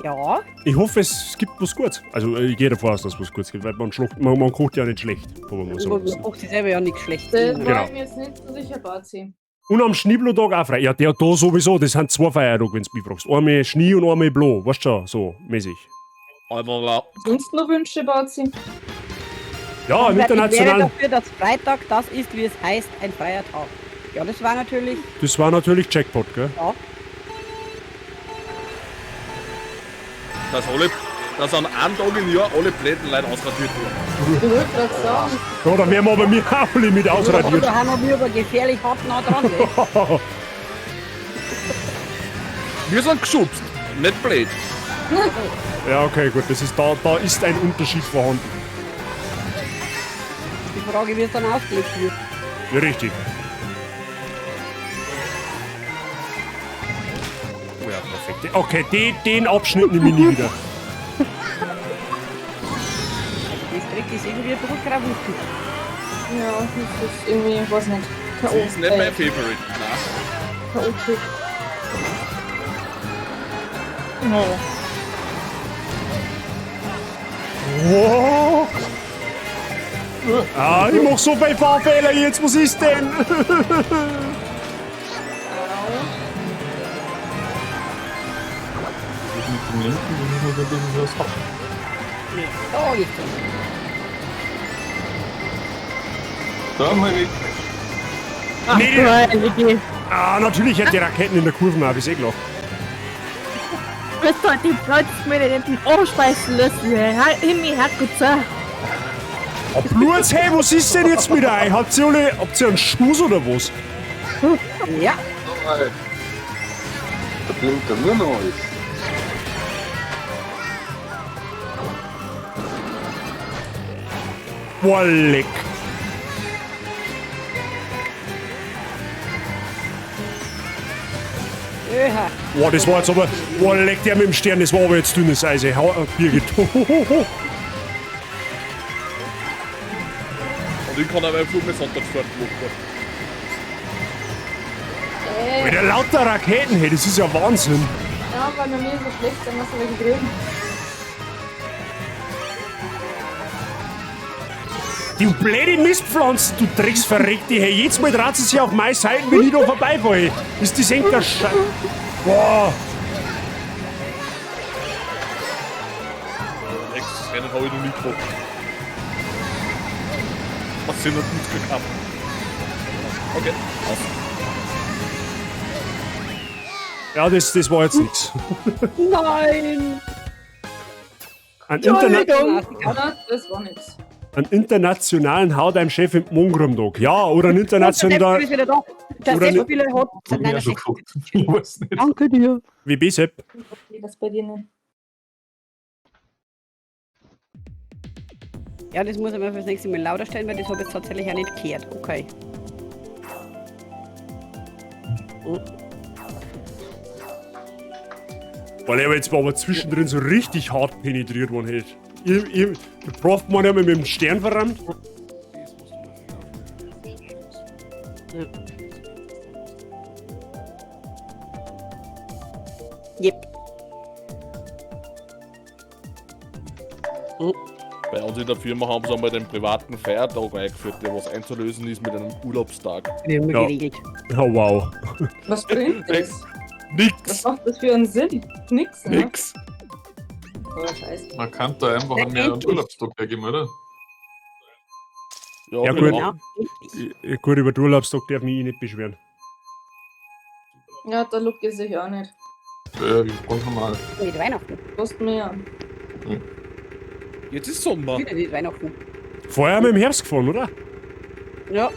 Ja. Ich hoffe, es gibt was Gutes. Also ich gehe davon aus, dass es was Gutes gibt, weil man kocht ja nicht schlecht. Man kocht sich selber ja nicht schlecht. Das Genau. war ich mir jetzt nicht so sicher, Bazi. Und am Schneeblotag auch frei. Ja, der da sowieso, das sind 2 Feiertage, wenn du mich fragst. Einmal Schnee und einmal Blau, weißt du schon, so mäßig. Sonst noch Wünsche, Bazi? Ja, im Ich wäre internationalen. dafür, dass Freitag das ist, wie es heißt, ein freier Tag. Ja, das war natürlich. Das war natürlich Jackpot, gell? Ja. Dass an einem Tag im Jahr alle blöden Leute ausradiert werden. Ich wollte gerade sagen. Ja, da werden wir aber mir auch alle mit ausradiert. Da haben wir aber gefährlich hart nah dran. Gell? Wir sind geschubst, nicht blöd. Ja, okay, gut, das ist da ist ein Unterschied vorhanden. Die Frage, wie es dann ausgelegt wird. Ja, richtig. Okay, den Abschnitt nehme ich nie wieder. Das kriegt das irgendwie ein bisschen gravierend. Ja, das ist irgendwie, weiß nicht. Das ist nicht mein Favorite. Nein. Chaotisch. Naja. Oh. Ah, ich mach so viele Fahrfehler jetzt, was ist denn? Mit dem linken, das ist noch ein bisschen was ab. Oh, jetzt. Da mal weg. Ach, Nee. Heilige. Ah, natürlich hat die Raketen in der Kurve auch, ist eh klar. Du wirst doch die Platz mir nicht anspeisen lassen. Himmel, Herrgott, so. Blut, hey, was ist denn jetzt mit euch? Habt ihr einen Schuss oder was? Ja. Da blinkt er nur noch alles. Boah, leck. Öha. Boah, das war jetzt aber. Boah, leck der mit dem Stern, das war aber jetzt dünnes Eis, ey. Birgit. Und ich kann aber einfach mit Sonntagsfahrt machen. Wieder lauter Raketen, hey, das ist ja Wahnsinn. Ja, weil bei mir so schlecht, dann hast du welche drüben. Die blöde Mistpflanzen, du Drecksverreckte, hey, jetzt mal dreht sie sich auf meine Seite, wenn ich da vorbeifahre. Ist das Enker Scheiß. Boah. Nächstes Rennen habe ich noch nie gehabt. Was sind noch gut gehabt? Okay, aus. Ja, das war jetzt nichts. Nein. Ja, das war nix. Einen internationalen Haut einem Chef im Mongrum-Tag. Ja, oder einen internationalen. Ist wieder da. Der Oder Sepp nicht- Spieler hat. Nein, der Sepp. Danke dir. Wie B-Sepp. Okay, das bei dir nicht. Ja, das muss ich mir fürs nächste Mal lauter stellen, weil das habe ich jetzt tatsächlich auch nicht gehört. Okay. Weil er jetzt aber zwischendrin so richtig hart penetriert worden hätte. Der Prof man ja mit dem Stern verrammt. Yep. Bei uns in der Firma haben sie einmal den privaten Feiertag eingeführt, der was einzulösen ist mit einem Urlaubstag. Wir haben Ja. geregelt. Oh wow. Was bringt das? Nix. Was macht das für einen Sinn? Nix, ne? Nix. Oh, scheiße. Man kann da einfach mehr einen Urlaubstag hergeben, oder? Ja, gut. genau. Gut, über den Urlaubstag darf mich nicht beschweren. Ja, der Look ist sich auch nicht. Ja, ganz normal. Mit Weihnachten. Kostet mehr. Jetzt ist Sommer. Wieder mit Weihnachten. Vorher haben wir im Herbst gefahren, oder? Ja.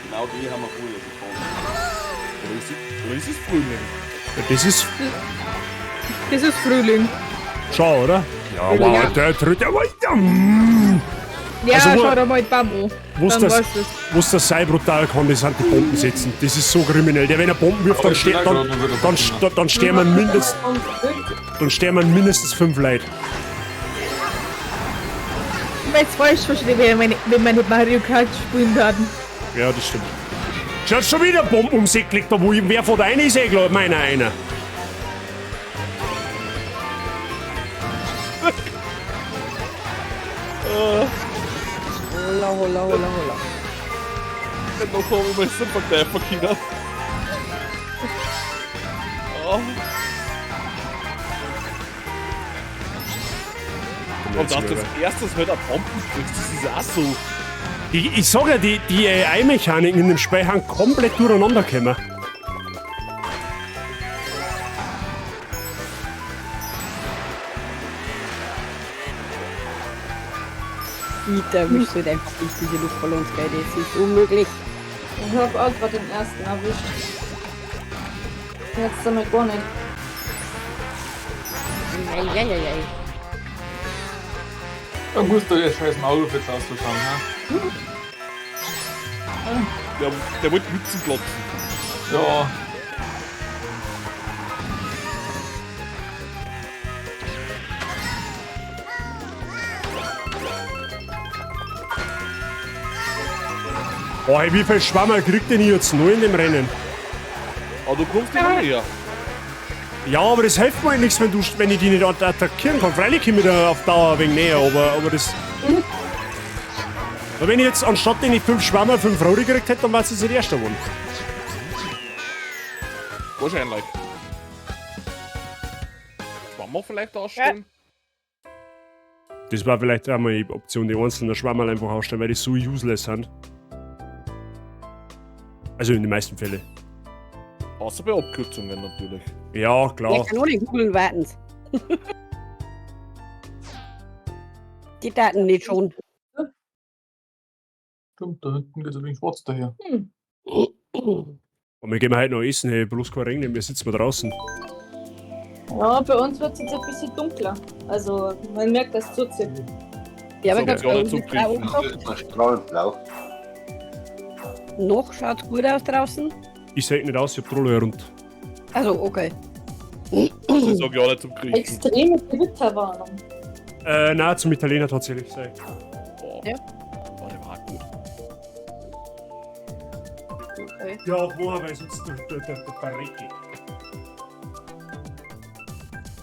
Genau die haben wir früher gefahren. Oder ist es Frühling? Ja, das ist. Das ist Frühling. Schau, oder? Ja, Ja. wow, der dritte. Ja, Also, wo- schau dir mal die Baum an. Wo's Dann das, weißt du's. wo's das sei brutal kann, das sind die Bomben setzen. Das ist so kriminell. Der, wenn er Bomben wirft, dann, dann sterben mindestens 5 Leute. Ich weiß falsch verstehen, wenn wir nicht Mario Kart spielen werden. Ja, das stimmt. Schaut schon wieder Bomben ums Eck gelegt, da wo ich, wer von der eine ist, eh klar, meiner einer. Holla, holla, holla, holla. Noch haben wir es einfach gleich verkehrt. Oh. Und auch das erste halt ein Bomben kriegst, das ist auch so. Ich sag ja, die AI-Mechaniken in dem Spiel haben komplett durcheinander gekommen. Bitte erwischst du halt einfach nicht diese Luftballons, gell? Das ist unmöglich. Ich hab auch gerade den ersten erwischt. Jetzt damit gar nicht. Eieiei. Da musst du ja scheiß Maulwurf jetzt auszuschauen, ha? Der wollte Mützen klotzen. Ja. Oh, hey, wie viel Schwammerl kriegt denn ich jetzt noch in dem Rennen? Aber du kommst immer näher. Ja, aber das hilft mir nichts, wenn ich die nicht attackieren kann. Freilich komme ich da auf Dauer ein wenig näher, aber das... Aber wenn ich jetzt anstatt den ich 5 Schwammerl 5 Rote gekriegt hätte, dann war es jetzt der erste geworden. Wahrscheinlich. Schwammerl vielleicht ausstellen? Das war vielleicht auch mal die Option, die einzelnen Schwammerl einfach ausstellen, weil die so useless sind. Also in den meisten Fällen. Außer bei Abkürzungen natürlich. Ja, klar. Ich kann nur den googeln, warten's. Die Daten nicht schon. Stimmt, da hinten geht es wegen schwarz daher. Und wir gehen heute noch essen, hey, bloß kein Regen, wir sitzen mal draußen. Ja, bei uns wird es jetzt ein bisschen dunkler. Also, man merkt, dass es zuzieht. Ja, aber So, ganz ja, bei uns zum ist blau angesagt. Das ist strahlend blau. Noch schaut's gut aus draußen. Ich sehe nicht aus, ich hab die Rolle rund. Also, okay. Ich sag ja nicht zum Kriechen. Extreme Gewitterwarnung. Nein, zum Italiener tatsächlich. Sei. Oh. Ja. Oh, der war gut. Okay. Ja, woher, weil sonst der verrecke.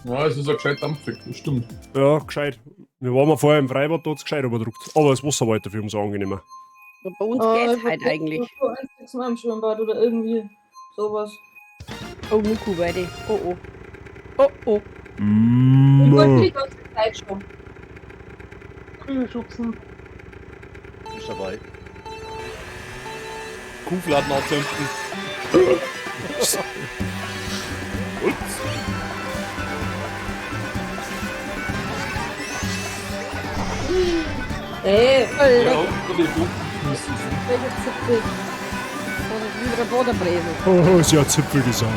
Ja, es ist ein gescheit dampfig, das stimmt. Ja, gescheit. Wir waren mal vorher im Freibad, da hat's gescheit überdruckt. Aber das Wasser war halt dafür umso angenehmer. Und bei uns geht's halt eigentlich. So ein Stück Mal im Schwimmbad oder irgendwie sowas. Oh, Muku, beide. Oh, oh. Oh, oh. Ich wollte die ganze Zeit schon. Kühlschubsen. Ist dabei. Kuhfladen anzünden. Ups. Ey, voll Ja, lecker. und die Funken müssen sie. Welche Zipfel. Das ist wieder Bodenbräse. Oh, sie hat Zipfel gesagt.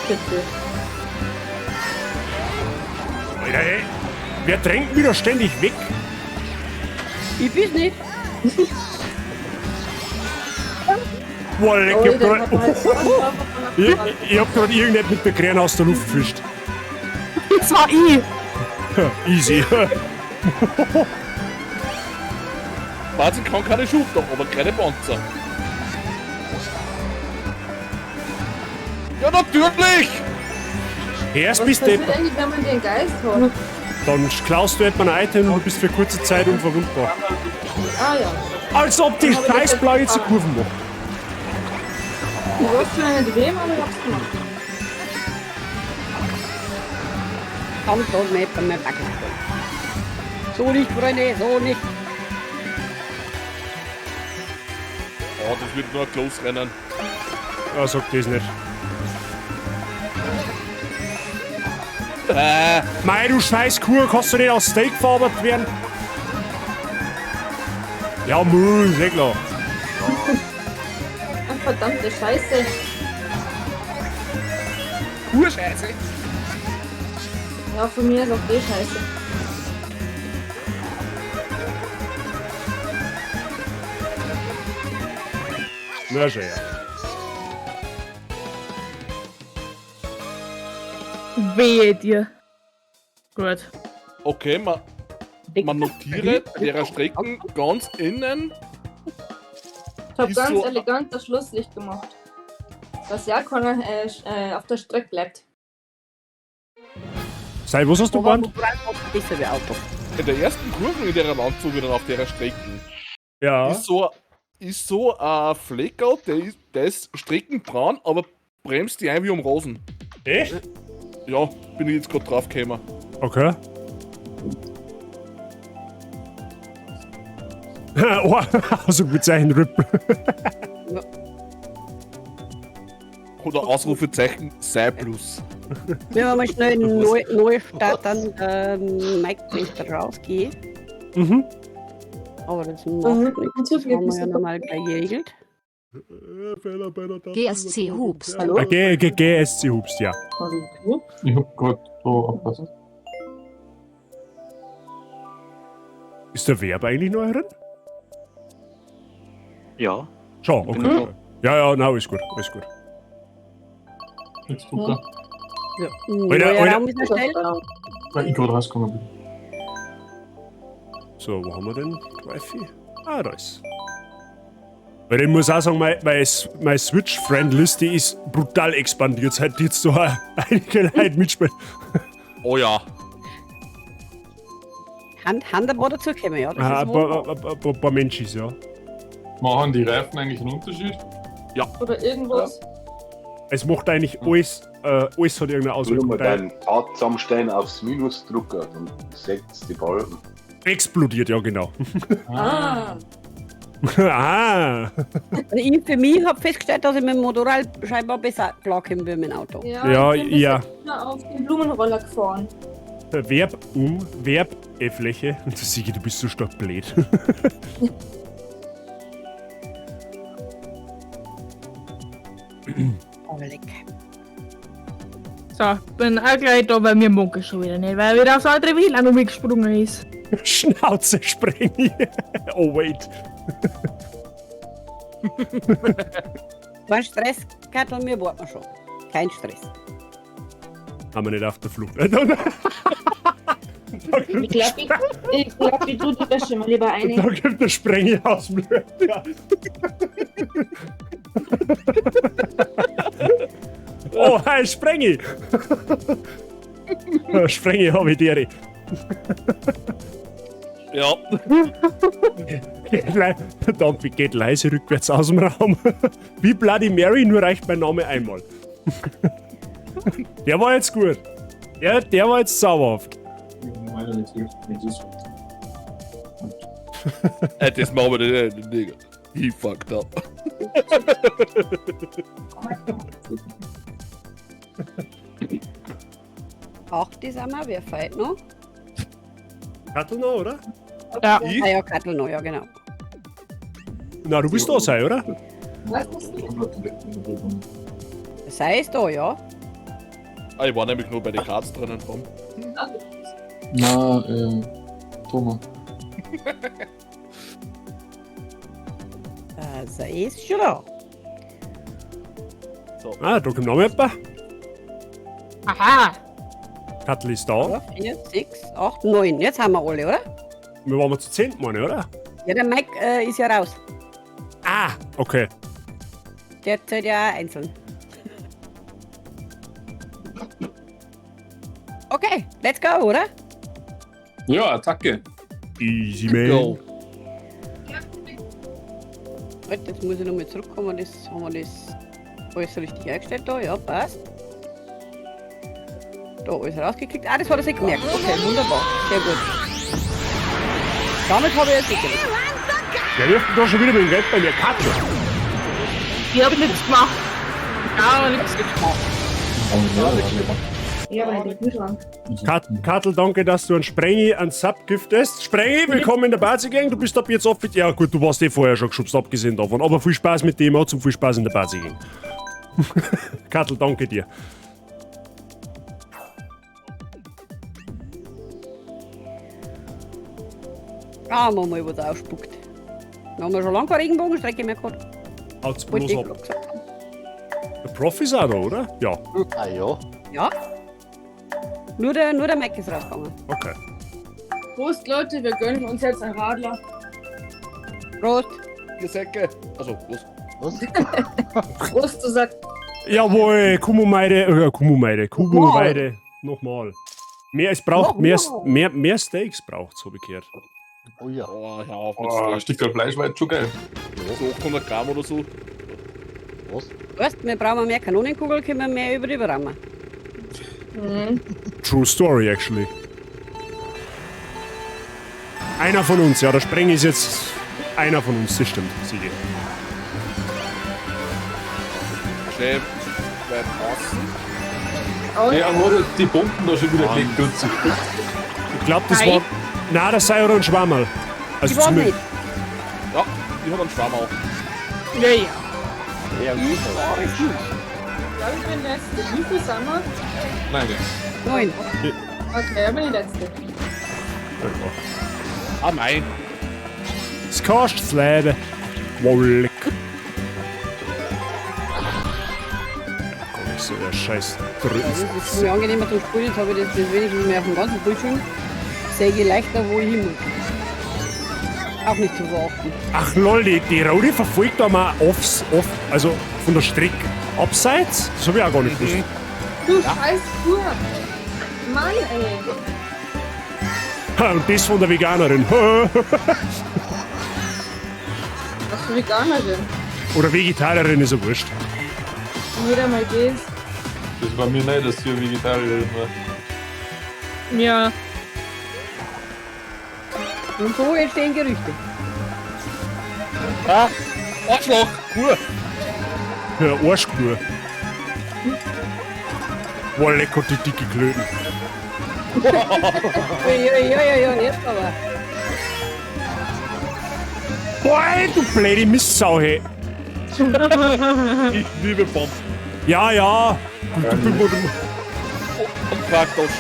Bitte. Alter, ey. Wer drängt wieder ständig weg? Ich bin's nicht. Boah, leck, Oh, ich hab der grad, hat mal so einen Körper von der Frau. ich hab grad irgendetwas mit der Kräne aus der Luft gefischt. Das war ich. Easy. Bazi kann keine Schubdach, aber keine Panzer. Ja, natürlich! Erst Was bist du passiert deppert. eigentlich, wenn man den Geist hat? Dann klaust du etwa ein Item und du bist für kurze Zeit unverwundbar. Ah ja. Als ob die Aber das Scheißblau ist jetzt die gefahren. Kurven macht. Ich wusste noch nicht wem, aber ich hab's gemacht. Kommt doch nicht bei mir Backen. So nicht, Freunde, so nicht. Oh, das wird nur ein Close-Rennen. Ja, sag das nicht. Mei, du scheiß Kuh, kannst du nicht aus Steak verarbeitet werden? Ja, Müll, sehr klar. Ach, verdammte Scheiße. Urscheiße! Ja, von mir ist auch die Scheiße. Na schön, ja. Wehe dir. Gut. Okay, man notiert der Strecken ganz innen. Ich hab Ist ganz so- elegant das Schlusslicht gemacht. Dass ja keiner auf der Strecke bleibt. Sei, was hast du gemeint? Ist ja Auto. In der ersten Kurve in der Landzug dann auf der Strecken Ja. ist so ein Fleckerl, der ist streckenbraun, aber bremst die ein wie um Rosen. Echt? Ja, bin ich jetzt gerade drauf gekommen. Okay. Oh, also bezeichnet Ripple. Oder Ausrufezeichen sei plus. Wenn wir mal schnell neu starten, Mike Printer rausgehe. Mhm. Aber das macht Mhm. nichts. Das Natürlich haben wir ja ist nochmal gleich geregelt. GSC Hoops. Hallo? GSC Hubst, ja. Hallo? Ich hab grad da aufpassen. Ist der Verb eigentlich noch drin? Ja. Schon, Bin okay. ich Ja, na, ist gut, ist gut. Jetzt Zucker, Ja. Alter, Neuer Alter. Raum ist erstellt. weil ich gerade rausgekommen bin. So, wo haben wir denn? Wi-Fi? Ah, da ist. Weil ich muss auch sagen, meine Switch-Friend-Liste ist brutal expandiert, seit jetzt so einige Leute mitspielen. Oh ja. Hand ein paar dazukommen, ja. Das Ah, ist ein wohl paar Menschen, ja. Machen die Reifen eigentlich einen Unterschied? Ja. Oder irgendwas. Es macht eigentlich alles, alles hat irgendeine Wenn Auswirkung. du mal deinen Pfad zusammenstellen aufs Minus drücken, dann setzt die Balken. Explodiert, ja genau. Ah. Ah. Also ich für mich habe festgestellt, dass ich mit dem Motorrad scheinbar besser klarkomme wie mit dem Auto. Ja, ich bin ja. bisher auf den Blumenroller gefahren. Verb Fläche. Und Sigi, du bist so stark blöd. Oh, leck. So, bin auch gleich da, weil mir mag es schon wieder nicht, weil er wieder aufs andere WLAN umgesprungen ist. Schnauze sprengen. Oh, wait. Kein Stress, Kattel, wir warten schon. Kein Stress. Haben wir nicht auf der Flucht. Ich glaub, ich tue die Wäsche mal lieber ein. Da gibt der Sprenge aus dem Löcher. Oh, ein Sprenge! Sprenge habe ich dir. Ja. Verdammt, geht leise rückwärts aus dem Raum. Wie Bloody Mary, nur reicht mein Name einmal. Der war jetzt gut. Der war jetzt sauerhaft. Das machen wir nicht, Digga. He fucked up. Ach, die sind wir, wer fällt noch? Kattel noch, oder? Ja. Ah ja, Kattel noch, ja genau. Na, du bist da sein, oder? Sei es da, ja. Ah, ich war nämlich nur bei den Cards drinnen dran. Na, Thomas. Sei es schon da. Ah, da kommt noch jemand. Aha! Kattel ist da. 4, 6, 8, 9. Jetzt haben wir alle, oder? Wir waren zu 10, meine, oder? Ja, der Mike ist ja raus. Ah, okay. Der zählt ja einzeln. Okay, let's go, oder? Ja, Attacke. Easy, man. Warte, jetzt muss ich nochmal zurückkommen. Haben wir das alles richtig eingestellt da? Ja, passt. Da alles rausgeklickt. Ah, das hat er sich gemerkt. Okay, wunderbar. Sehr gut. Damit habe ich jetzt sicherlich. Der wirft doch schon wieder mit dem Geld bei mir. Kattel. Ich hab nichts gemacht. Ja, nichts gemacht. Ja, aber nicht den Kühlschrank. Kattel, danke, dass du einen Sprengi, einen Sub giftest. Sprengi, willkommen in der Bazi-Gang. Du bist ab jetzt offiziell. Ja, gut, du warst vorher schon geschubst, abgesehen davon. Aber viel Spaß mit dem, auch zum viel Spaß in der Bazi-Gang. Kattel, danke dir. Ah, mal was ausspuckt. Da haben wir schon lange keine Regenbogenstrecke mehr gehabt. Haut's Wollte bloß ich ab. gerade gesagt haben. Der Prof ist auch da, oder? Ja. Ah ja. Ja. Nur der Mike ist rausgegangen. Okay. Prost, Leute, wir gönnen uns jetzt ein Radler. Prost. Ihr Säcke. Also, was? Prost, du sagst. Jawohl, Kumu-Meide. Nochmal. Mehr Steaks braucht so bekehrt. Oh ja. Oh, ja, auf mit Oh, ein Steak. Stück Fleisch war jetzt schon geil. So 800 Gramm oder so. Was? Weißt, wir brauchen mehr Kanonenkugel, können wir mehr über die rammen. True story, actually. Einer von uns, ja, der Spreng ist jetzt einer von uns, das stimmt, Siege. Chef, bleibt außen. Ja, wurde die Bomben da schon wieder gelegt. Ich glaube, das war. Nein, das sei oder ein Schwammerl. Also Ich weiß nicht. Ja, ich hab einen Schwamm auch. Ja, ja. Ja, gut. Ja, ich bin Letzte. Wie viel sind wir? Nein, 9. Okay, ich bin die Letzte. Ah, mein. Es kostet das Leben. Wolleck. Gar nicht so der Scheiß drücken. Das ist für mich angenehmer zum Spielen. Jetzt habe ich das wenigstens mehr auf dem ganzen Bildschirm. Sehe ich leichter, wo ich hin muss. Auch nicht zu verachten. Ach lol, die Rode verfolgt da mal also von der Strecke abseits? Das hab ich auch gar nicht gewusst. Du scheiß Kur. Mann, ey. Und das von der Veganerin. Was für Veganerin? Oder Vegetarierin ist ja wurscht. Jeder mal geht. Das war mir nicht, dass sie Vegetarierin war. Ja. Und so entstehen Gerüchte. Ah, Arschloch, Kur. Ja, Arschkur. Boah, lecker die dicke Klöten. Ja, jetzt aber. Boah, du blöde Mistsau, hey. Ich liebe Bomben. Ja. Und Kaktus.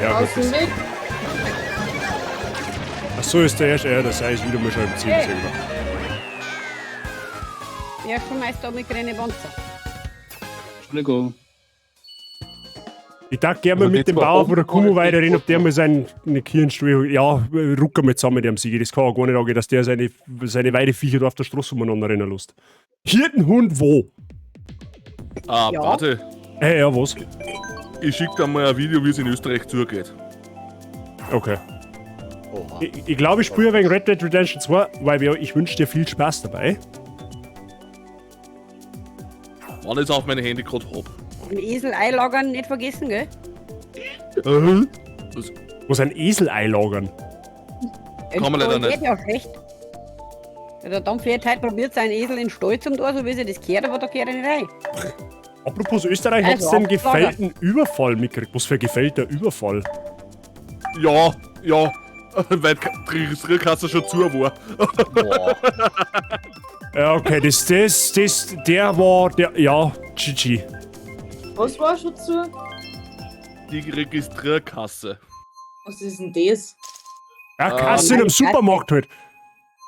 Ja, gut. Aus dem Weg. Achso, ist der erste. Ja, das heißt wieder mal schon im Ziel Hey. selber. Ja, schon Meister mit grüne Wanze. Entschuldigung. Ich darf gerne mal Aber mit das dem war Bauer von der oben Kumu oder weiterreden, ob der nicht? mal seine Kirnstuhl holt. Ja, rucken wir zusammen mit dem Sieger. Das kann auch gar nicht angehen, dass der seine Weideviecher da auf der Straße umeinander rennen lässt. Hirtenhund wo? Ah, Ja. warte. Ja, was? Ich schicke dir mal ein Video, wie es in Österreich zugeht. Okay. Oha. Ich glaube, ich spiele wegen Red Dead Redemption 2, weil ich wünsche dir viel Spaß dabei. Wann ich es auf meine Handy gerade hab. Ein Esel einlagern nicht vergessen, gell? Was ein Esel einlagern? Kann man leider nicht. Geht ja schlecht. Ja, der Dampfwert heute probiert seinen Esel in den Stall zum Tor, so wie sie das gehört, aber da gehört er nicht rein. Apropos Österreich, hat es Also, den Abfrage. gefällten Überfall mitgekriegt? Was für ein gefällter Überfall? Ja, weil die Rückkasse schon zu war. Boah. Ja, okay, der war, ja, GG. Was war schon zu? Die Registrierkasse. Was ist denn das? Ja, Kasse in einem Supermarkt halt.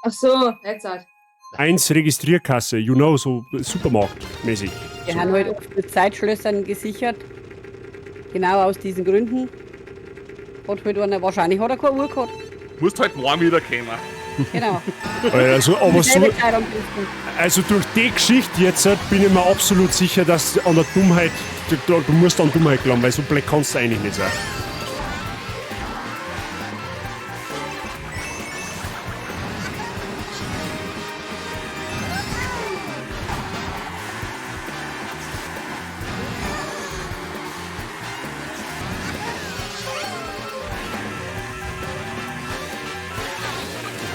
Ach so, jetzt halt. 1 Registrierkasse, you know, so Supermarkt-mäßig. Wir haben halt oft mit Zeitschlössern gesichert. Genau aus diesen Gründen. Hat halt einer, wahrscheinlich hat er keine Uhr gehabt. Musst halt morgen wieder kommen. Genau. Also, aber so, Selbe Zeit am besten. also durch die Geschichte jetzt bin ich mir absolut sicher, dass an der Dummheit, du musst an Dummheit glauben, weil so blöd kannst du eigentlich nicht sein.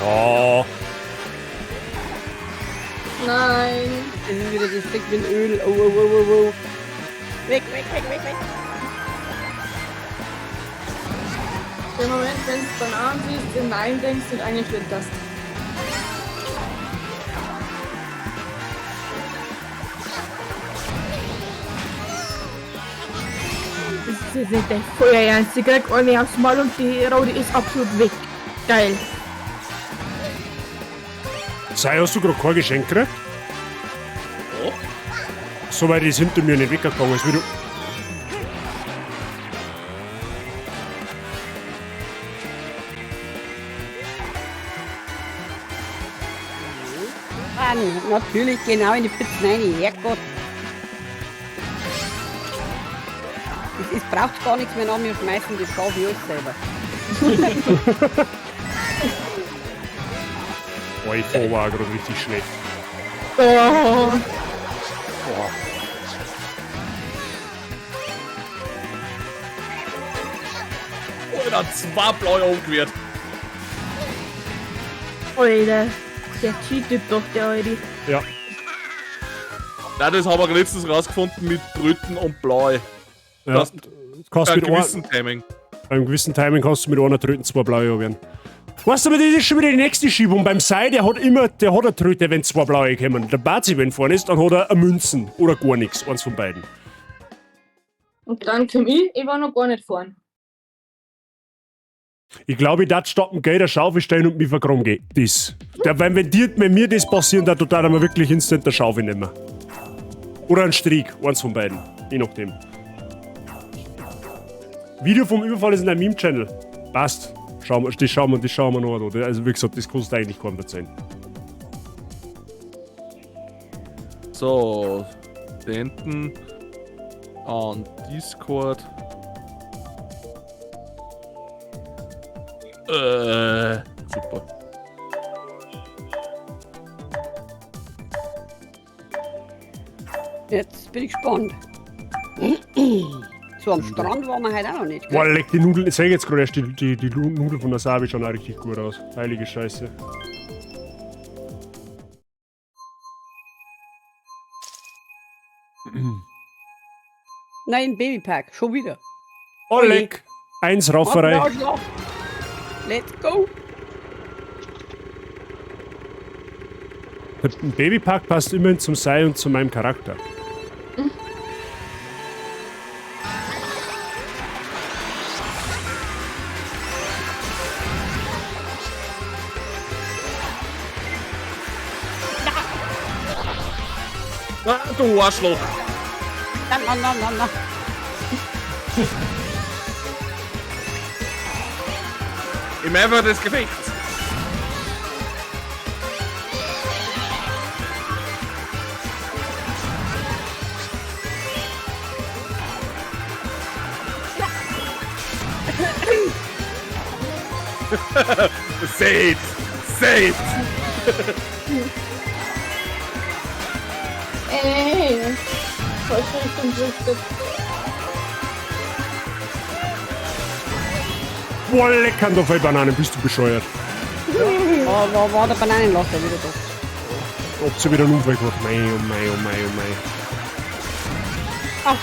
Ja. Nein. Das ist wieder das Stück mit Öl. Oh. Weg. Der Moment, wenn du Bananen siehst, den Nein denkst und eigentlich wird das. Das ist nicht der Feuer ernst. Sie kriegt eine aufs Mal und die Raude ist absolut weg. Geil. Sei, hast du gerade kein Geschenk gekriegt? So weit ist hinter mir nicht weggegangen, als wie du. Mann, natürlich genau in die Pfützen rein. Herrgott. Es braucht gar nichts mehr nach mir schmeißen, das schaffe ich alles selber. Boah, ich fahr war gerade richtig schlecht. Oh. Alter, 2 blaue umgewehrt. Alter. Der cheatet doch, der Alte. Ja. Nein, das haben wir letztens rausgefunden mit Brüten und Blau. Ja. Das Kannst Bei mit gewissen Timing. beim gewissen Timing kannst du mit einer Tröten 2 blaue werden. Weißt du, aber das ist schon wieder die nächste Schiebung. Beim Sai, der hat eine Tröte, wenn 2 blaue kommen. Der Bazi, wenn vorne ist, dann hat er eine Münzen oder gar nichts. Eins von beiden. Und dann komm ich war noch gar nicht vorn. Ich glaube, ich darf stoppen, Geld, eine Schaufel stellen und mich vergraben gehen. Das. Wenn mir das passieren, dann tut er mir wirklich instant eine Schaufel nehmen. Oder ein Strick, eins von beiden. Je nachdem. Video vom Überfall ist in deinem Meme-Channel. Passt. Das schauen wir noch an. Also wie gesagt, das kostet eigentlich keinen Prozent. So, senden an Discord. Super. Jetzt bin ich gespannt. So am Strand waren wir heute auch noch nicht. Gell? Boah, leck die Nudeln. Ich sag jetzt gerade erst, die Nudeln von Asabi schauen auch richtig gut aus. Heilige Scheiße. Nein, Babypack, schon wieder. Oh, leck. 1 Rauferei. Let's go. Der Babypack passt immerhin zum Sai und zu meinem Charakter. Ah, du Arschloch! Na. Im Eifer des Gefechts! Seht! Seht! Ey! Voll schön zum Boah, leck, Kartoffelbananen, bist du bescheuert. War der Bananenlaster wieder da? Ob sie wieder einen Unfall gemacht. Mei, oh mei, oh mei, oh mei. Ach.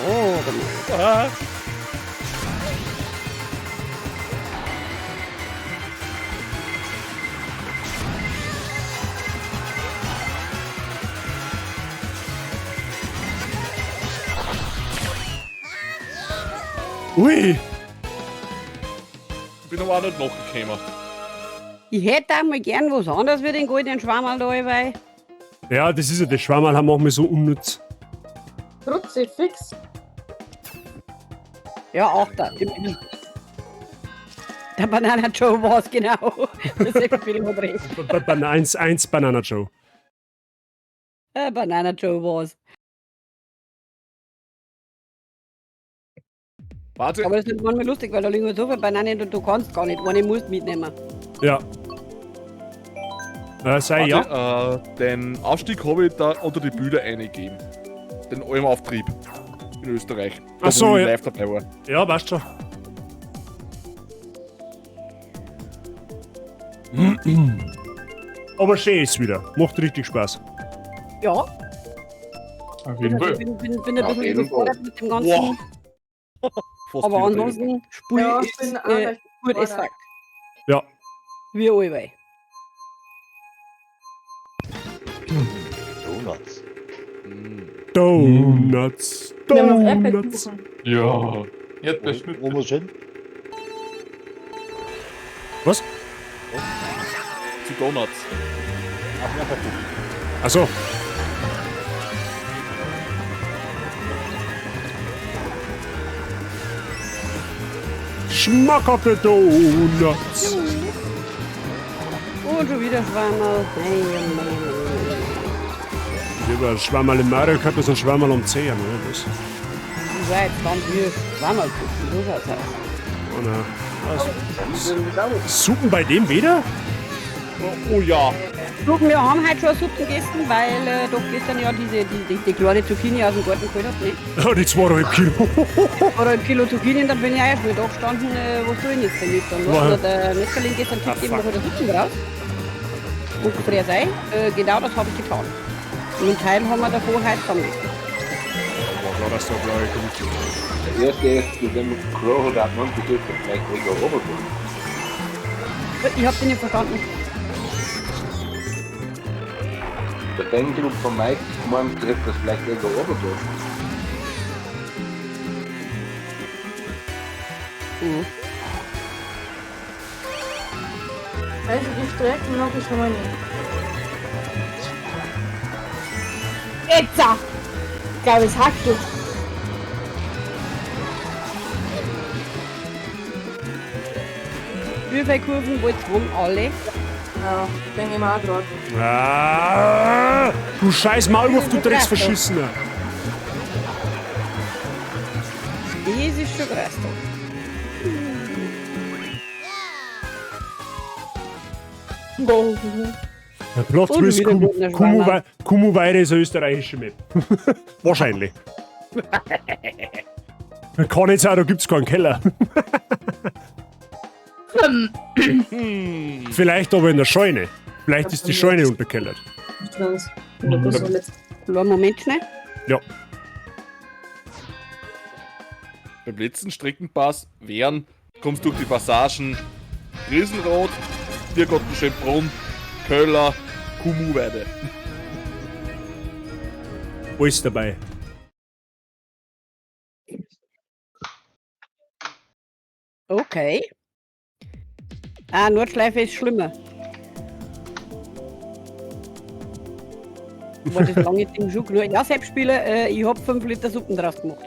Oh, Ah. Ui! Ich bin aber auch nicht nachgekommen. Ich hätte auch mal gern was anderes wie den goldenen Schwammerl da, weil. Ja, das ist ja das Schwammerl haben wir so unnütz. Kruzifix. Ja, auch da. Der Banana Joe war es genau. Das ist ja viel überdreht. 1 Banana Joe. Banana Joe war es. Warte. Aber das ist manchmal lustig, weil da liegen so viele Bananen und du kannst gar nicht. Eine musst mitnehmen. Ja. Sei ja. Warte, den Aufstieg habe ich da unter die Bilder eingegeben. Den Almauftrieb in Österreich. Ach so, wo ich ja. live dabei war. Ja, weißt schon. Aber schön ist wieder. Macht richtig Spaß. Ja. Auf jeden Fall. Ich bin ein Auf bisschen jeden überfordert mit dem Ganzen. Wow. Fast Aber wieder ansonsten Spiel Ja, ich ist bin auch recht gut as überfordert. fuck. Ja. Wie allweil. Donuts. Donuts. Wir haben noch Donuts. Erdbeerkuchen. Ja. Erdbeerschnitt. Wo muss ich hin? Was? Zu Donuts. Ach, Erdbeerkuchen. Achso. Schmackhafte Donuts. Und schon wieder Schwammerl. Lieber Schwammerl im Mario Kart, das ist ein Schwammerl um 10. Ne? Das. Du seid dann hier Schwammerlkuchen. So schaut's aus. Oh nein. Suppen bei dem wieder? Oh ja. Du, wir haben heute schon Suppen gegessen, weil doch gestern ja die kleine Zucchini aus dem Garten geholt hat. Ne? Ja, die 2,5 Kilo. Oder ein Kilo Zucchini und dann bin ich auch erst mal da gestanden, was soll ich jetzt damit? Dann Wow. hat der Metzgerling gestern Tipp gegeben, mach halt Suppen draus. Und gefriert sei. Genau das habe ich getan. Und einen Teil haben wir davor heute zusammengegessen. War das doch gleich gut. Der erste ist, wenn man Crow hat, man betrifft vielleicht wegen der Roboter. Ich habe den nicht verstanden. Der Fanclub von Mike meint, trifft das vielleicht wegen der Roboter. Mhm. Also die Strecken mag ich schon mal nicht. Jetzt! Ich glaube, es hackt jetzt. Spielfeldkurven, wo jetzt wohnen alle. Ja, denke ich mir auch gerade. Ah, du scheiß Maulwurf, du Drecksverschissener. Das ist schon krass. Der Plot-Twist, Kumuweide ist eine österreichische Map. Wahrscheinlich. Kann nicht sein, da gibt's keinen Keller. Vielleicht aber in der Scheune. Vielleicht ist die Scheune unterkellert. Moment schnell. Ja. Beim letzten Streckenpass wären, kommst durch die Passagen Riesenrad, Tiergarten Schönbrunn, Köller, Kumuweide. Alles dabei. Okay. Ah, Nordschleife ist schlimmer. War das lange Ding schon genug? Ja, selbst spielen, ich hab 5 Liter Suppen draus gemacht.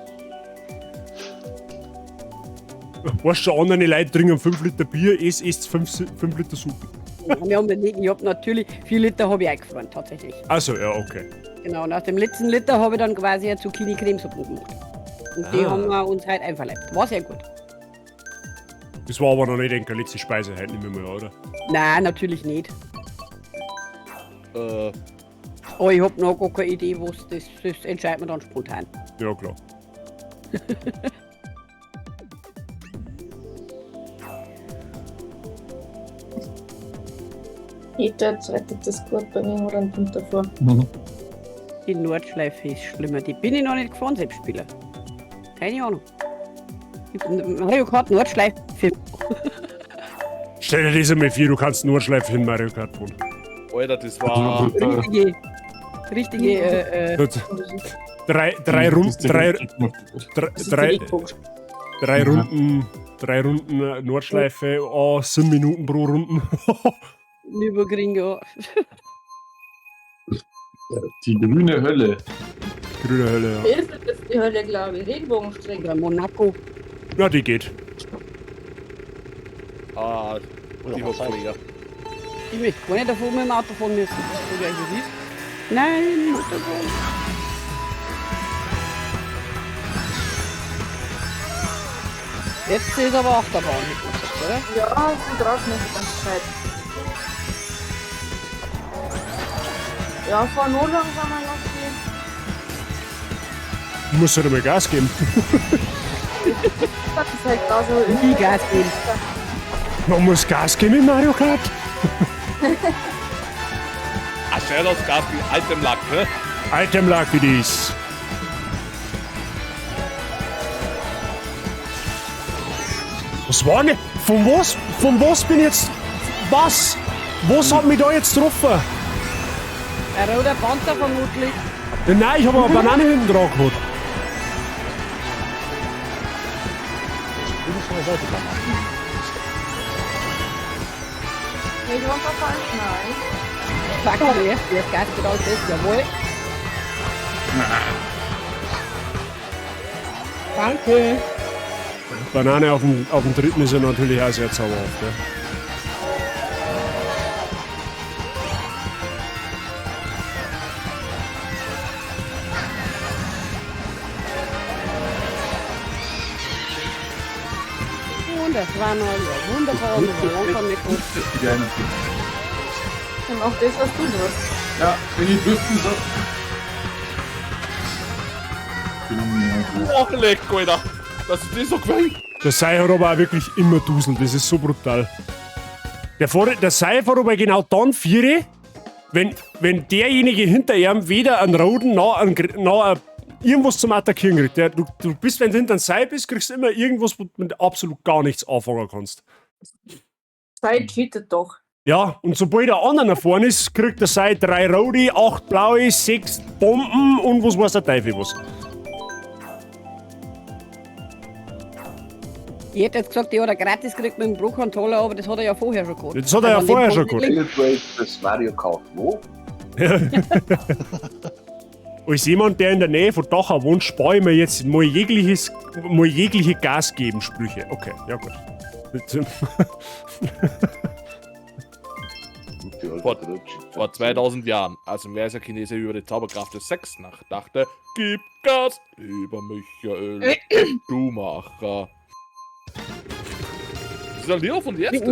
Weißt du, andere Leute trinken 5 Liter Bier, isst 5 Liter Suppe. Ja, ich hab natürlich 4 Liter habe ich eingefroren, tatsächlich. Also, ja, okay. Genau, nach dem letzten Liter habe ich dann quasi eine Zucchini-Cremesuppe gemacht. Und die haben wir uns halt einverleibt. War sehr gut. Das war aber noch nicht eine letzte Speise, heute nicht mehr, oder? Nein, natürlich nicht. Aber ich hab noch gar keine Idee, was das entscheidet man dann spontan. Ja, klar. Jeder rettet das gut bei mir oder einen Punkt davor. Die Nordschleife ist schlimmer. Die bin ich noch nicht gefahren, Selbstspieler. Keine Ahnung. Mario Kart Nordschleife. Stell dir das einmal vor, du kannst Nordschleife in Mario Kart fahren. Alter, das war... Richtige, drei Runden Nordschleife, 7 Minuten pro Runden. Nürburgring, ja. Die grüne Hölle. Grüne Hölle, ja. Hilfe ist die Hölle, glaube ich. Regenbogenstrecke. Oder Monaco. Ja, die geht. Ah, die hat Feuer. Ich möchte gar nicht davon mit dem Auto fahren müssen. Oder eigentlich ist. Nein, Motorboot. Jetzt ist aber Achterbahn, oder? Ja, sie draußen die ganze Zeit. Ja, fahr nur langsam mal noch die. Du musst halt mal Gas geben. Das ist halt da so Wie Gas geben? Man muss Gas geben in Mario Kart. Ah, schau das Gas wie Item Lack, ne? Item Lack wie dies. Was war denn? Von was bin ich jetzt? Was? Was hat mich da jetzt getroffen? Ein roter Panther vermutlich. Ja, nein, ich habe eine Banane hinten dran gehabt. Ich runterfallen? Nein. Fuck, das Gas geht alles ist, jawohl. Danke. Banane auf dem dritten ist ja natürlich auch sehr zauberhaft. Ja. Und das war noch wunderbar und langsam mit uns. Und auch das, was du wirst. Ja, wenn ich dürfte, so. Oh, leck, Alter. Das ist nicht so gefällt. Der Sai hat aber auch wirklich immer duselt, das ist so brutal. Der Sai fährt aber genau dann 4, wenn derjenige hinter ihm weder einen Roden noch irgendwas zum Attackieren kriegt. Du bist, wenn du hinter einem Sai bist, kriegst du immer irgendwas, wo du mit absolut gar nichts anfangen kannst. Sai cheatet doch. Ja, und sobald der andere nach vorne ist, kriegt der Sai 3 Rodi, 8 blaue, 6 Bomben und was weiß der Teufel was. Ich hätte jetzt gesagt, die hat er gratis gekriegt mit dem Pro-Controller, aber das hat er ja vorher schon gehabt. Das hat er ja vorher schon gehabt. Celebrate das Mario Kart wo? Als jemand, der in der Nähe von Dachau wohnt, spare ich mir jetzt mal jegliche Gas geben Sprüche. Okay, ja gut. Vor 2000 Jahren, als ein weißer Chinese über die Zauberkraft des Sex nachdachte, gib Gas, lieber Michael Schumacher. Das ist ein Lied von jetzt.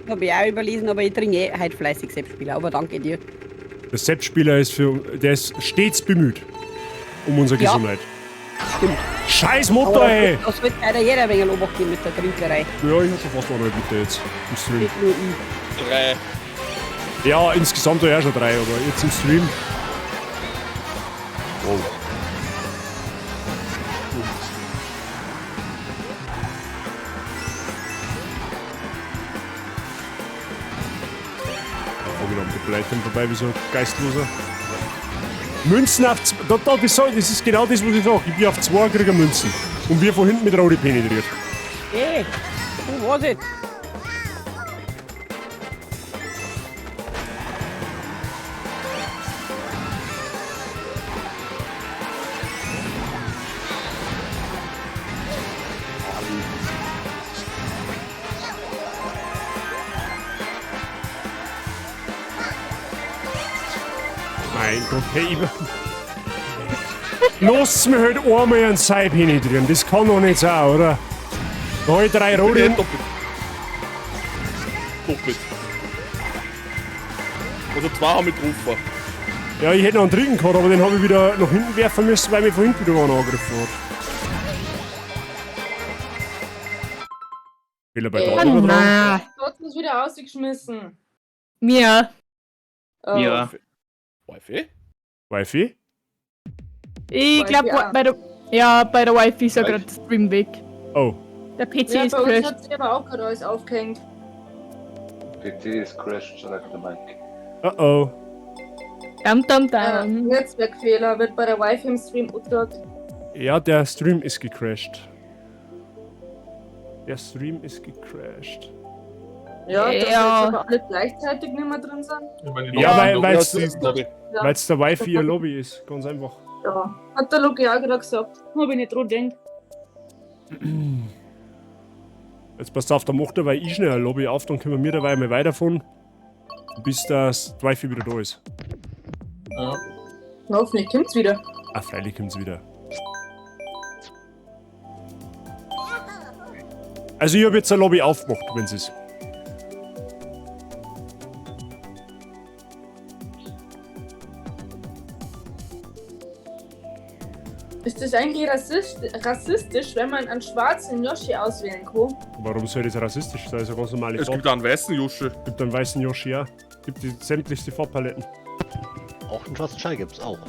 Habe ich auch überlesen, aber ich trinke heute fleißig Selbstspieler, aber danke dir. Der Sepp-Spieler ist der ist stets bemüht um unsere Gesundheit. Stimmt. Scheiß Motor, ey! Das wird leider jeder ein wenig Obacht geben mit der Trinkerei. Ja, ich hab schon fast eine bitte jetzt im Stream. Nicht nur ich. 3. Ja, insgesamt ja schon 3, aber jetzt im Stream. Wow. Die Leute vorbei wie so ein Geistloser. Münzen auf das ist genau das, was ich sage. Ich bin auf 2 kriege Münzen. Und wir von hinten mit Rodi penetriert. Ey, wo war's jetzt? Mein Gott, hey, lass mich halt einmal einen Seil penetrieren. Das kann doch nicht sein, oder? Da hab ich 3 Rodi. Doppelt. Also 2 haben wir getroffen. Ja, ich hätte noch einen dritten gehabt, aber den habe ich wieder nach hinten werfen müssen, weil mich von hinten wieder einer angegriffen hat. Fehler bei Daten oder dran? Du hast uns wieder ausgeschmissen. Mir. Oh. Ja. Wifi? Wifi? Ich glaube, bei der Wifi ist ja gerade der Stream weg. Oh. Der PC Ja, ist bei uns crashed. hat sich aber auch gerade alles aufgehängt. PT ist crashed, sagt der Mike. Oh. Netzwerkfehler wird bei der Wifi im Stream gesagt. Ja, der Stream ist gecrashed. Der Stream ist gecrashed. Ja, dass Ja. jetzt aber alle gleichzeitig nicht mehr drin sind. Ja, weil es Ja. der Wifi ihr Lobby ist. Ganz einfach. Ja, hat der Luki auch gerade gesagt. Hab ich nicht dran gedacht. Jetzt passt auf, da macht er, weil ich schnell ein Lobby auf, dann können wir dabei mal weiterfahren, bis das Wifi wieder da ist. Ja. Na, hoffentlich kommt's wieder. Ah, freilich kommt's wieder. Also ich habe jetzt ein Lobby aufgemacht, wenn es ist. Ist das eigentlich rassistisch, wenn man einen schwarzen Yoshi auswählen kann? Warum soll das rassistisch sein? Das ist eine ganz normale Es gibt einen weißen Yoshi. Es gibt einen weißen Yoshi, ja. Es gibt die sämtlichste Farbpaletten. Auch einen schwarzen Schei gibt's auch.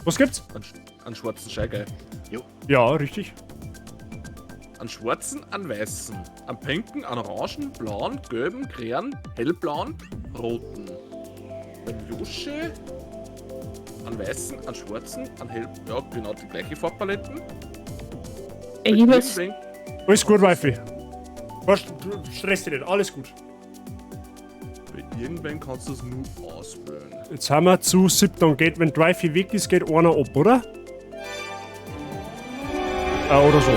Was gibt's? Einen schwarzen Scheigeil. Jo. Ja, richtig. Einen schwarzen, einen weißen. Einen pinken, einen orangen, blauen, gelben, grünen, hellblauen, roten. Ein Yoshi. Einen weißen, einen schwarzen, einen hell. Ja, genau die gleiche Farbpaletten. Ich muss. Alles gut, Wifi. Stress dich nicht, alles gut. Bei irgendwann kannst du es nur auswählen. Jetzt haben wir zu 7. Geht, wenn Wifi weg ist, geht einer ab, oder? Oder so.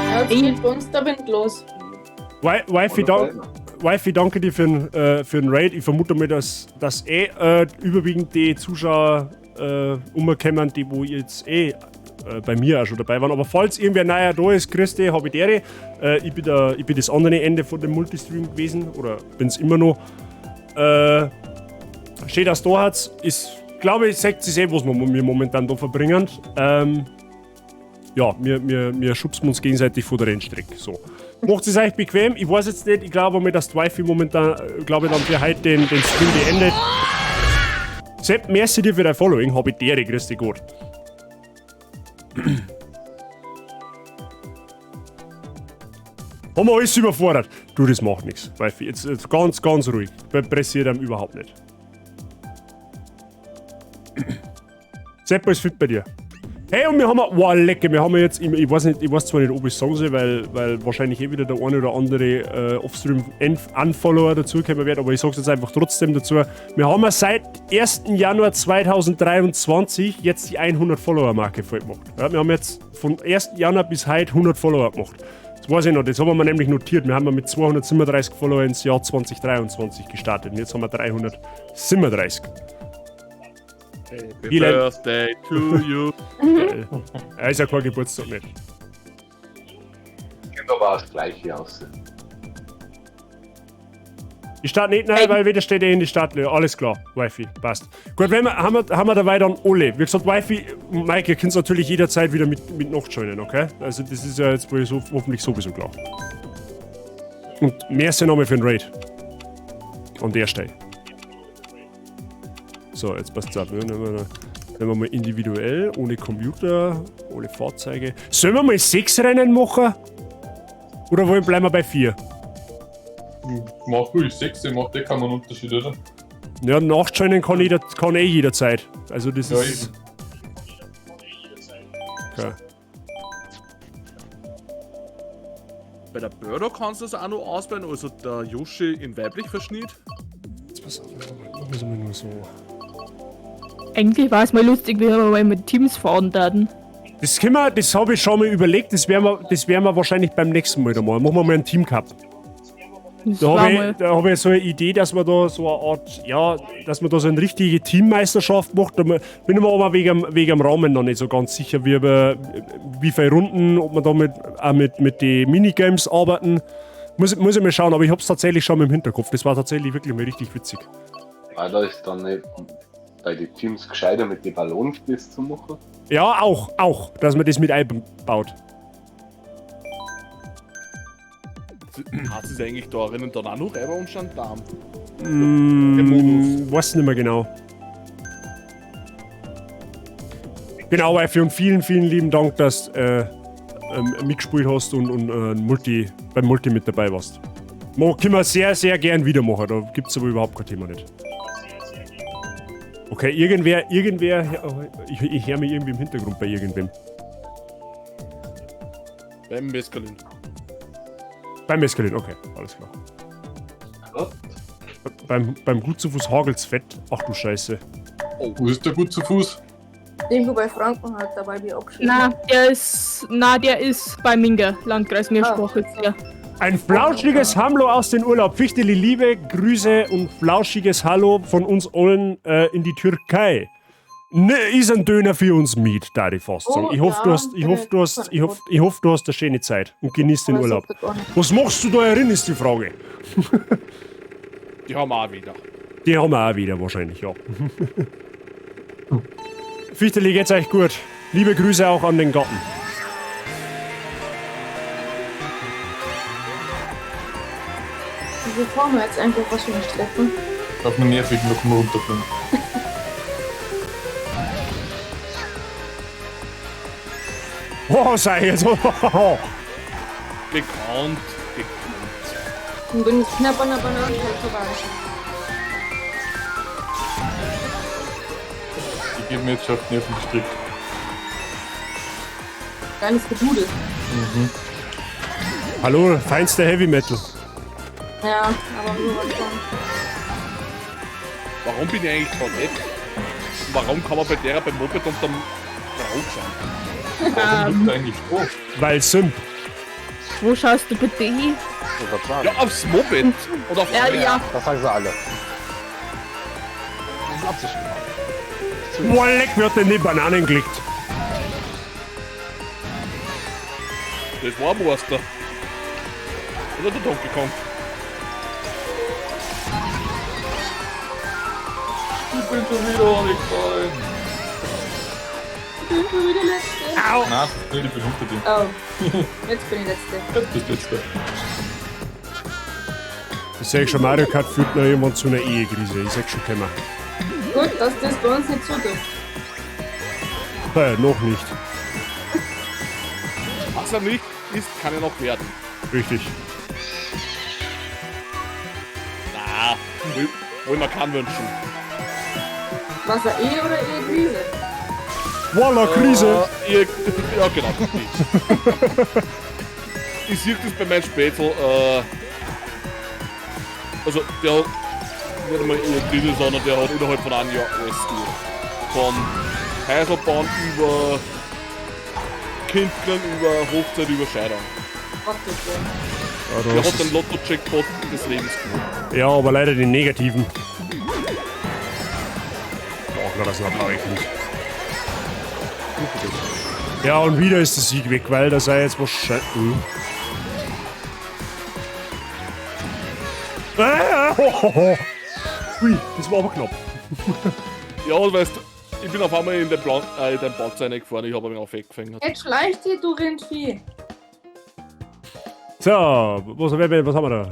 Ja, jetzt geht bei uns der Wind los. Wifi, danke dir für den Raid. Ich vermute mal, dass überwiegend die Zuschauer umkommen, die wo jetzt bei mir auch schon dabei waren. Aber falls irgendwer neuer da ist, Christi, Habitäre, ich bin das andere Ende von dem Multistream gewesen, oder bin es immer noch. Schön, dass du da hat. Glaube ich, sagt sich was wir momentan da verbringen. Ja, wir schubsen uns gegenseitig vor der Rennstrecke. So. Macht es euch bequem. Ich weiß jetzt nicht, ich glaube mal, dass die Wifi momentan, dann für heute den Stream beendet. Sepp, merci dir für dein Following. Habitäre, grüß dich gut. Haben wir alles überfordert? Du, das macht nichts. Wifi, jetzt ganz, ganz ruhig. Pressiert ihm überhaupt nicht. Sepp, ist fit bei dir? Hey, und wir haben, wow, lecker, wir haben jetzt, ich weiß zwar nicht, ob ich sagen soll, weil wahrscheinlich eh wieder der eine oder andere Offstream-Unfollower dazukommen wird, aber ich sag's jetzt einfach trotzdem dazu. Wir haben seit 1. Januar 2023 jetzt die 100-Follower-Marke voll gemacht. Ja, wir haben jetzt von 1. Januar bis heute 100 Follower gemacht. Das weiß ich noch, das haben wir nämlich notiert. Wir haben mit 237 Follower ins Jahr 2023 gestartet und jetzt haben wir 337. Happy Birthday to you. Er ist ja kein Geburtstag nicht. Geht aber auch das Gleiche aus. Die Stadt nicht, nein, weil wieder steht in die Stadt. Alles klar, Wifi, passt. Gut, haben wir dabei dann alle. Wie gesagt, Wifi, Mike, ihr könnt natürlich jederzeit wieder mit Nacht joinen, okay? Also das ist ja jetzt wohl so, hoffentlich sowieso klar. Und merci nochmal für den Raid. An der Stelle. So, jetzt passt es ab. Ne? Nehmen wir mal individuell, ohne Computer, ohne Fahrzeuge. Sollen wir mal 6 Rennen machen? Oder bleiben wir bei 4? Mach ruhig 6, macht eh keinen Unterschied, oder? Ja, nachschauen kann eh jederzeit. Also das Ja, ist... Okay. Bei der Börder kannst du das auch noch auswählen, also der Yoshi in weiblich verschnitt. Jetzt pass auf, machen wir nur so. Eigentlich war es mal lustig, wie wir mal mit Teams fahren werden. Das habe ich schon mal überlegt, das werden wir wahrscheinlich beim nächsten Mal da machen. Machen wir mal einen Teamcup. Da habe ich so eine Idee, dass man da so eine Art, ja, dass man da so eine richtige Teammeisterschaft macht. Da bin ich mir aber wegen dem Rahmen noch nicht so ganz sicher, wie viele Runden, ob man da mit den Minigames arbeiten. Muss ich mal schauen, aber ich habe es tatsächlich schon mal im Hinterkopf. Das war tatsächlich wirklich mal richtig witzig. Weil da ist dann nicht bei den Teams gescheiter mit den Ballons das zu machen. Ja, auch, dass man das mit einbaut. Hat es eigentlich da drinnen dann auch noch Räuber und Gendarm? Weiß nicht mehr genau. Genau, Wifi, und vielen, vielen lieben Dank, dass mitgespielt hast und beim Multi mit dabei warst. Können wir sehr, sehr gern wieder machen, da gibt es aber überhaupt kein Thema nicht. Okay, irgendwer, ich höre mich irgendwie im Hintergrund bei irgendwem. Beim Mescalin. Beim Mescalin, okay, alles klar. Beim Gut zu Fuß hagelt's fett. Ach du Scheiße. Oh, wo ist der Gut zu Fuß? Irgendwo bei Franken halt dabei wie abgeschrieben. Der ist bei Minga, Landkreis Meersprach jetzt hier. Ein flauschiges Hallo aus dem Urlaub. Fichteli Liebe, Grüße und flauschiges Hallo von uns allen in die Türkei. Ne, ist ein Döner für uns mit, da die fast sagen. Ich hoffe, du hast eine schöne Zeit und genießt den Urlaub. Was machst du da herin, ist die Frage. Die haben wir auch wieder. Die haben wir auch wieder wahrscheinlich, ja. Fichteli, geht's euch gut. Liebe Grüße auch an den Garten. Wie fahren wir jetzt einfach was für eine Strecke? Auf einem nervigen noch mal runterfallen. Oh, sei jetzt. Bekannt. Und bin jetzt knapp an der Bananenschale vorbei. Ich gebe mir jetzt schon auf den Nervenstrick. Kleines Gedudel. Hallo, feinster Heavy Metal. Ja, aber nur was von. Warum bin ich eigentlich vernetzt? Und warum kann man bei der beim Moped unterm Rauch schauen? Warum liegt eigentlich Stroh? Weil Simp. Wo schaust du bitte hin? Ja, aufs Moped. Oder aufs Pferd. Ja, das sagen sie alle. Das ist Absicht. Boah, leck, wird in die Bananen gelegt. Das war ein Monster. Oder der Donkey Kong. Ich bin schon wieder nicht rein. Ich bin schon wieder Letzte. Au! Nein, ich bin unter dir. Oh, jetzt bin ich Letzte. Jetzt bist du Letzte. Ich sag schon, Mario Kart führt noch jemand zu einer Ehekrise. Ich sag schon, können wir. Gut, dass das bei uns nicht zutrifft. Noch nicht. Was er nicht ist, kann er noch werden. Richtig. Na, wollen wir kann wünschen. Was er oder Krise? Voila, Krise. Ja, genau. Ich sehe das bei meinem Spätzl. Also, der hat nicht einmal eher Titel, sondern der hat innerhalb von einem Jahr alles durch. Von Häuserbahn über Kindern, über Hochzeit, über Scheidung. Ja, Der hat den Lotto-Jackpot des Lebens gewonnen. Ja, aber leider den negativen. Oh, na, das habe ich nicht. Ja, und wieder ist der Sieg weg, weil das sei jetzt wahrscheinlich. Ui, das war aber knapp. Ja, weißt du, ich bin auf einmal in den Platz reingefahren, ich habe mich auf weggefangen. Jetzt schleicht dir, du Rindvieh. So, was haben wir da?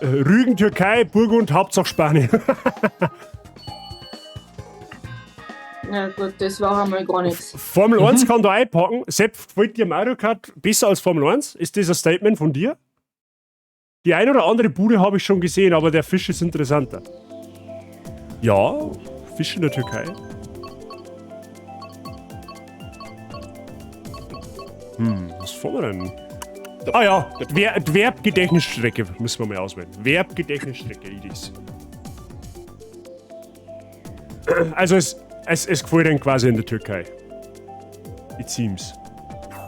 Rügen, Türkei, Burgund, Hauptsache Spanien. Na gut, das war einmal gar nichts. Formel 1 kann da einpacken. Sepp, gefällt dir Mario Kart besser als Formel 1? Ist das ein Statement von dir? Die ein oder andere Bude habe ich schon gesehen, aber der Fisch ist interessanter. Ja, Fisch in der Türkei. Was fahren wir denn? Ah ja, Verbgedächtnisstrecke müssen wir mal auswählen. Verbgedächtnisstrecke, Idis. Also es gefällt einem quasi in der Türkei. It seems.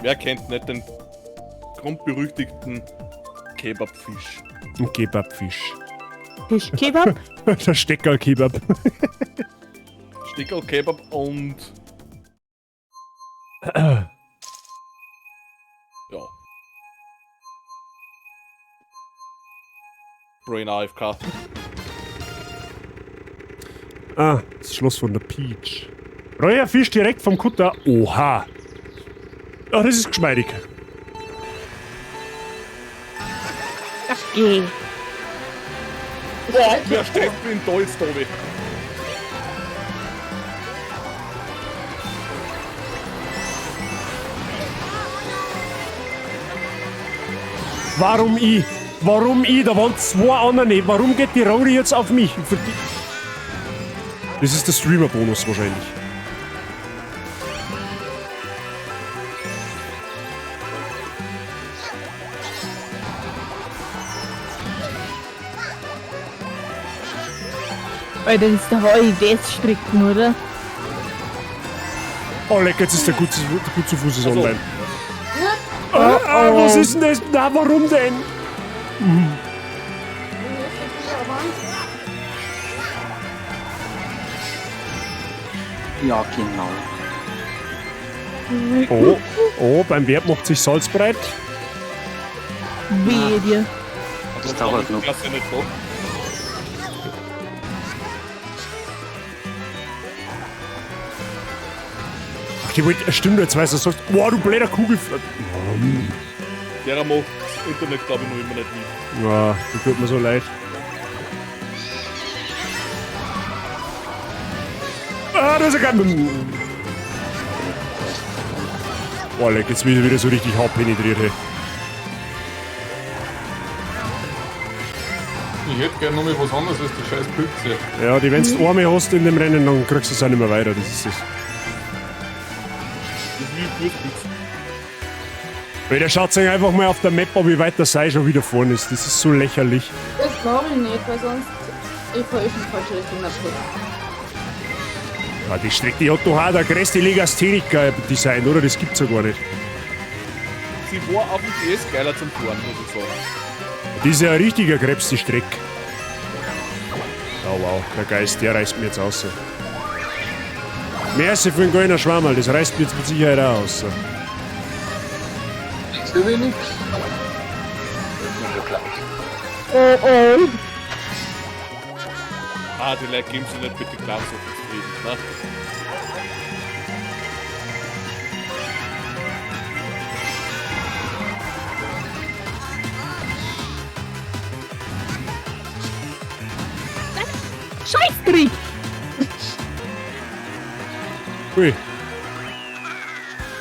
Wer kennt nicht den grundberüchtigten Kebabfisch? Ein Kebabfisch. Fischkebab? Der Steckerl-Kebab. Steckerl-Kebab und... Ja. Brain AFK. Ah, das Schloss von der Peach. Reuer Fisch direkt vom Kutter. Oha. Ach, das ist geschmeidig. Ach, geh. Wer steht in Dolz, Tobi? Warum ich? Warum ich? Da waren zwei andere nicht. Warum geht die Rowdy jetzt auf mich? Das ist der Streamer-Bonus wahrscheinlich. Weil das ist der HIDs-Stricken, oder? Oh, lecker, jetzt ist der gut zu Fuß ist online. Oh. Was ist denn das? Na, warum denn? Ja, genau. Oh, beim Verb macht sich Salz breit. Wehe dir. Das dauert noch. Das ja nicht so. Ach, die wollte, stimmt, jetzt weißt du, sagst, boah, du blöder Kugel. Der macht das Internet, glaube ich, noch immer nicht mit. Ja, das tut mir so leid. Ah, das ist ja kein... Boah, leck, jetzt will ich wieder so richtig hart penetriert, hey. Ich hätte gerne noch mal was anderes als die scheiß Pilze. Ja, die, wenn du Arme hast in dem Rennen, dann kriegst du es auch nicht mehr weiter, das ist das. Das ist wie Fußpilz. Weil der schaut sich einfach mal auf der Map, wie weit der Sei schon wieder vorne ist. Das ist so lächerlich. Das mache ich nicht, weil sonst ich fahre in die falsche Richtung natürlich. Ja, die Strecke, die hat doch auch der größte Legastheniker Design, oder? Das gibt's ja gar nicht. Sie war auf dem DS geiler zum Fahren, muss ich sagen. Das ist ja ein richtiger Krebs, die Strecke. Oh wow, der Geist, der reißt mir jetzt aus. Merci für den goldenen Schwammerl, das reißt mir jetzt mit Sicherheit auch aus. Zu wenig? Oh. Ah, die Leute geben sich nicht mit den Klappen so zufrieden, ne? Scheißkrieg! Ui.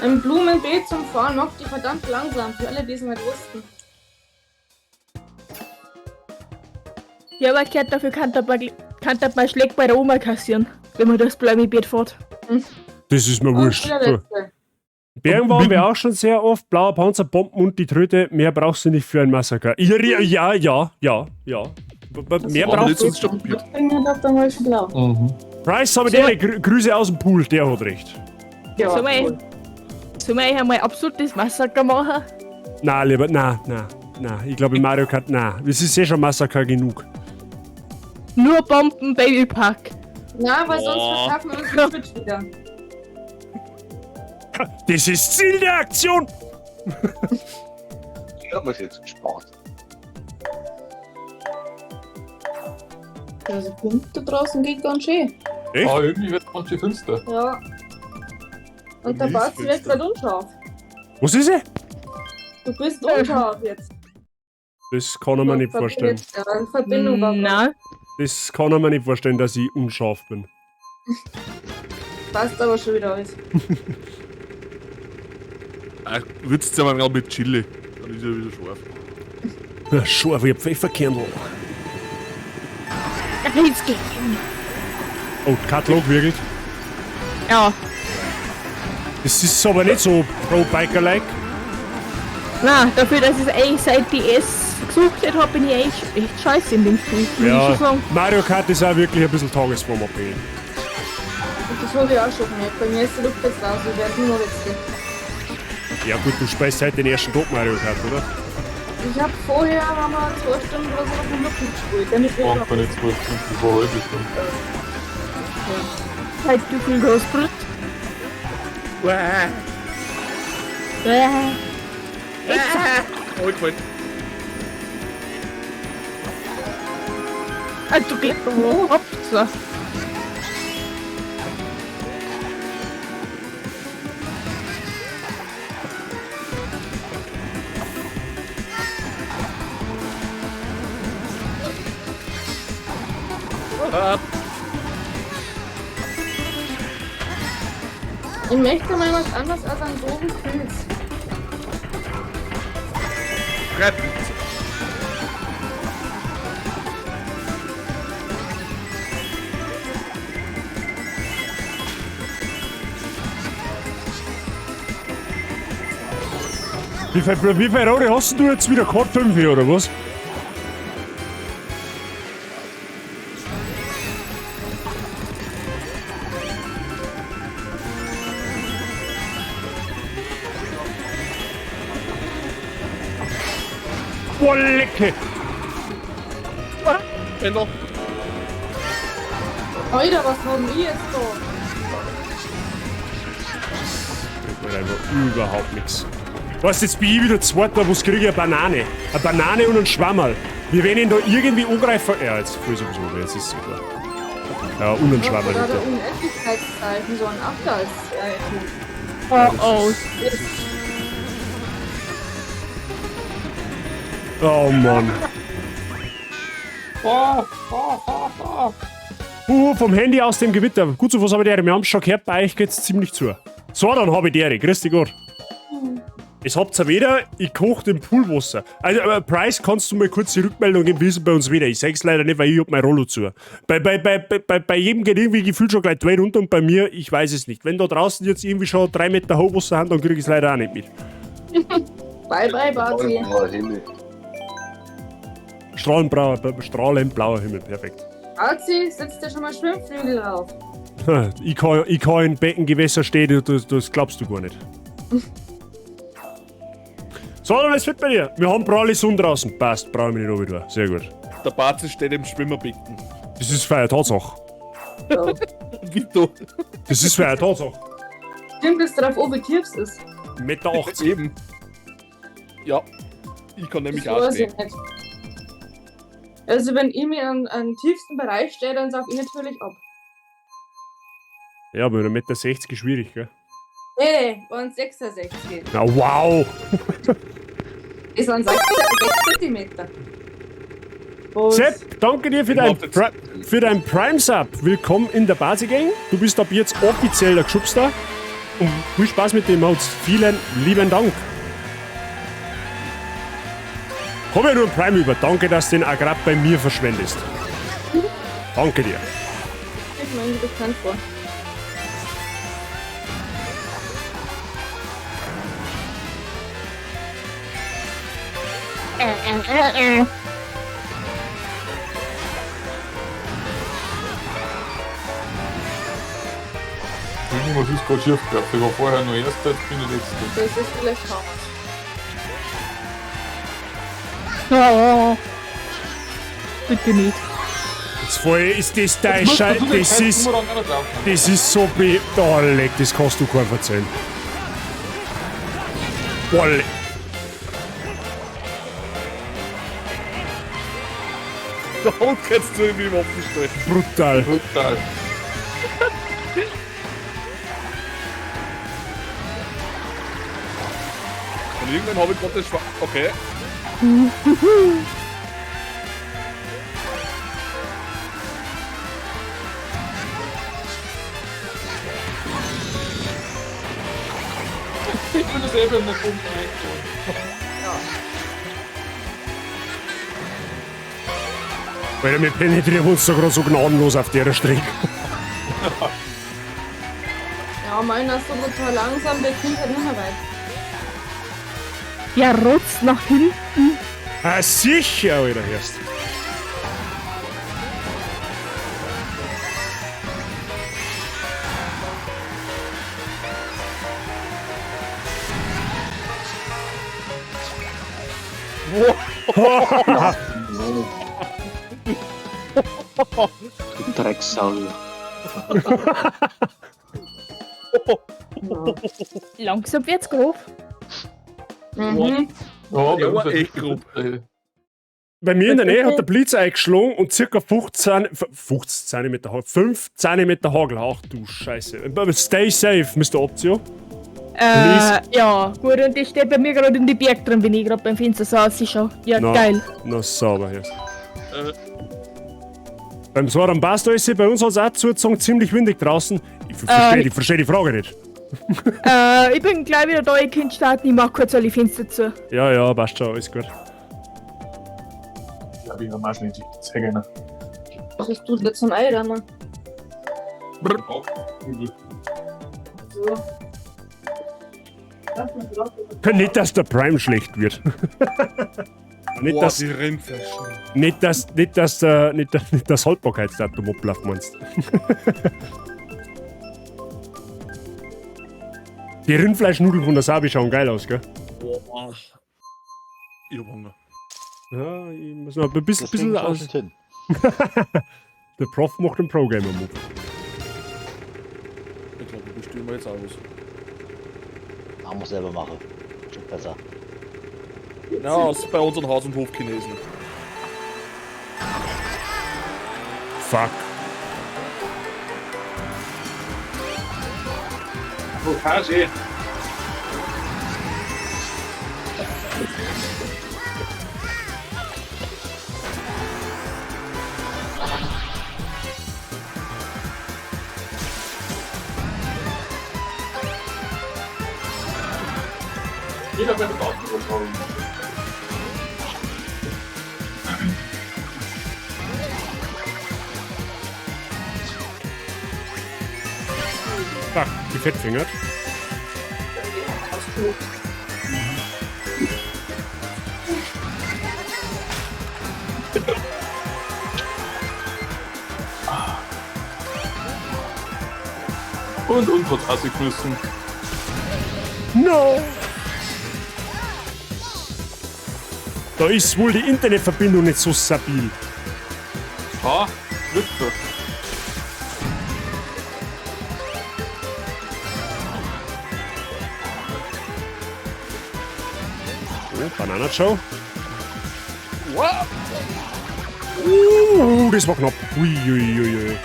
Ein Blumenbeet zum Fahren macht die verdammt langsam, für alle, die es nicht wussten. Ja, aber ich dafür kann man Schläge bei der Oma kassieren, wenn man das Blumenbeet fährt. Das ist mir wurscht. Der So. letzte. Bergen waren wir auch schon sehr oft. Blauer Panzer, Bomben und die Tröte. Mehr brauchst du nicht für ein Massaker. Ja. Mehr brauchst du. Bringen darf dann mal schon blau. Price, habe ich dir. Grüße aus dem Pool, der hat recht. Ja, Sollen wir cool. eigentlich einmal absolutes Massaker machen? Nein, lieber, nein. Ich glaube, in Mario Kart, nein. Es ist schon Massaker genug. Nur Bomben, Babypack. Na, weil sonst verkaufen wir uns die Switch wieder. Das ist Ziel der Aktion! Ich hab mir's jetzt gespart. Also Punkte draußen geht ganz schön. Echt? Ah, irgendwie wird man die Fünfte. Ja. Und der Bart wird gerade unscharf. Was ist er? Du bist unscharf jetzt. Das kann er mir nicht vorstellen. Verbindung war Nein. Das kann er mir nicht vorstellen, dass ich unscharf bin. Passt aber schon wieder alles. Würzt ja mal mit Chili. Dann ist er wieder scharf. Scharf wie ein Pfefferkernl. Jetzt geht's. Oh, Katalog wirklich. Ja. Das ist aber nicht so Pro-Biker-like. Nein, dafür, dass ich es eigentlich seit DS gesucht habe, bin ich echt scheiße in dem Spiel. muss ich schon Ja, sagen. Mario Kart ist auch wirklich ein bisschen tagesformabhängig. Und das habe ich auch schon gemerkt. Bei mir ist die Luft jetzt raus, ich werde nur noch wechseln. Ja gut, du spielst halt den ersten Top Mario Kart, oder? Ich habe vorher, haben wir 2 Stunden oder so auf dem Luft gespielt. Dann ist Braucht man nicht 2 Stunden, das war eine halbe Stunde. Halt du viel Großbrot. Oh, gefällt. Du gehst wo? Hopp, so. Ich möchte mal was anderes als einen doofen Pilz. Wie viel Rote hast du jetzt wieder gehabt? 5 oder was? Boah, lecke! Pendel. Alter, was haben wir jetzt da? Das bringt mir überhaupt nichts. Weißt du, jetzt bin ich wieder Zweiter, was kriege ich? Eine Banane. Eine Banane und ein Schwammerl. Wir werden ihn da irgendwie angreifen. Ja, jetzt voll sowieso, jetzt ist es klar. Ja, und ein Schwammerl. Da ein Unendlichkeitszeichen, so ein Abgleichszeichen. Oh. Oh Mann. Vom Handy aus dem Gewitter. Gut, so was habe ich dir. Wir haben es schon gehört, bei euch geht's ziemlich zu. So, dann habe ich dir. Grüß dich Gott. Es habt ihr wieder, ich koche den Poolwasser. Also, Price, kannst du mal kurz die Rückmeldung geben, wie ist es bei uns wieder? Ich sag's leider nicht, weil ich hab mein Rollo zu. Bei jedem geht irgendwie gefühlt schon gleich 2 runter und bei mir, ich weiß es nicht. Wenn da draußen jetzt irgendwie schon 3 Meter Hochwasser haben, dann krieg ich es leider auch nicht mit. Bye bye, Barzi. Strahlend blauer Himmel, perfekt. Barzi, setzt dir schon mal Schwimmflügel drauf. Ich kann in Beckengewässer stehen, das glaubst du gar nicht. So, dann ist fit bei dir. Wir haben pralle Sonne draußen. Passt, brauche ich mich nicht runter. Sehr gut. Der Barzi steht im Schwimmerbecken. Das ist für eine Tatsache. Ja. Wie du? Das ist für eine Tatsache. Stimmt es darauf, ob wie tief es ist? 1,80 Meter. Eben. Ja. Ich kann nämlich Das auch weiß stehen. ich nicht. Also wenn ich mir an den tiefsten Bereich stehe, dann sauf ich natürlich ab. Ja, aber 1,60 Meter ist schwierig, gell? Nee, waren 66. Na, wow! Es waren 6 Zentimeter. Sepp, danke dir für dein Prime-Sub. Willkommen in der Basi-Gang. Du bist ab jetzt offiziell der Geschubster. Und viel Spaß mit den Modes. Vielen lieben Dank. Komm ja nur ein Prime über. Danke, dass du den auch gerade bei mir verschwendest. Danke dir. Ich meine, bekannt vor. Irgendwas ist gerade schief gelaufen. Ich war vorher noch Erster, jetzt bin ich Letzter. Das ist vielleicht Thomas. Oh, bitte nicht. Jetzt vorher ist das dein Scheiß. Das ist so be... Oh, leck, das kannst du keinem erzählen. Boah, leck. Da kannst du irgendwie Waffen strechen. Brutal. Brutal. Und irgendwann habe ich gerade das Schwarz. Okay. Ich bin das eben in der Punkt reingezogen. Weil wir penetrieren uns da gerade so gnadenlos auf der Strecke. Ja, meiner ist so total langsam, der kommt halt nicht mehr weit. Ja, rotzt nach hinten. Ah, sicher, Alter, erst. Du Drecksau. Langsam wird's grob. Mhm. Ja, Der war bei uns echt grob. Bei mir in der Nähe hat der Blitz eingeschlagen und circa 5 cm Hagel. Ach du Scheiße. Stay safe, Mr. Optio. Ja, gut, und ich stehe bei mir gerade in die Berg drin, wenn ich gerade beim Fenster saß. Ich schau. Ja, geil. Na, sauber jetzt. Beim Soran passt alles, bei uns hat es auch zugezogen, ziemlich windig draußen. Ich verstehe die Frage nicht. Ich bin gleich wieder da, ich kann starten, ich mach kurz alle Fenster zu. Ja, passt schon, alles gut. Ja, ich normal schnell sehr gerne. Was ist du jetzt zum Ei, dann? So. Nicht, dass der Prime schlecht wird. Nicht, dass, die Rindflaschen. nicht, dass das Haltbarkeitsdatum abläuft, meinst du? Die Rindfleischnudeln von der Sabi schauen geil aus, gell? Boah. Ich hab Hunger. Ja, ich muss noch ein bisschen Deswegen aus. nicht hin. Der Prof macht einen Pro-Gamer-Move. Ich glaube, ich bestelle mir jetzt alles. Man muss selber machen. Schon besser. Ja, das ist bei unseren Haus- und Hofchinesen. Fuck. Oh, Hase. Jeder wird auch übertragen. Fuck, die Fettfingert. Und uns hat's assig müssen. No! Da ist wohl die Internetverbindung nicht so stabil. Ah, Witze. Oh, Banana Joe. Wow. Das war knapp. Uiuiui.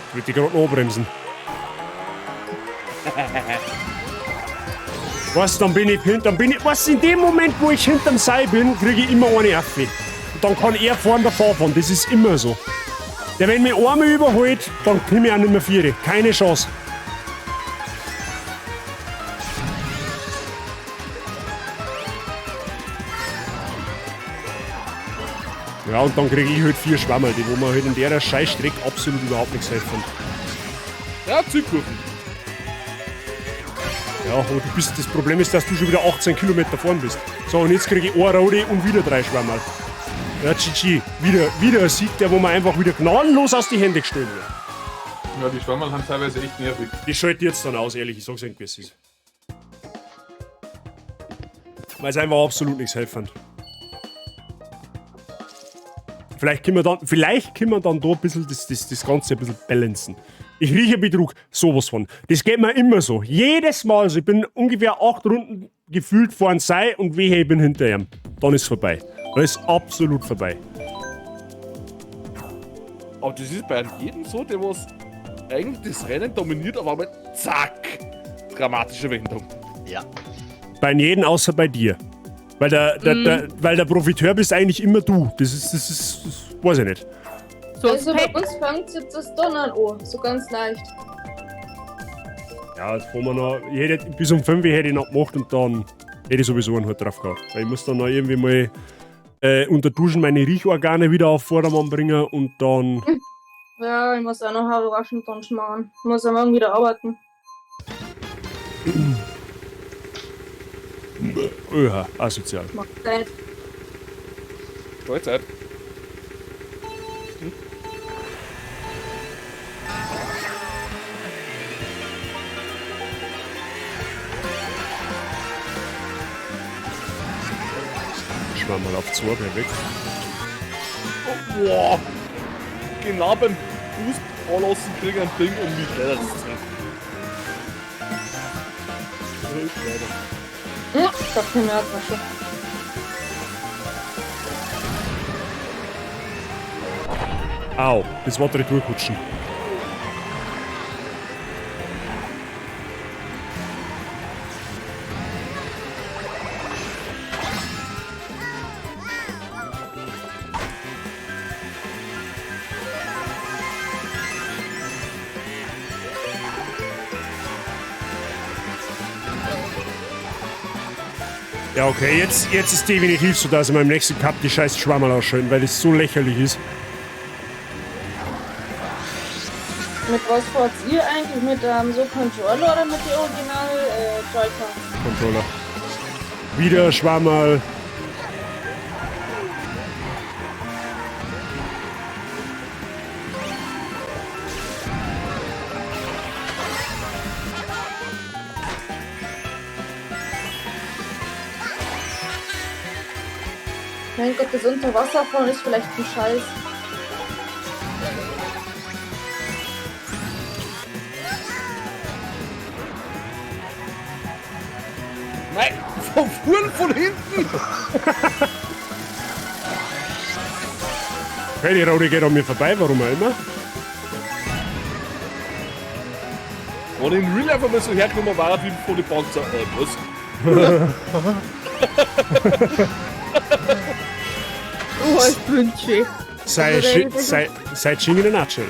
Ich würde die gerade anbremsen. Was, dann bin ich, was, in dem Moment, wo ich hinterm Seil bin, kriege ich immer eine Affe. Und dann kann er vorne davor fahren, das ist immer so. Der, wenn mich einmal überholt, dann komme ich auch nicht mehr 4. Keine Chance. Ja, und dann kriege ich halt 4 Schwammerl, die wo man halt in der Scheißstrecke absolut überhaupt nichts helfen. Ja, Zugkurven. Ja, aber das Problem ist, dass du schon wieder 18 Kilometer vorn bist. So, und jetzt kriege ich eine Rode und wieder 3 Schwammerl. Ja, GG. Wieder ein Sieg, der wo man einfach wieder gnadenlos aus die Hände gestellt wird. Ja, die Schwammerl haben teilweise echt nervig. Die schalte jetzt dann aus, ehrlich. Ich sag's irgendwie, wie es ist. Weil es einfach absolut nichts helfen. Vielleicht können wir dann da ein bisschen das Ganze ein bisschen balancen. Ich rieche Betrug, sowas von. Das geht mir immer so. Jedes Mal. Also ich bin ungefähr 8 Runden gefühlt vorn sei und wehe, ich bin hinter ihm. Dann ist vorbei. Dann ist absolut vorbei. Aber das ist bei jedem so, der was eigentlich das Rennen dominiert, aber mit zack, dramatische Wendung. Ja. Bei jedem außer bei dir. Weil der Profiteur bist eigentlich immer du. Das weiß ich nicht. Also bei uns fängt jetzt das Donnern an, so ganz leicht. Ja, jetzt fahren wir noch. Bis um 5 hätte ich noch gemacht und dann hätte ich sowieso einen Hut drauf gehabt. Weil ich muss dann noch irgendwie mal unter Duschen meine Riechorgane wieder auf Vordermann bringen und dann. Ja, ich muss auch noch Haare waschen und dann schmarrn. Ich muss am Morgen wieder arbeiten. Öha, asozial. Macht Zeit. Vollzeit. Schwamm mal auf 2, weg. Oh, wow. Genau beim Boost anlassen kriege ich ein Ding, um mich leider zu treffen. Ja, ich hab keine Mehrtasche. Au, das war direkt durchrutschen. Ja, okay, jetzt ist definitiv so, dass ich beim nächsten Cup die scheiß Schwammerl ausschalten, weil das so lächerlich ist. Mit was fahrt ihr eigentlich? Mit so Controller oder mit der Original Joy-Con? Controller. Wieder Schwammerl. Mein Gott, das Unterwasserfahren ist vielleicht ein Scheiß. Nein, vom Fuhren von hinten! Okay, die Rode geht an mir vorbei, warum auch immer. Wenn ich in Real einfach mal so hergenommen war, wie von den Panzer. Was? Oh, ich bin schön. Sei Ching in a nutshell.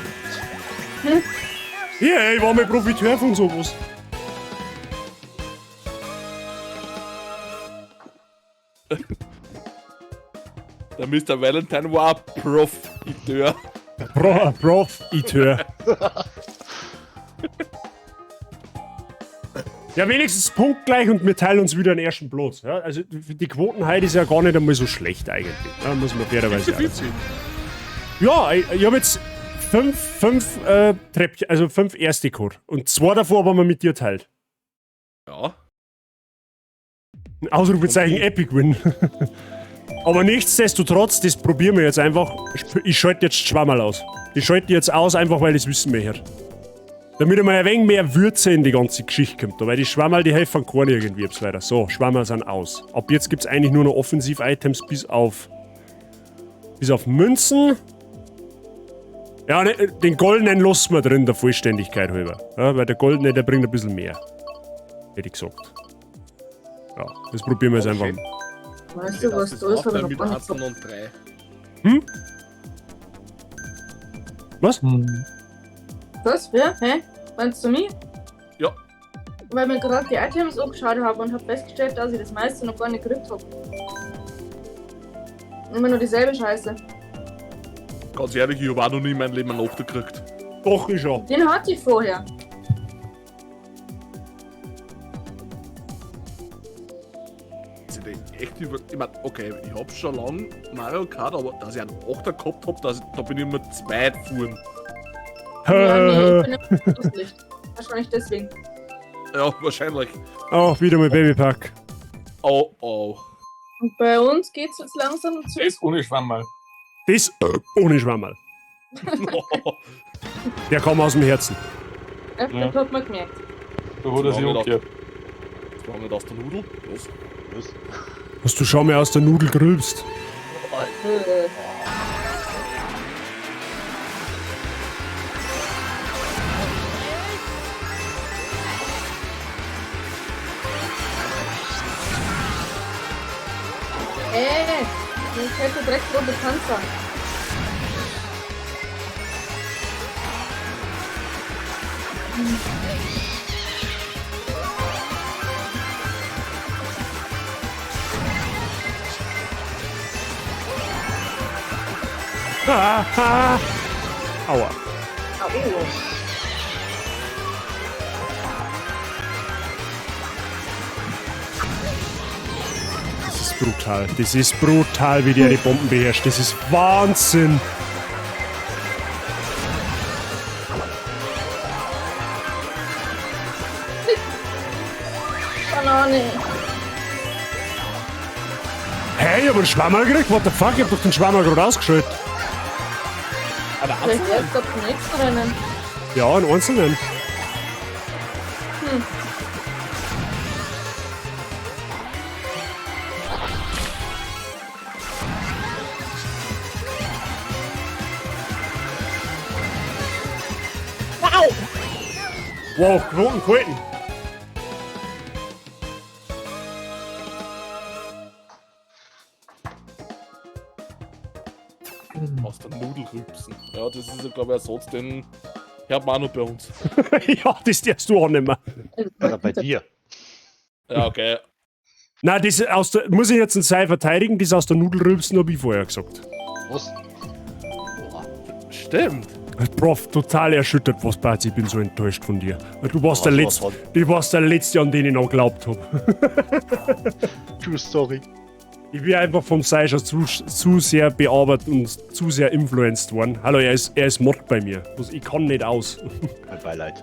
Ja, ich war mal Profiteur von sowas. Der Mr. Valentine war Profiteur. Profiteur. Ja, wenigstens punktgleich und wir teilen uns wieder den ersten Platz. Ja, also die Quoten heute ist ja gar nicht einmal so schlecht eigentlich. Ja, muss man fairerweise sagen. Ja, ich habe jetzt 5 Treppchen, also 5 erste gehabt. Und 2 davor haben wir mit dir teilt. Ja. Ausrufezeichen Epic Win. Aber nichtsdestotrotz, das probieren wir jetzt einfach. Ich schalte jetzt Schwammerl aus. Ich schalte jetzt aus, einfach weil ich es wissen möchte. Damit einmal ein wenig mehr Würze in die ganze Geschichte kommt. Weil die Schwammerl, die helfen gar nicht irgendwie weiter. So, Schwammerl sind aus. Ab jetzt gibt es eigentlich nur noch Offensiv-Items bis auf Münzen. Ja, ne, den goldenen lassen wir drin, der Vollständigkeit halber. Ja, weil der goldene, der bringt ein bisschen mehr. Hätte ich gesagt. Ja, das probieren wir jetzt einfach. Weißt du, was du ist, aber noch mit gar nicht so. und 3. Hm? Was? Was? Wer? Hä? Meinst du mich? Ja. Weil ich mir gerade die Items angeschaut habe und habe festgestellt, dass ich das meiste noch gar nicht gekriegt habe. Immer nur dieselbe Scheiße. Ganz ehrlich, ich habe auch noch nie in meinem Leben einen Achter gekriegt. Doch, ich schon. Den hatte ich vorher. Echt über. Ich mein, okay, ich hab schon lange Mario Kart, aber dass ich einen Achter gehabt hab, da bin ich immer zu weit gefahren. Ja, nee, ich bin im Schlusslicht. Wahrscheinlich deswegen. Ja, wahrscheinlich. Oh, wieder mit Babypack. Oh, oh. Und bei uns geht's jetzt langsam zu. Das ohne Schwammerl. Das ohne Schwammerl. Der kam aus dem Herzen. Das hat man gemerkt. Da hat er sich umgekehrt. Das war nicht aus der Nudel. Was? Hast du schon mal aus der Nudel gerülpst? Ich hätte direkt rote Panzer. Aua. Das ist brutal. Das ist brutal, wie der die Bomben beherrscht. Das ist Wahnsinn. Banane. Hey, ich hab einen Schwammerl gekriegt. What the fuck? Ich hab doch den Schwammerl gerade ausgeschaltet. Vielleicht erst ab dem nächsten Rennen. Ja, einen einzelnen. Wow! Wow, Knoten gehalten. Aus der Nudel rübsen. Ja, das ist ja, glaube ich, ein Satz, den hört man auch noch bei uns. Ja, das darfst du auch nicht mehr. Oder bei dir. Ja, okay. Nein, das aus der, muss ich jetzt ein Sei verteidigen, das aus der Nudel rülpsen, habe ich vorher gesagt. Was? Stimmt. Prof, total erschüttert, was Bazi, ich bin so enttäuscht von dir. Du warst, du warst der Letzte, an den ich noch geglaubt habe. True Story. Ich bin einfach vom Sei schon zu sehr bearbeitet und zu sehr influenced worden. Hallo, er ist Mod bei mir. Ich kann nicht aus. Mein Beileid.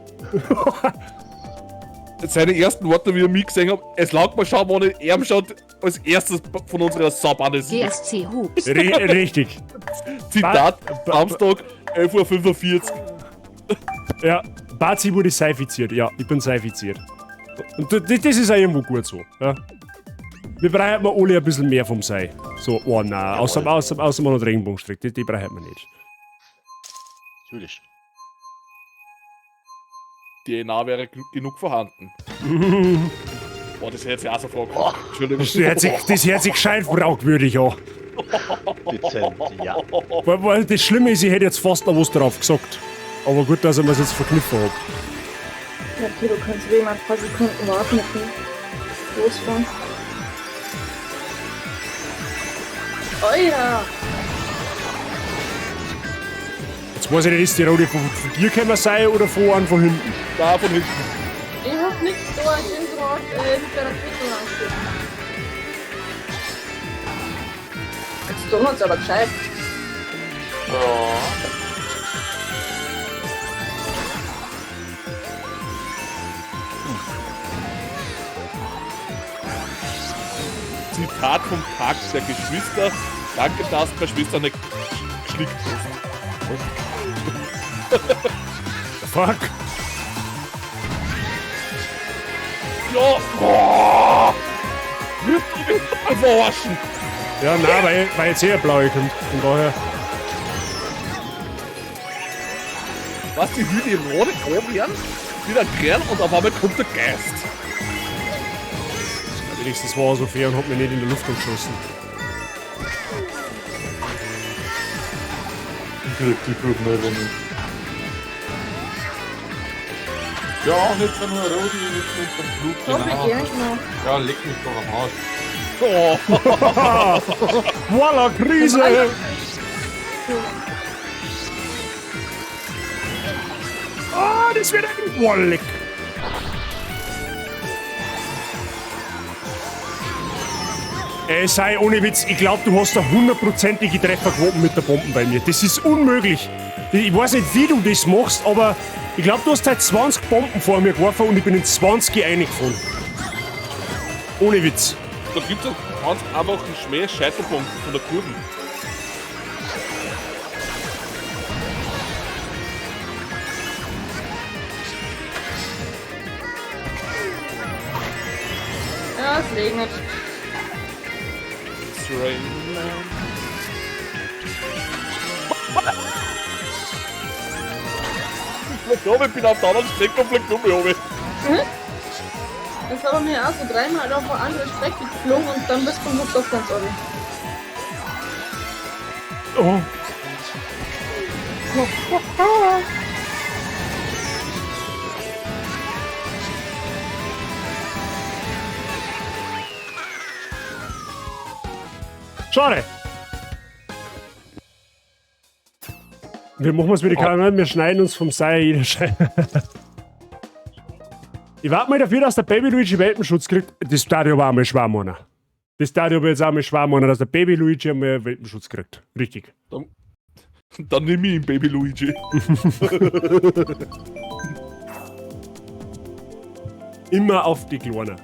Seine ersten Worte, wie er mich gesehen hat, es lag mir schon, wenn er ihm schon als erstes von unserer Sub an ist. GSC Hoops. Richtig. Zitat, Samstag, 11:45 Uhr. Ja, Bazi wurde seifiziert. Ja, ich bin seifiziert. Und das ist auch irgendwo gut so. Ja. Wir brauchen alle ein bisschen mehr vom Sei. So, oh nein, außer man hat Regenbogenstrick, die brauchen wir nicht. Natürlich. DNA wäre genug vorhanden. Boah, das hätte ich auch so fragen. Entschuldigung. Das hört sich gescheit fragwürdig an. Dezent, ja. Weil das Schlimme ist, ich hätte jetzt fast noch was drauf gesagt. Aber gut, dass ich mir das jetzt verkniffen habe. Ja, okay, du kannst wegen ein paar Sekunden warten mit dem Losfahren. Oh ja! Jetzt weiß ich nicht, ist die Rolle von dir gekommen sein oder von einem von hinten? Da, von hinten. Ich hab nichts da, ich bin gerade mit der Rakete rangestellt. Jetzt tun wir uns aber gescheit. Zitat vom Tag der Geschwister. Danke, dass meine Schwester nicht geschlickt Fuck. Ja, boah! Wird die mich verarschen? Ja, nein, weil jetzt eher blaue kommt. Von daher. Was, die Hühner in Rode oben werden? Wieder grün und auf einmal kommt der Geist. Ja, wenigstens war er so fair und hat mich nicht in der Luft geschossen. Ich krieg die Blut nicht. Ja, nicht so nur Rodi, nicht mit dem Blut. Hoffe ich gleich noch. Ja, leck mich doch am Arsch. Voila, Krise! Oh, das wird ein Wolleck. Ey, sei ohne Witz, ich glaube, du hast eine 100%ige Trefferquote mit der Bomben bei mir. Das ist unmöglich. Ich weiß nicht, wie du das machst, aber ich glaube, du hast seit 20 Bomben vor mir geworfen und ich bin in 20 eingefahren. Ohne Witz. Da gibt es ganz einfach einen Schmäh Scheitelpunkt von der Kurve. Ja, es regnet. Ich glaube, ich bin auf der anderen Strecke und fliegt um mich runter. Jetzt haben wir auch so dreimal auf eine andere Strecke geflogen und dann bist du doch ganz oben. Oh. Schade. Wir machen es mit den Kameras, wir schneiden uns vom Seil jeder Schein. Ich warte mal dafür, dass der Baby Luigi Welpenschutz kriegt. Das darf ich aber auch mal schwer machen. Das darf ich aber jetzt auch mal schwer machen, dass der Baby Luigi einmal Welpenschutz kriegt. Richtig. Dann nehme ich ihn, Baby Luigi. Immer auf die Kleine.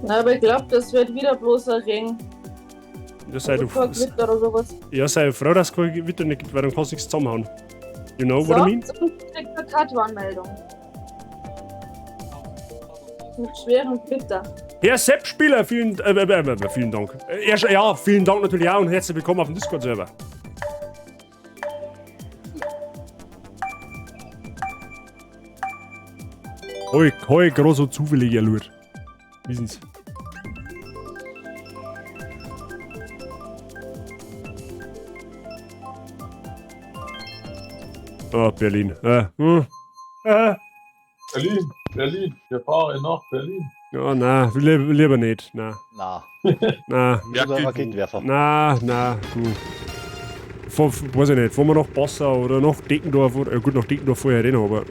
Na, aber ich glaube, das wird wieder bloß ein Regen. Ja, sei du. Gewitter oder sowas. Ja, sei froh, dass es kein Gewitter nicht gibt, weil dann kannst du nichts zusammenhauen. You know what I mean? So, kriegt eine Tatwarnmeldung. Mit schwerem Gewitter. Herr Sepp-Spieler, vielen Dank. Ja, vielen Dank natürlich auch und herzlich willkommen auf dem Discord-Server. Hoi, gerade so zufällig erlurt. Wissen's. Oh, Berlin. Berlin, wir fahren nach Berlin. Ja, nein, lieber nicht. Nein. Nein. Raketenwerfer. Nein. Weiß ich nicht, fahren wir nach Passau oder nach Deckendorf oder gut, nach Deckendorf vorher rein, aber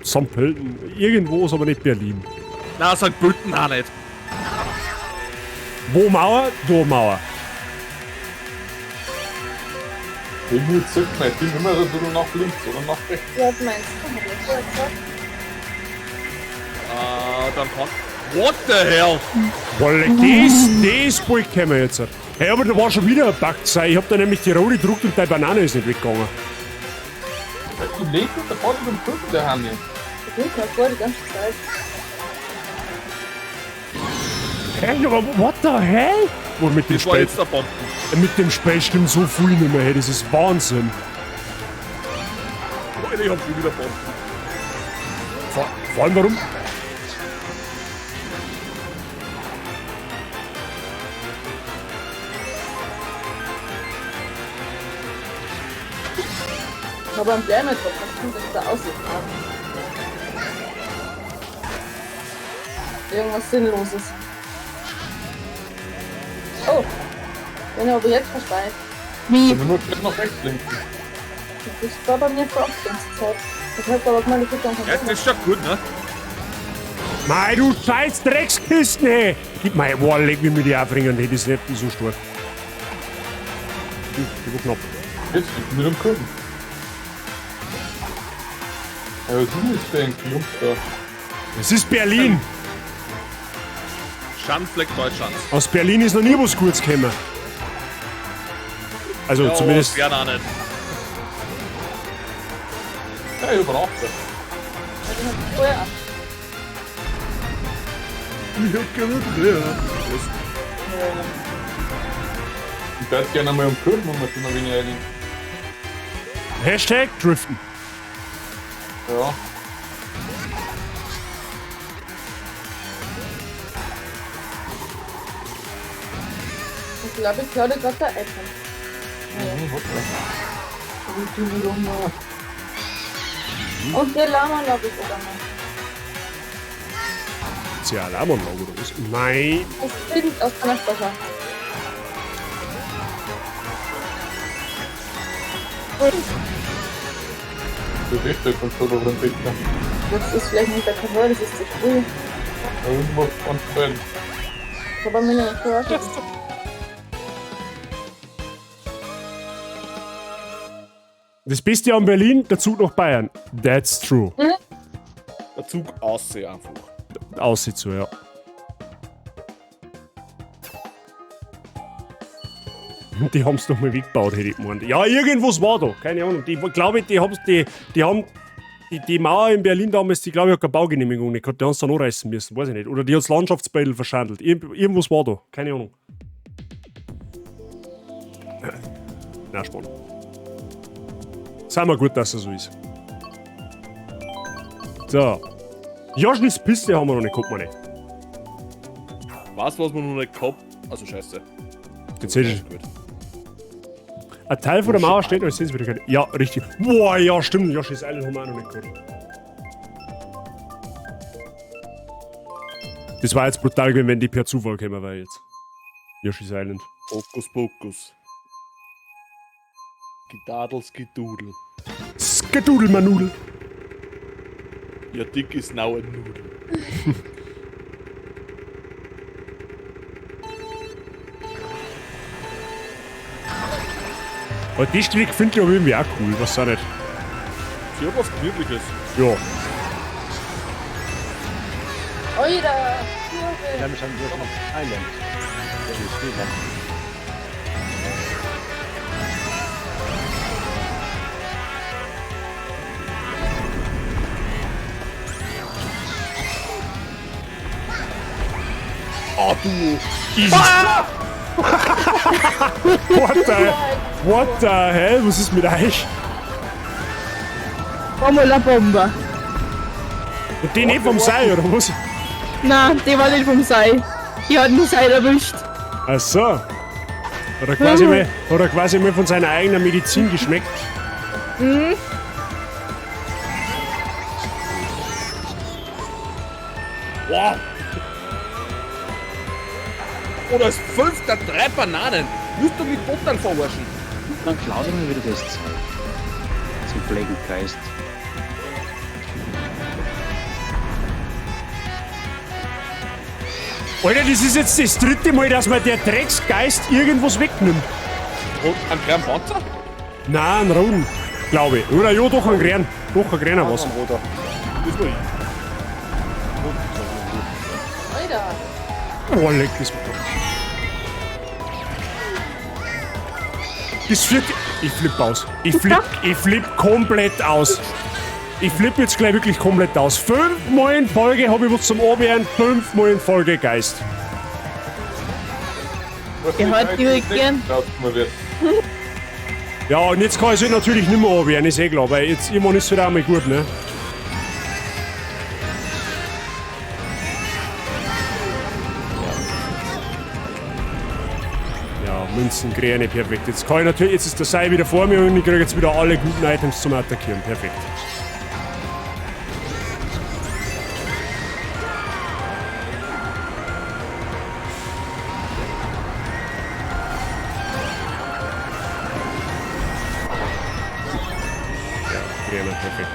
St. Pölten, irgendwo ist aber nicht Berlin. Na, St. Pölten auch nicht. Wo Mauer, da Mauer. Ich bin jetzt nicht, ich bin immer so nach links oder nach rechts. Was meinst du? Dann kann... What the hell? Das Ball können wir jetzt. Hey, aber da war schon wieder ein Bug sein. Ich hab da nämlich die rote gedruckt und deine Banane ist nicht weggegangen. Du legst da vorne mit dem Pulver in der Hand. Ich bin vor die ganze Zeit. Hey, aber what the hell? Oh, mit dem Das war Spiel. jetzt der Bomben. Mit dem Spiel stimmt so viel nicht mehr. Hey, das ist Wahnsinn. Leute, ich hab schon wieder Bomben. Vor allem warum? Aber am Damage, was da aussieht. Irgendwas Sinnloses. Oh, bin aber jetzt verstanden. Wie? Du musst jetzt noch rechts lenken. Das war bei mir vor die ganze Zeit. Ich hab aber meine Fütter Jetzt ist schon gut, ne? Mei, du scheiß Dreckskisten, hey! Gib mal, boah, leg mich mit dir aufringen, hey, das ist nicht so stark. Die war knapp. Jetzt mit dem Kunden. Ja, du bist der Klump da. Es ist Berlin! Schandfleck Deutschland. Aus Berlin ist noch nie was Gutes gekommen. Also Ja, zumindest. gerne auch nicht. Ja, ich brauche das. vorher ab. Ich würde gerne mal um Kunden und mit immer weniger rein. Hashtag Driften. Ja. Ich glaube, ich glaube gerade der Essen. Und der Lama glaube ich sogar noch. Ist ja Alarmanlage oder was? Nein. Das klingt aus der Nachbarschaft. Du bist der Controller drin, bitte. Das ist vielleicht nicht der Controller, das ist zu früh. Irgendwas kontrollieren. Ich habe mir nicht gehört. Das Beste an Berlin, der Zug nach Bayern. That's true. Der Zug aussehen einfach. Aussieht so, ja. Die haben es doch mal weggebaut, hätte ich gemeint. Ja, irgendwas war da. Keine Ahnung. Die glaube ich, die haben die Mauer in Berlin damals, die glaube ich, hat keine Baugenehmigung nicht gehabt. Die haben es dann anreißen müssen, weiß ich nicht. Oder die hat das Landschaftsbild verschandelt. Irgendwas war da. Keine Ahnung. Na, spannend. Sei mal gut, dass es so ist. So. Joschens Piste haben wir noch nicht gehabt, meine. Was wir noch nicht gehabt? Also scheiße. Jetzt seht ihr. Ein Teil von der Mauer steht als Sehenswürdigkeit. Ja, richtig. Boah, ja, stimmt. Yoshi's Island haben wir auch noch nicht gehört. Das war jetzt brutal gewesen, wenn die per Zufall kämen, weil jetzt. Yoshi's Island. Hokus Pokus. Gidadel, Skidudel. Skadudel, Manudel. Ja, dick ist now a Nudel. Aber die Strecke finde ich aber irgendwie auch cool, was auch nicht. Sie hat was Gemütliches. Ja. Oida! Ja, wir haben hier noch Island. Das ist Fehler. Oh, du! Easy. Ah! What the hell? Was ist mit euch? Einmal eine Bombe. Und die nicht vom Seil, oder was? Nein, die war nicht vom Seil. Die hat das Seil erwischt. Ach so. Hat er quasi mal von seiner eigenen Medizin geschmeckt. Mhm. Wow! Oder es 5 der 3 Bananen. Musst du mit Bottern verarschen. Dann klaut er mir wieder das Zeug. Zum Pflegengeist. Alter, das ist jetzt das 3. Mal, dass mir der Drecksgeist irgendwas wegnimmt. Und einen kleinen Panzer? Nein, einen roten, glaube ich. Oder ja, doch einen grünen. Doch einen grünen was. Das war ich. Oida! Oh, leck das mal. Das vierte. Ich flipp aus. Ich flipp komplett aus. Ich flippe jetzt gleich wirklich komplett aus. 5 Mal in Folge habe ich was zum Anwehren, 5 Mal in Folge Geist. Er hat dirigieren. Ja, und jetzt kann ich es natürlich nicht mehr anwehren, ist eh klar, weil jetzt irgendwann ist es wieder einmal gut, ne? Ja, Münzen, Kräne, perfekt. Jetzt kann ich natürlich, jetzt ist der Sei wieder vor mir und ich kriege jetzt wieder alle guten Items zum Attackieren, perfekt. Perfekt.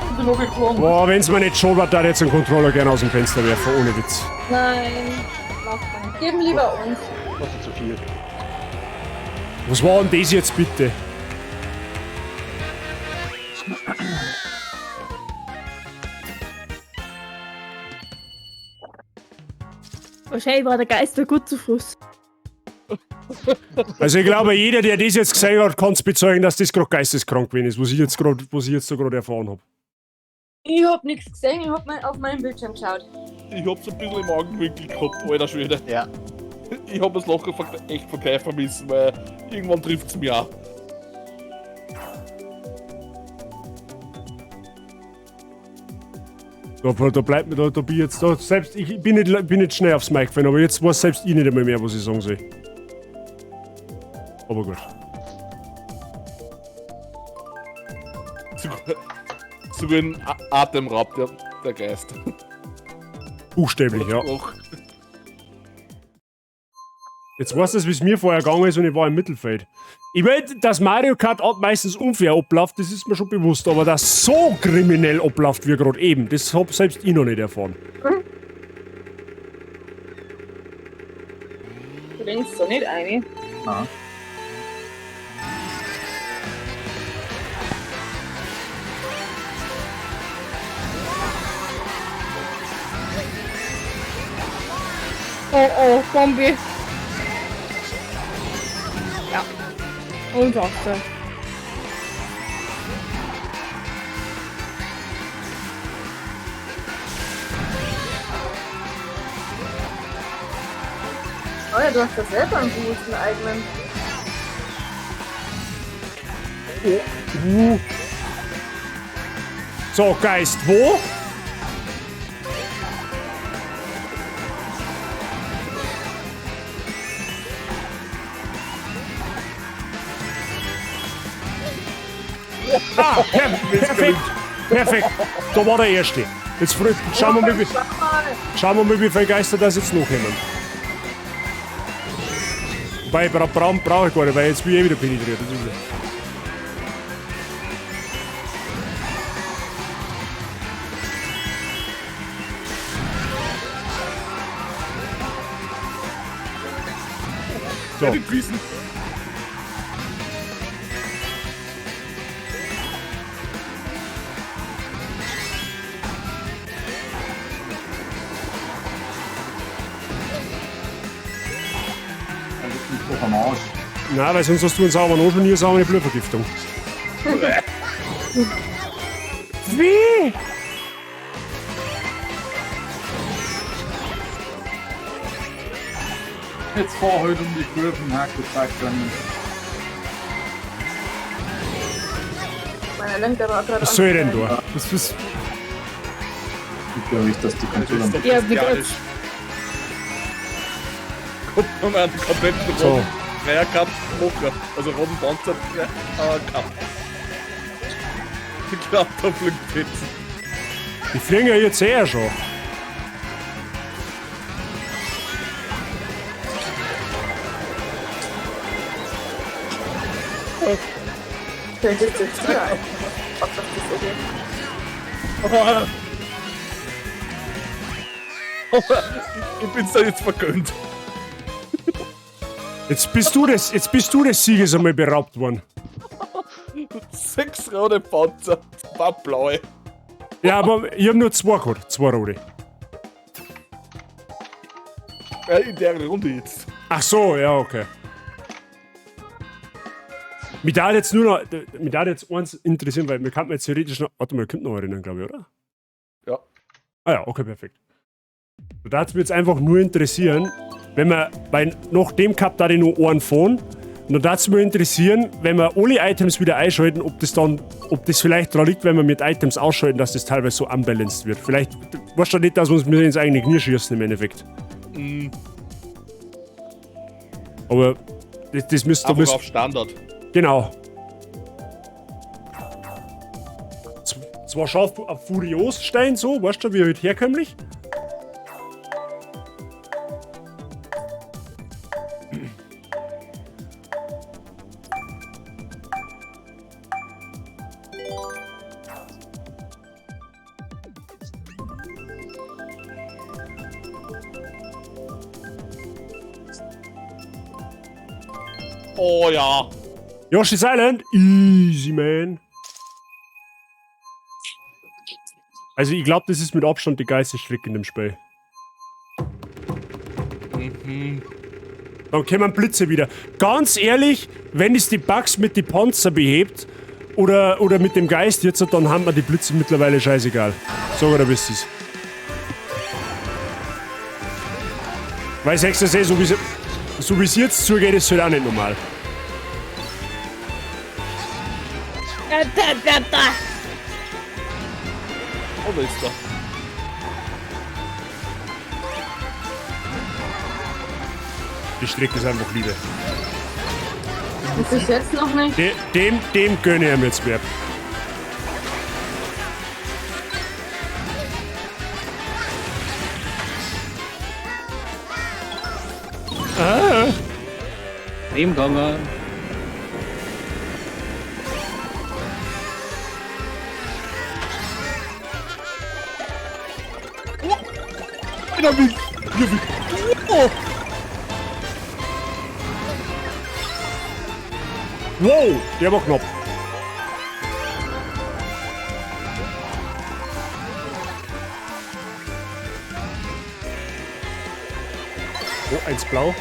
Ich bin nur geklungen. Boah, wenn's mir nicht schon war, da jetzt einen Controller gerne aus dem Fenster werfen, ohne Witz. Nein, mach nicht. Geben lieber uns. Das ist zu viel. Was war denn das jetzt bitte? Wahrscheinlich war der Geister gut zu Fuß. Also ich glaube, jeder, der das jetzt gesehen hat, kann es bezeugen, dass das gerade geisteskrank gewesen ist, was ich jetzt da gerade erfahren habe. Ich hab nichts gesehen, ich hab mal auf meinen Bildschirm geschaut. Ich hab's ein bisschen im Augenwinkel gehabt, alter Schwede. Ja. Ich hab das Lachen echt vergreifen müssen, weil irgendwann trifft's mich auch. Da bleibt mir, da bin ich jetzt, da, selbst, ich bin nicht schnell aufs Mic gefallen, aber jetzt weiß selbst ich nicht einmal mehr, was ich sagen soll. Aber gut. Sogar ein Atemraub, der Geist. Buchstäblich, ja. Jetzt weißt du, wie es mir vorher gegangen ist und ich war im Mittelfeld. Ich weiß, dass Mario Kart meistens unfair abläuft, das ist mir schon bewusst, aber dass so kriminell abläuft wie gerade eben, das hab selbst ich noch nicht erfahren. Du denkst so nicht ein. Nein. Oh, Bombe. Ja. Und Wasser. Oh ja, du hast da selber einen guten eigenen. So, Geist, wo? Ah, perfekt, perfekt. Da war der Erste. Jetzt schauen wir mal, wie viele Geister das jetzt noch kommen. Wobei, brauche ich gar nicht, weil jetzt bin ich wieder penetriert. Das ist ja. So. Am Arsch. Nein, weil sonst hast du einen sauberen Arsch und hier saubere Blutvergiftung. Wie? Jetzt fahr halt um die Kurven, Hack, das sagt dann. Meine lenkt aber auch gerade Was soll ich denn da? Das ist. Ich glaube nicht, dass die Kontrollen. Ja, wie geht's? Kommt nochmal einen kompletten So. Freier Cup hoch. Also Robben Panzer Cup. Ich glaube, da fliegt jetzt. Die fliegen ja jetzt eher schon. Könnte jetzt hier ein. Ob das so geht. Ich bin's da jetzt vergönnt. Jetzt bist du des Sieges einmal beraubt worden. 6 rote Panzer, 2 blaue. Ja, aber ich hab nur 2 gehabt. 2 rote. Ja, in der Runde jetzt. Ach so, ja, okay. Mich darf jetzt eins interessieren, weil wir kann jetzt theoretisch noch. Warte mal, kommt noch erinnern, glaube ich, oder? Ja. Ah ja, okay, perfekt. Da darf es mich jetzt einfach nur interessieren, wenn wir, weil nach dem gehabt da ich noch einen fahren. Und dann darf es mich interessieren, wenn wir alle Items wieder einschalten, ob das vielleicht daran liegt, wenn wir mit Items ausschalten, dass das teilweise so unbalanced wird. Vielleicht weißt du nicht, dass wir uns mit ins eigene Knie schießen im Endeffekt. Mhm. Aber das müsste. Einfach auf Standard. Genau. Zwar schon auf Furios-Stein so, weißt du, wie halt herkömmlich. Oh ja. Yoshi's Island, easy, man. Also ich glaube, das ist mit Abstand die geilste Strecke in dem Spiel. Mhm. Dann kommen Blitze wieder. Ganz ehrlich, wenn es die Bugs mit den Panzer behebt oder mit dem Geist jetzt, dann haben wir die Blitze mittlerweile scheißegal. Sag oder wisst ihr's. Weil ich sag's ja, so wie es jetzt zugeht, ist es halt auch nicht normal. Oh, da ist er. Die Strecke ist einfach Liebe. Bis jetzt noch nicht. Dem gönne ich ihm jetzt mehr. daneben gegangen. Wow, der war knapp. Oh, eins blau.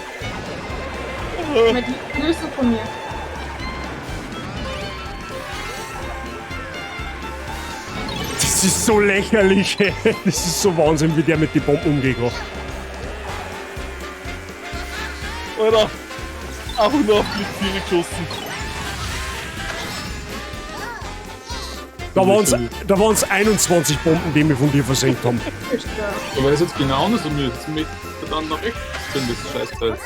Mit Grüße von mir. Das ist so lächerlich. Das ist so Wahnsinn, wie der mit den Bomben umgeht. Alter, auch nur auf die Tiere geschossen. Da waren's 21 Bomben, die wir von dir versenkt haben. Aber ist jetzt genau andersrum. Jetzt möchte ich dann nach rechts finden, das Scheißteil.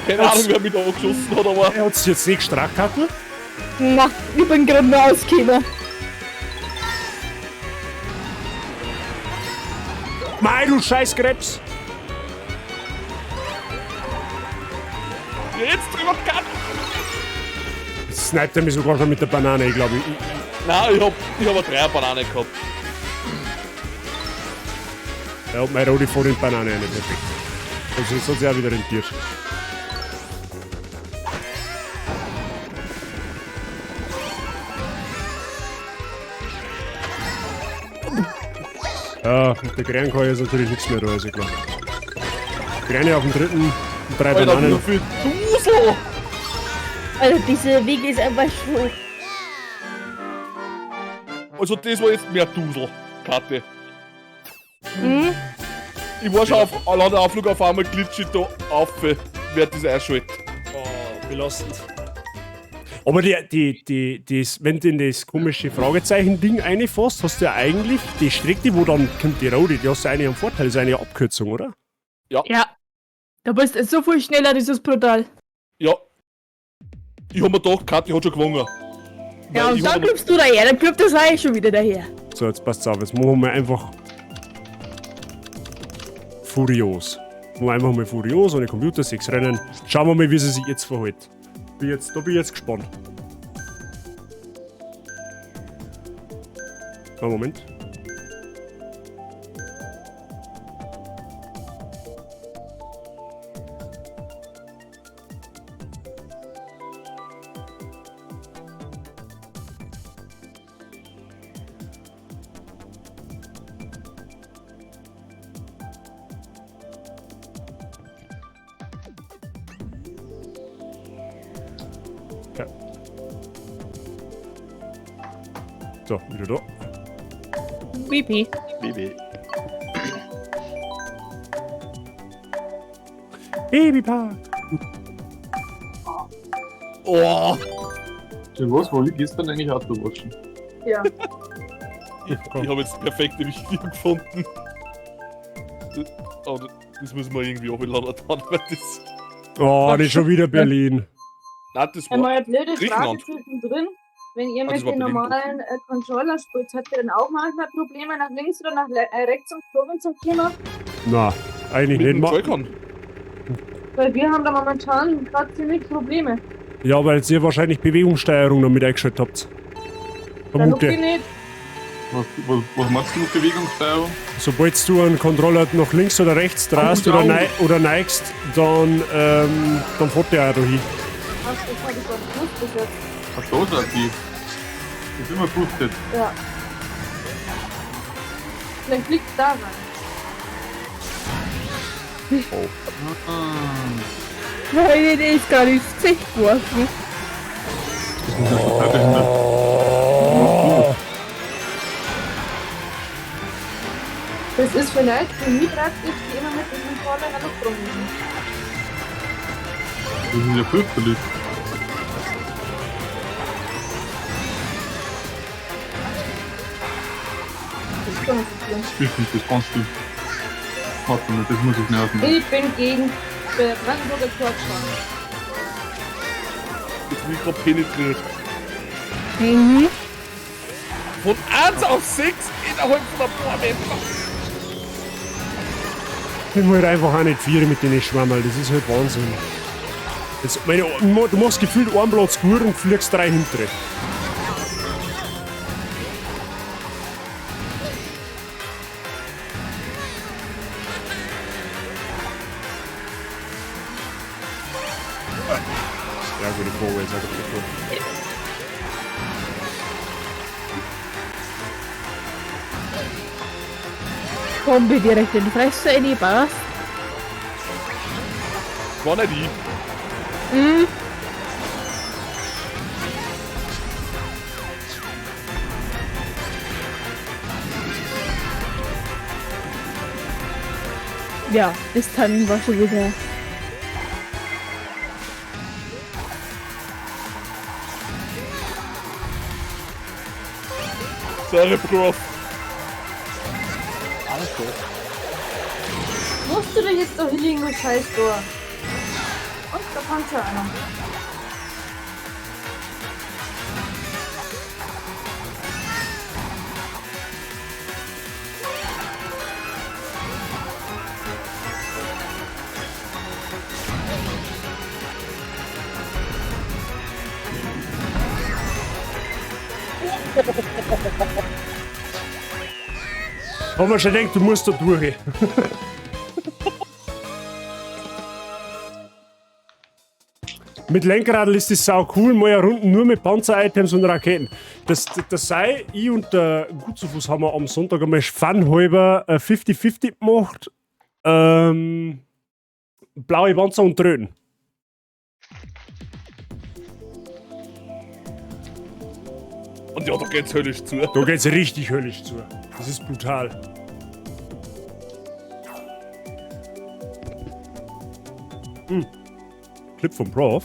Keine Ahnung, wer mich da angeschossen hat, aber... Er hat's jetzt nicht gestrackt, Kackel? Na, ich bin gerade nur ausgekommen. Mei, du Scheißkrebs! Jetzt drüber kann. Jetzt sniped er mich sogar schon mit der Banane, glaube ich. Nein, ich hab eine 3er-Banane gehabt. Er hat meine rote vor den Banane nicht perfekt. Also das hat sich auch wieder rentiert. Ja, mit der Krähen kann ich jetzt natürlich nichts mehr da, also klar. Kräne auf dem dritten und 3 Alter, Bananen. wie viel Dusel! Also dieser Weg ist einfach schon. Also das war jetzt mehr Dusel, Karte. Hm? Ich war schon auf der Aufflug auf einmal glitschig da auf, während dieser einschaltet. Oh, belastend. Aber wenn du in das komische Fragezeichen-Ding reinfährst, hast du ja eigentlich die Strecke, wo dann kommt die rote, die hast du eigentlich einen Vorteil, das ist eine Abkürzung, oder? Ja. Ja. Da bist du so viel schneller, das ist brutal. Ja. Ich hab mir gedacht, Kathi hat schon gewonnen. Ja, Weil und ich dann hab- kommst du daher, dann kommt das auch schon wieder daher. So, jetzt passt's auf, jetzt machen wir einfach furios. Machen wir einfach mal furios, ohne Computer, 6 Rennen. Schauen wir mal, wie sie sich jetzt verhält. Da bin ich jetzt gespannt. Einen Moment. Ja. So, wieder da. Bibi. Baby. Babypark. Oh! Für was, wo liegt dann eigentlich Autowaschen? Ja. Ich hab jetzt perfekte Richtung gefunden. Aber das müssen wir irgendwie abladen dann, weil das... Oh, nicht schon wieder Berlin. Nein, das Einmal war eine blöde Frage Griechenland. zwischendrin. Wenn ihr Ah, das mit war den Berlin. normalen Controller spielt, habt ihr dann auch manchmal Probleme nach links oder nach rechts zum Kurven zum Thema? Na, eigentlich Mit nicht dem mal. Joy-Con. Weil wir haben da momentan gerade ziemlich Probleme. Ja, weil ihr wahrscheinlich Bewegungssteuerung noch mit eingeschaltet habt. Da Luki Vermute. nicht. Was machst du mit Bewegungssteuerung? Sobald du einen Controller nach links oder rechts drehst Au, oder neigst, dann fährt der auch da hin. Ach, das habe ich schon gewusst bis jetzt. Ach, da ist die. Das ist immer boostet. Ja. Vielleicht liegt es daran. Weil der ist gar nicht Gesicht geworfen. Das ist ja total behindert. Das ist vielleicht für mich praktisch, die immer mit dem Controller in der Luft rumliegen. Das ist ja fürchterlich. Das ist schon nicht so schlimm. Ich finde das ganz schlimm. Warte mal, das muss ich nerven. Ich bin gegen Brandenburger Torschwagen. Mikro penetriert. Mhm. Von 1 auf 6 innerhalb von ein paar Meter. Ich bin halt einfach auch nicht 4 mit den Schwammerl, das ist halt Wahnsinn. Jetzt, du machst gefühlt einen Platz gut und fliegst 3 hintere. Ja, gute Frage, jetzt sag ich Bombe direkt in die Fresse, in die Bass. War nicht ich. Mhm. Ja, das Timing war schon wieder. Sorry, Prof. Alles gut. Musst du dich jetzt doch hinlegen mit Scheißtor? Und da Panzer einer. Haben wir schon gedacht, du musst da durch. Mit Lenkradl ist das sau cool, mal eine Runde nur mit Panzer-Items und Raketen. Das sei, ich und der Gutzufuß haben wir am Sonntag einmal fanhalber 50-50 gemacht. Blaue Panzer und Dröhnen. Und ja, da geht's höllisch zu. Da geht's richtig höllisch zu. Das ist brutal. Clip vom Prof.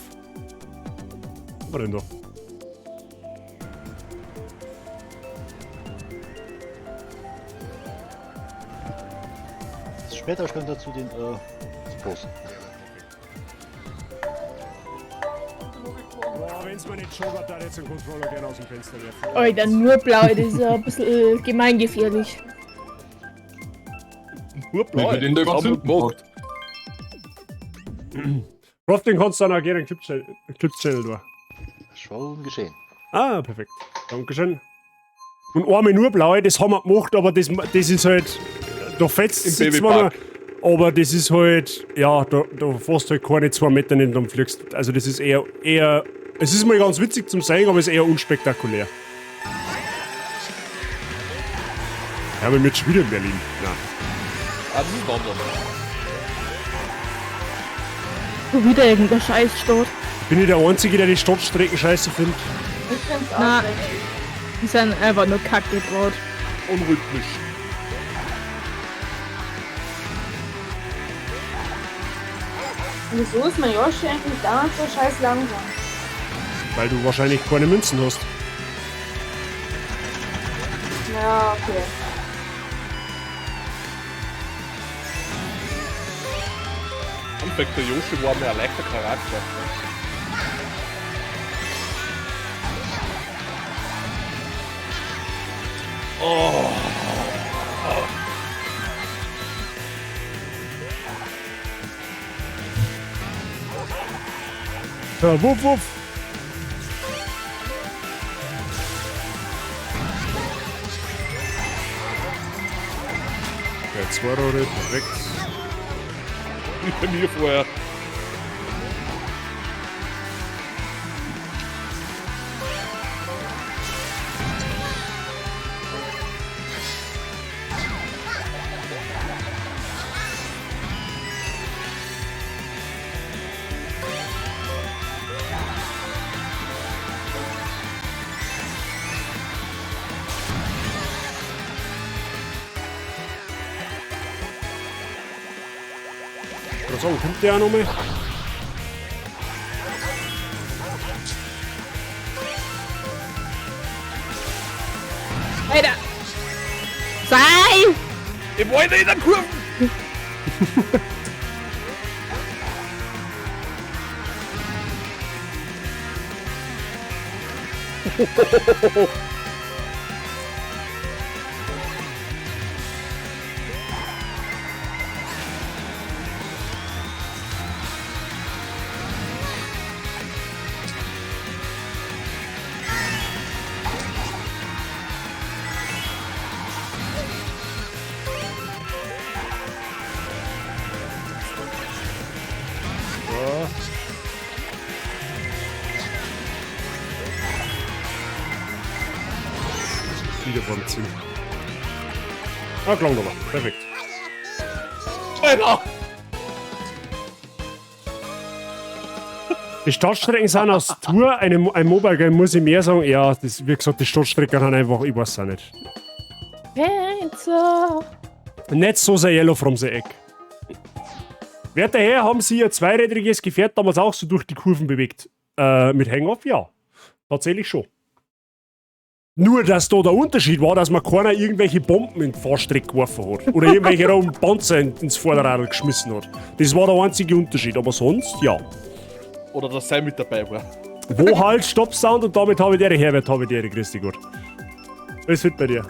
Was war denn da? Später könnt ihr zu den posten. Boah, wenn's mir nicht joggert, da jetzt einen Controller gerne aus dem Fenster werfen. Alter, nur blau, das ist ja ein bisschen gemeingefährlich. Nur blau, den der ganz hinten gemacht. Prof, den kannst du dann auch gerne einen Clip-Channel da. Schon geschehen. Ah, perfekt. Dankeschön. Und einmal nur blaue, das haben wir gemacht, aber das ist halt. Da fetzt es zwar noch, aber das ist halt. Ja, da fährst halt keine 2 Meter nicht und dann fliegst. Also, das ist eher. Es ist mal ganz witzig zum Zeigen, aber es ist eher unspektakulär. Ja, aber mit wieder in Berlin. Nein. Ah, das ist London. Wo wieder irgendein Scheiß steht. Bin ich der Einzige, der die Stadtstrecken scheiße findet? Ich find's auch Na. schlecht. Die sind einfach nur kacke gebaut. Unrhythmisch. Wieso ist mein Yoshi eigentlich damals so scheiß langsam? Weil du wahrscheinlich keine Münzen hast. Ja, okay. Anfängt der Yoshi war mir ein leichter Charakter. Oh. Ja, wuff, wuff. Ja, 2 Rohre, perfekt. Bei mir vorher. Was sagen, kommt der auch noch mal? Alter! Sei! Ich wollte in der Kurve! Wieder vorm Ziel. Ah, klang aber. Perfekt. Alter! Die Startstrecken sind aus Tour, ein Mobile Game, muss ich mehr sagen. Ja, das, wie gesagt, die Startstrecken sind einfach, ich weiß auch nicht. Nicht so sehr Yellow from the Egg. Werte Herr, haben Sie Ihr zweirädriges Gefährt damals auch so durch die Kurven bewegt? Mit Hang-Off? Ja. Tatsächlich schon. Nur, dass da der Unterschied war, dass man keiner irgendwelche Bomben in die Fahrstrecke geworfen hat. Oder irgendwelche roten Panzer ins Vorderrad geschmissen hat. Das war der einzige Unterschied. Aber sonst, ja. Oder dass sein mit dabei war. Wo halt Stopp-Sound und damit habe ich dir Herbert, habe ich dir grüß dich gut. Was wird bei dir?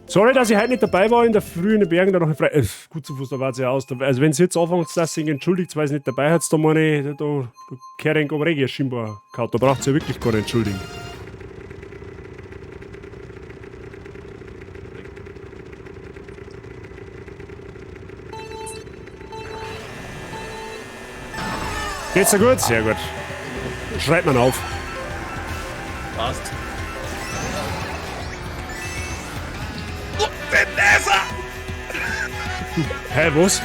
Sorry, dass ich heute nicht dabei war in der Früh in den Bergen, da noch frei. Gut zu Fuß, da war es ja aus. Also, wenn Sie jetzt anfangen zu das singen, entschuldigt, weil es nicht dabei hat, da meine, da Kering am Regie scheinbar gehabt. Da braucht es ja wirklich gar nicht entschuldigen. Geht's dir gut? Sehr gut. Schreibt man auf. Passt. Hä, was?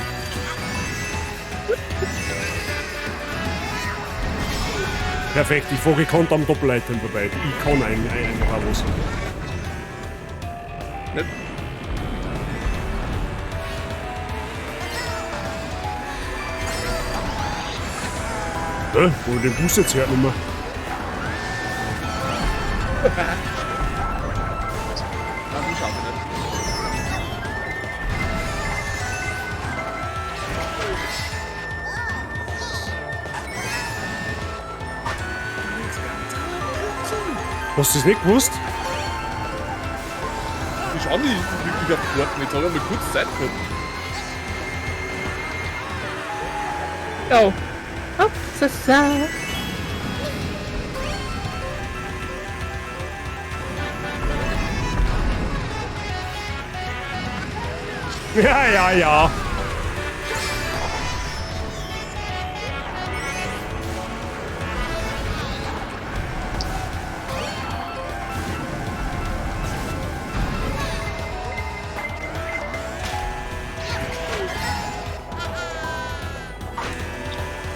Perfekt, ich fahre gekonnt am Doppelleitern vorbei. Ich kann einfach auch was. Nicht. Wo den Bus jetzt hört nicht mehr. Hast du das nicht gewusst? Ich schau nicht wirklich auf Karten, jetzt habe ich mal kurz Zeit gehabt. Oh. Oh, so sad. Ja, ja, ja.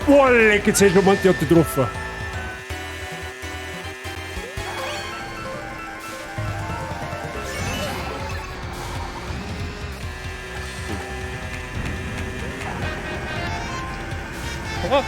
Boah, leck, jetzt hätte ich gemeint, die hat die getroffen. Oh.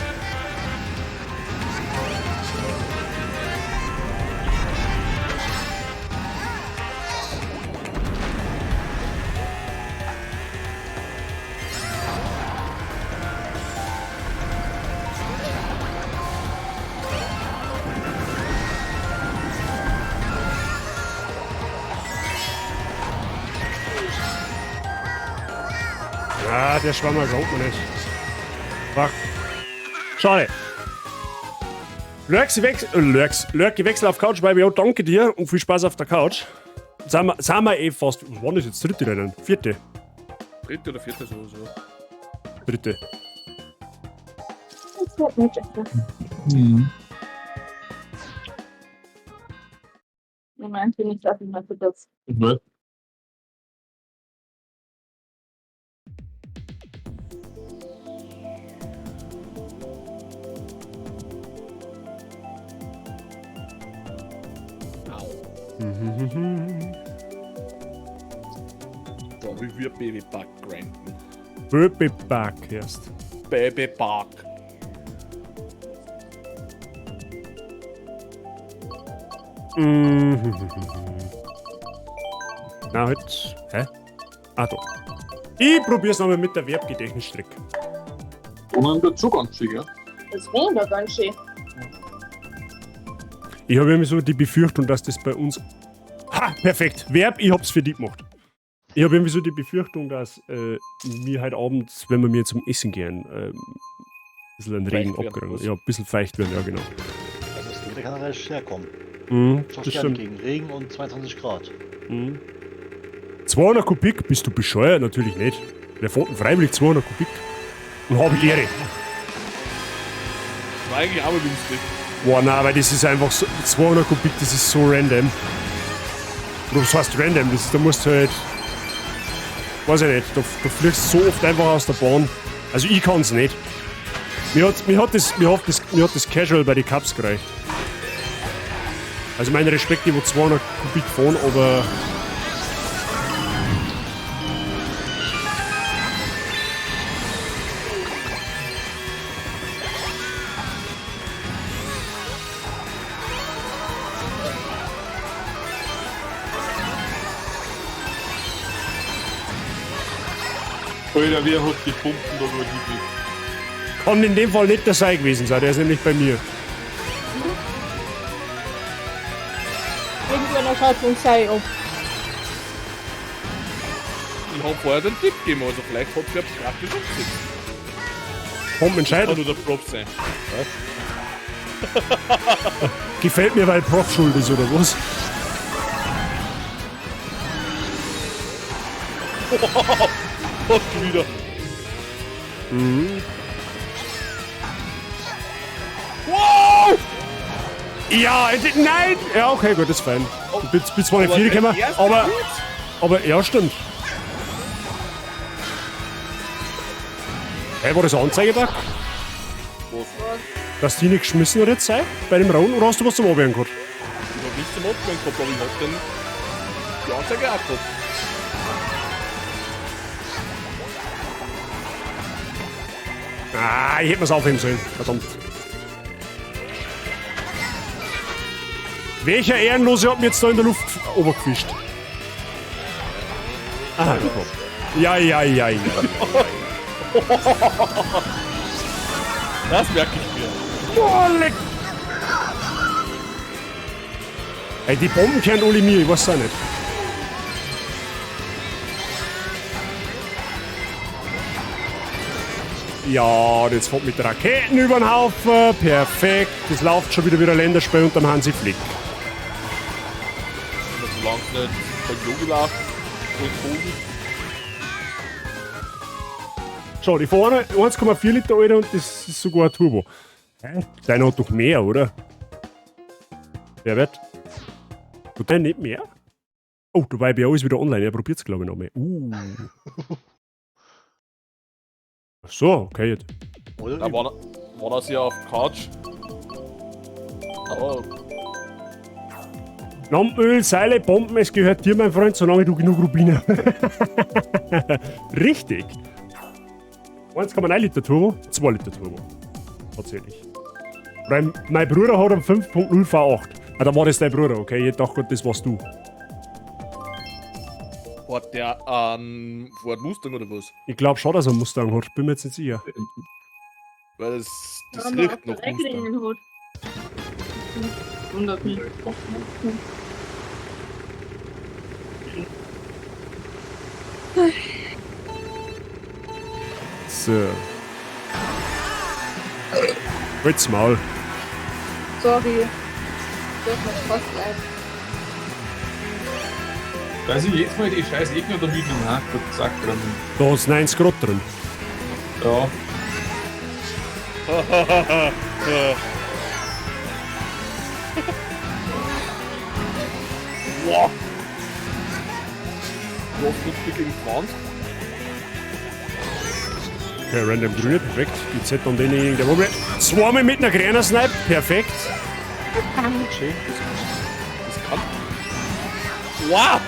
Ja, der Schwammer glaubt man nicht. Fuck. Schade. Lurky wechsel auf Couch, Baby. Ja, danke dir und viel Spaß auf der Couch. Sind wir eh fast. Was war das jetzt? Dritte Rennen? Vierte? Dritte oder vierte sowieso. Dritte. Das wird nicht etwa. Moment, bin ich dafür mal für das. Da will wir Babypark grinden. Babypark erst. Babypark. Na, halt. Hä? Ah, da. Ich probier's nochmal mit der Werbgedächtnisstrecke. Und dann wird schon ganz schön, ja? Das wäre doch ganz schön. Ich habe irgendwie so die Befürchtung, dass das bei uns... Ha, perfekt. Verb, ich hab's für dich gemacht. Ich habe irgendwie so die Befürchtung, dass wir heute Abend, wenn wir mir zum Essen gehen, ein bisschen einen Regen abkriegen. Ja, ein bisschen feucht werden, ja genau. Also das Gewitter kann relativ schnell kommen. Das Das stimmt. gegen Regen und 22 Grad. 200 Kubik, bist du bescheuert? Natürlich nicht. Wer fährt denn freiwillig 200 Kubik? Und habe ich Ehre. War eigentlich auch günstig. Boah, nein, weil das ist einfach so, 200 Kubik, das ist so random. Oder was heißt random? Das ist, da musst du halt... Weiß ich nicht, du fliegst so oft einfach aus der Bahn. Also ich kann's nicht. Mir hat das Casual bei den Cups gereicht. Also mein Respekt, die wo 200 Kubik fahren, aber... Alter, wer hat die Pumpen da nur hingekriegt? Kann in dem Fall nicht der Sei gewesen sein, der ist nämlich bei mir. Irgendwann schaut uns sei ab. Ich hab vorher den Tipp gegeben, also vielleicht hat sie ja praktisch umgesetzt. Komm, entscheiden. Kann nur der Prop sein. Gefällt mir, weil Prof schuld ist, oder was? Gott, wieder. Wow! Ja, nein! Ja, okay, gut, das ist fein. Ich bin zwar nicht viel gekommen, aber ja, stimmt. Hey, war das ein Anzeigetag? Was? Dass die nicht geschmissen hat jetzt sei? Bei dem Raun? Oder hast du was zum Abwehren gehabt? Ich hab nichts zum Abwehren gehabt, aber ich hab dann die Anzeige auch gehabt. Ah, ich hätte mir's aufheben sollen. Verdammt. Welcher Ehrenlose hat mir jetzt da in der Luft obergefischt? Ah, ja. Das merke ich mir. Boah, leck! Ey, die Bomben kennen alle mir, ich weiß auch nicht. Ja, und jetzt fährt mit Raketen über den Haufen. Perfekt. Das läuft schon wieder Länderspiel unterm Hansi Flick. Solange es nicht beim Yogi läuft, Schau, die vorne 1,4 Liter, Alter, und das ist sogar ein Turbo. Hä? Deiner hat doch mehr, oder? Wer wird? Du dein nicht mehr? Oh, du war ja alles wieder online. Er probiert's, glaube ich, noch mehr. Ach so, okay. Jetzt. Da war das ja auf Couch. Oh. Lampenöl, Seile, Bomben, es gehört dir, mein Freund, solange du genug Rubine. Richtig. 1,9 Liter Turbo, 2 Liter Turbo. Tatsächlich. Mein Bruder hat einen 5.0 V8. Ah, da war das dein Bruder, okay? Ich dachte, das warst du. Hat der einen Ford Mustang oder was? Ich glaube schon, dass er einen Mustang hat. Bin mir jetzt nicht sicher. Weil das riecht noch Mustang. Wundert mich. So. Halt's Maul. Sorry. Das ist fast ein. Da ist jetzt mal die scheiß Ecken oder Hügel nach, zack dran. Da ist 90 Grad drin. Ja. Wow. Luftdruck gegen 20. Okay, random grün, perfekt. Die Z und denjenigen, der Wobble. Zweimal mit einer Gräner Snipe, perfekt. Schön. Das kann. Wow!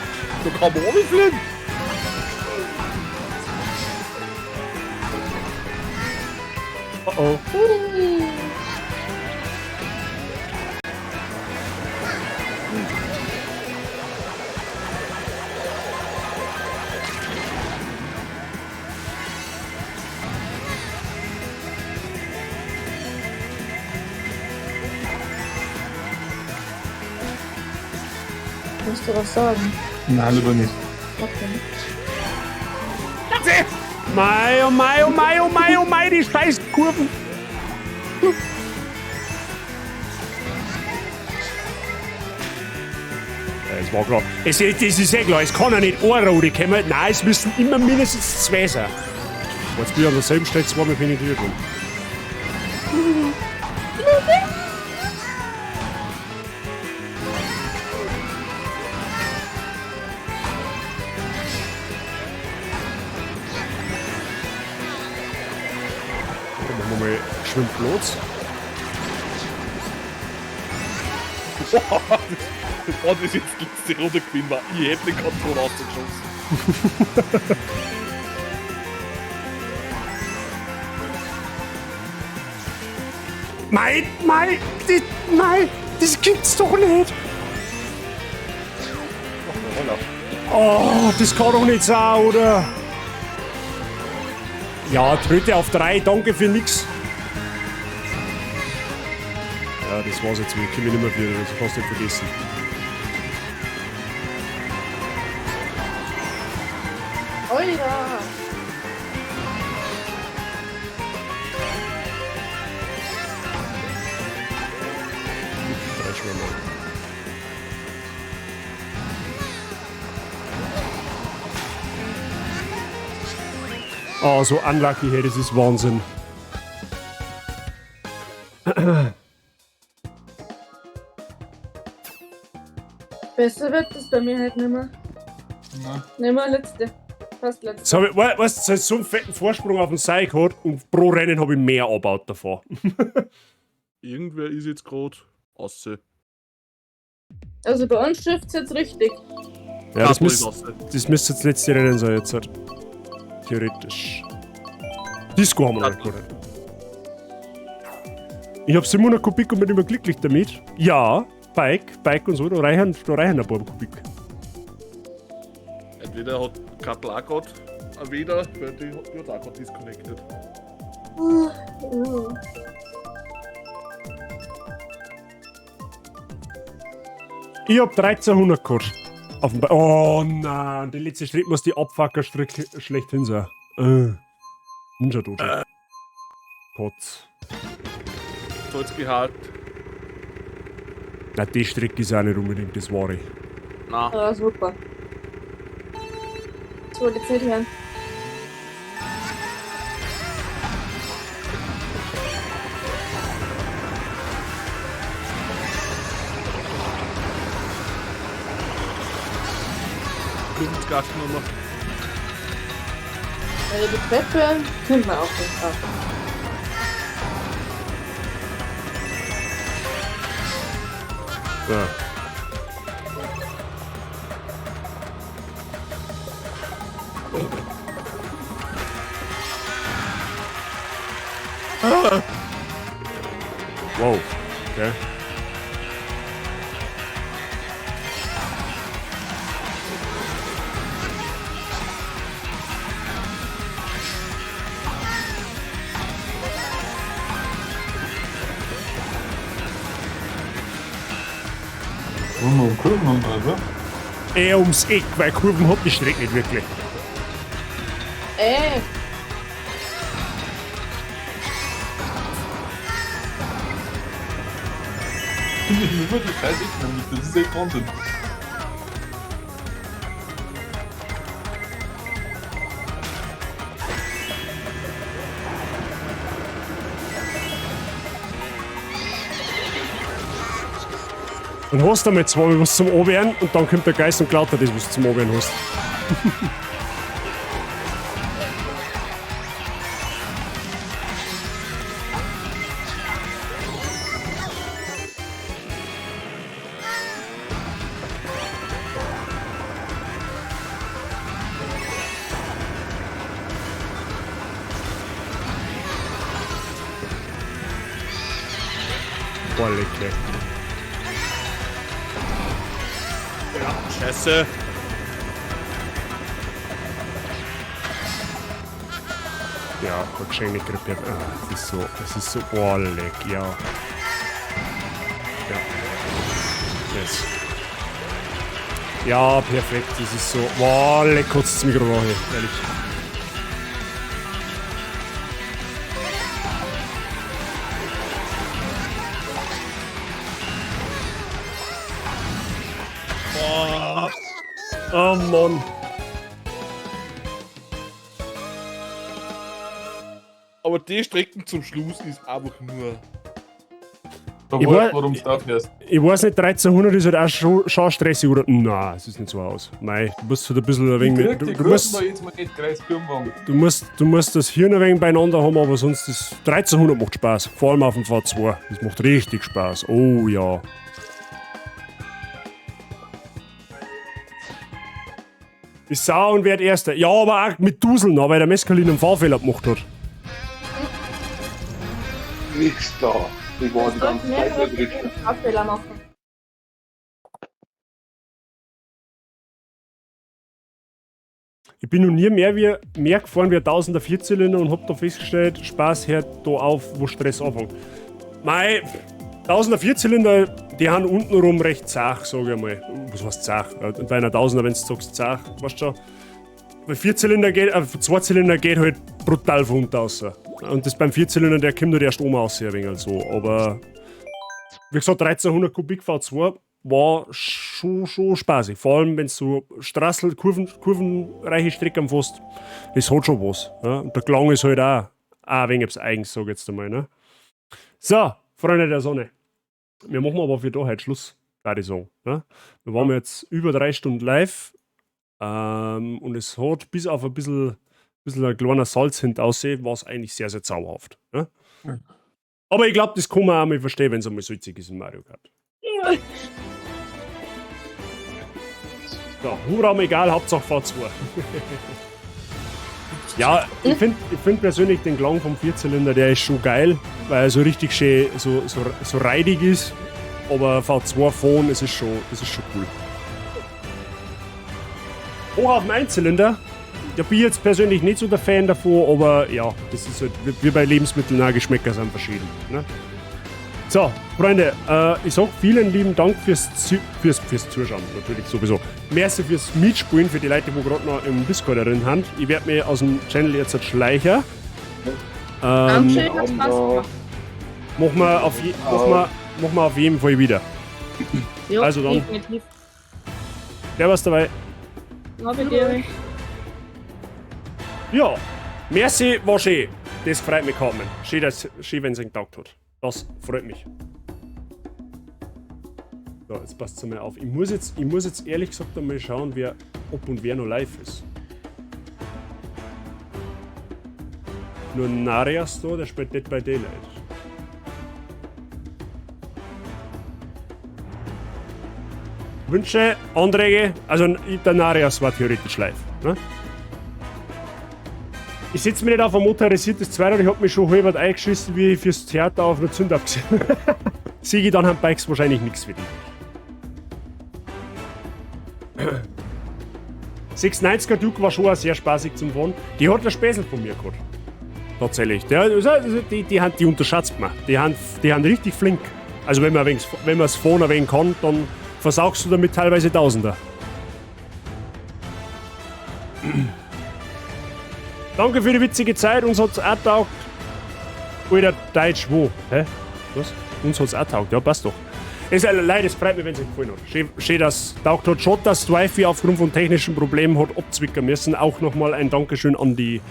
Da kann man runterfliegen! Oh oh. Willst du was sagen? Nein, lieber nicht. Okay. Mei, oh mei, oh mei, oh mei, oh mei, die scheiß Kurven. Ja, das war klar. Das ist eh klar, es kann ja nicht eine Rote kommen. Nein, es müssen immer mindestens 2 sein. Jetzt bin ich an derselben Stelle zweimal penetriert worden. Dann machen wir mal Schwimmplatz. Boah, das ist jetzt die letzte Runde gewesen war. Ich hätte den Kontrolle rausgeschossen. Nein, das gibt's doch nicht. Oh, das kann doch nicht sein, oder? Ja, Tröte auf 3, danke für nix. Ja, das war's jetzt, wir können nicht mehr wieder, das kannst du nicht vergessen. Oida! Oh, so unlucky, hey, das ist Wahnsinn. Besser wird das bei mir halt nicht mehr. Nicht mehr letzte. Fast letzte. So, weißt du, so einen fetten Vorsprung auf den Seil gehabt und pro Rennen habe ich mehr abgebaut davor. Irgendwer ist jetzt gerade ausse. Also bei uns trifft es jetzt richtig. Ja, das müsste jetzt das letzte Rennen sein jetzt halt. Theoretisch. Disco haben wir noch nicht. Ich hab 700 Kubik und bin immer glücklich damit. Ja, Bike und so, da reichen ein paar Kubik. Entweder hat Kattel auch gerade wieder, weil die hat auch gerade disconnected. Ich hab 1300 gehabt. Auf dem oh nein, die letzte Schritt muss die Abfucker-Strecke schlechthin sein. Ninja-Dojo. Kotz. Salzgehalt. Na, die Strecke ist auch nicht unbedingt das Wahre. Na. Ja, super. So, jetzt nicht hören. Nummer. Die Treppe können wir auch nicht auf. Ja. Wow, okay. Um Kurven und also? Eher ums Eck, weil Kurven hat die Strecke nicht wirklich. Ich will die scheiß Ecken damit, das ist echt Wahnsinn. Dann hast du einmal zweimal was zum Anwehren und dann kommt der Geist und klaut dir das, was du zum Anwehren hast. Boah, lecker. Ja, scheiße. Ja, wahrscheinlich krepiert. Ah, das ist so leck, ja. Ja. Yes. Ja, perfekt, das ist so. Wow, leck kurz das Mikro rein, ehrlich. Boah. Oh Mann. Aber die Strecken zum Schluss ist einfach nur. Ich weiß- Warum es da fährst. Ich weiß nicht, 1300 ist halt auch schon stressig, oder? Nein, es ist nicht so aus. Mei, du musst halt ein bisschen ein wenig. Du musst das Hirn ein wenig beieinander haben, aber sonst ist 1300 macht Spaß. Vor allem auf dem V2. Das macht richtig Spaß. Oh ja. Die Sau und wird Erster. Ja, aber auch mit Duseln, weil der Mescalin einen Fahrfehler gemacht hat. Nichts da. Ich war die ganze Zeit Mehrere drin. Abfehler machen. Ich bin noch nie mehr gefahren wie ein 1000er Vierzylinder und hab da festgestellt, Spaß hört da auf, wo Stress anfängt. Mei, 1000er Vierzylinder, die haben untenrum recht zach, sag ich mal. Was heißt zach? Bei einer 1000er, wenn du sagst zach, weißt du schon. Bei Zweizylinder geht halt brutal von unten raus. Und das beim Vierzylinder, der kommt halt erst oben raus, ein wenig so. Aber wie gesagt, 1300 Kubik V2 war schon spaßig. Vor allem, wenn du so Straßel, kurvenreiche Strecken fährst, das hat schon was. Ja? Und der Klang ist halt auch ein wenig eigens, sag ich jetzt einmal. Ne? So, Freunde der Sonne. Wir machen aber für da heute Schluss, würde ich sagen. Ne? Wir waren jetzt über 3 Stunden live. Und es hat bis auf ein bisschen ein kleiner Salz hinten war es eigentlich sehr, sehr zauberhaft. Ne? Ja. Aber ich glaube, das kann man auch mal verstehen, wenn es einmal salzig ist in Mario Kart. So, Hubraum egal, Hauptsache V2. Ja, ich find persönlich den Klang vom Vierzylinder, der ist schon geil, weil er so richtig schön, so reidig ist. Aber V2 fahren, das ist schon cool. Hoch auf den Einzylinder. Da bin ich jetzt persönlich nicht so der Fan davon, aber ja, das ist halt wie bei Lebensmitteln, auch Geschmäcker sind verschieden. Ne? So, Freunde, ich sag vielen lieben Dank fürs Zuschauen, natürlich sowieso. Merci fürs Mitspielen, für die Leute, die gerade noch im Discord drin sind. Ich werde mir aus dem Channel jetzt schleichen. Dankeschön, hat Spaß gemacht. Machen wir auf jeden Fall wieder. Jo, Also dann. definitiv. Der was dabei. Habe dir. Ja, merci, war schön. Das freut mich kaum. Schön, wenn es ihn getaugt hat. Das freut mich. So, jetzt passt es mal auf. Ich muss jetzt ehrlich gesagt einmal schauen, ob und wer noch live ist. Nur Narias da, der spielt Dead by Daylight. Wünsche, Anträge, also der Narias war theoretisch live. Ne? Ich setze mich nicht auf ein motorisiertes Zweirad, ich hab mich schon halb eingeschissen, wie ich fürs Theater auf einer Zünd abgesehen. Siege dann haben Bikes wahrscheinlich nichts für die. 690er Duke war schon auch sehr spaßig zum Fahren. Die hat der Späßel von mir gehabt. Tatsächlich. Die unterschätzt man. Die haben richtig flink. Also wenn man es fahren ein wenig kann, dann versaugst du damit teilweise Tausender. Danke für die witzige Zeit, uns hat's auch taugt. Alter, Deutsch, wo? Hä? Was? Uns hat's auch taugt, ja, passt doch. Es freut mich, wenn es euch gefallen hat. Schön, dass es taugt hat. Schade, dass Wi-Fi aufgrund von technischen Problemen hat abzwicken müssen. Auch nochmal ein Dankeschön an den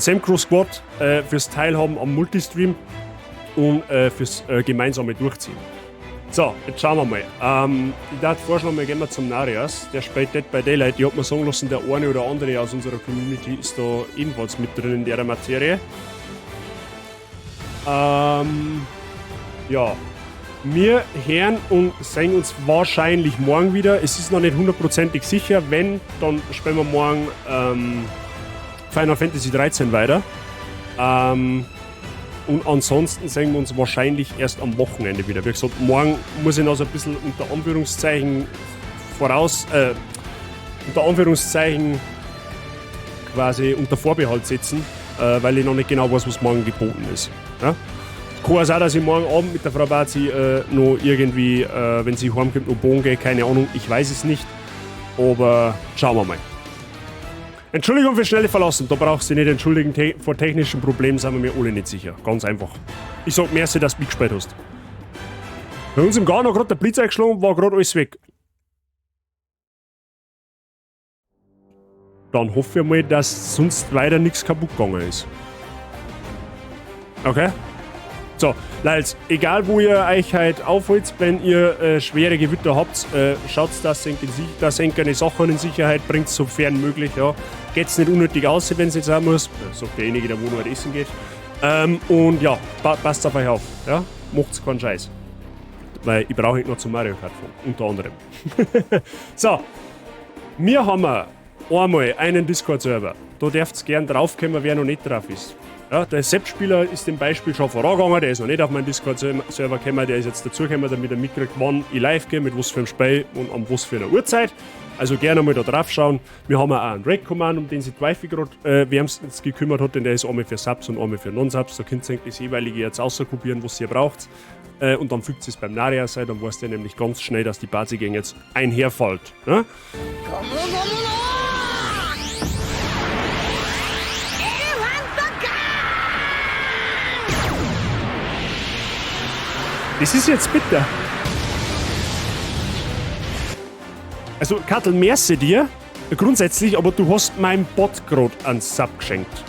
Semcrow Squad fürs Teilhaben am Multistream und fürs gemeinsame Durchziehen. So, jetzt schauen wir mal. Ich würde vorschlagen, wir gehen zum Narias. Der spielt Dead by Daylight. Ich habe mir sagen lassen, der eine oder andere aus unserer Community ist da ebenfalls mit drin in der Materie. Ja. Wir hören und sehen uns wahrscheinlich morgen wieder. Es ist noch nicht hundertprozentig sicher. Wenn, dann spielen wir morgen Final Fantasy 13 weiter. Und ansonsten sehen wir uns wahrscheinlich erst am Wochenende wieder. Wie gesagt, morgen muss ich noch so ein bisschen unter Anführungszeichen quasi unter Vorbehalt setzen, weil ich noch nicht genau weiß, was morgen geboten ist. Ja? Kann es auch, dass ich morgen Abend mit der Frau Bazi noch irgendwie, wenn sie heimkommt, noch bohren gehe, keine Ahnung, ich weiß es nicht. Aber schauen wir mal. Entschuldigung für schnelle Verlassen, da brauchst du dich nicht entschuldigen. Vor technischen Problemen sind wir mir alle nicht sicher. Ganz einfach. Ich sag merci, dass du mitgespielt hast. Bei uns im Garten hat gerade der Blitz eingeschlagen, war gerade alles weg. Dann hoffe ich mal, dass sonst weiter nichts kaputt gegangen ist. Okay? So, Leute, egal wo ihr euch halt aufholt, wenn ihr schwere Gewitter habt, schaut, dass ihr eine Sachen in Sicherheit bringt, sofern möglich. Ja. Geht's nicht unnötig aus, wenn es jetzt sein muss. Sagt derjenige, der wo noch essen geht. Und ja, passt auf euch auf. Ja? Macht's keinen Scheiß. Weil ich brauche nicht noch zum Mario Kart fahren, unter anderem. So, wir haben einmal einen Discord-Server. Da dürft ihr gern draufkommen, wer noch nicht drauf ist. Ja, der Sepp-Spieler ist dem Beispiel schon vorangegangen, der ist noch nicht auf meinen Discord-Server gekommen, der ist jetzt dazugekommen, damit er mitkriegt, wann ich live gehe, mit was für einem Spiel und an was für einer Uhrzeit. Also gerne mal da drauf schauen. Wir haben auch einen Raid-Command, um den sich die Wifi gerade wärmstens gekümmert hat, denn der ist einmal für Subs und einmal für Non-Subs. Da könnt ihr das jeweilige jetzt auskopieren, was ihr braucht. Und dann fügt es beim Narias ein, dann weißt ihr nämlich ganz schnell, dass die Basis-Gang jetzt einherfällt. Ja? Das ist jetzt bitter. Also, Kattel, merci dir. Grundsätzlich, aber du hast meinem Bot gerade einen Sub geschenkt.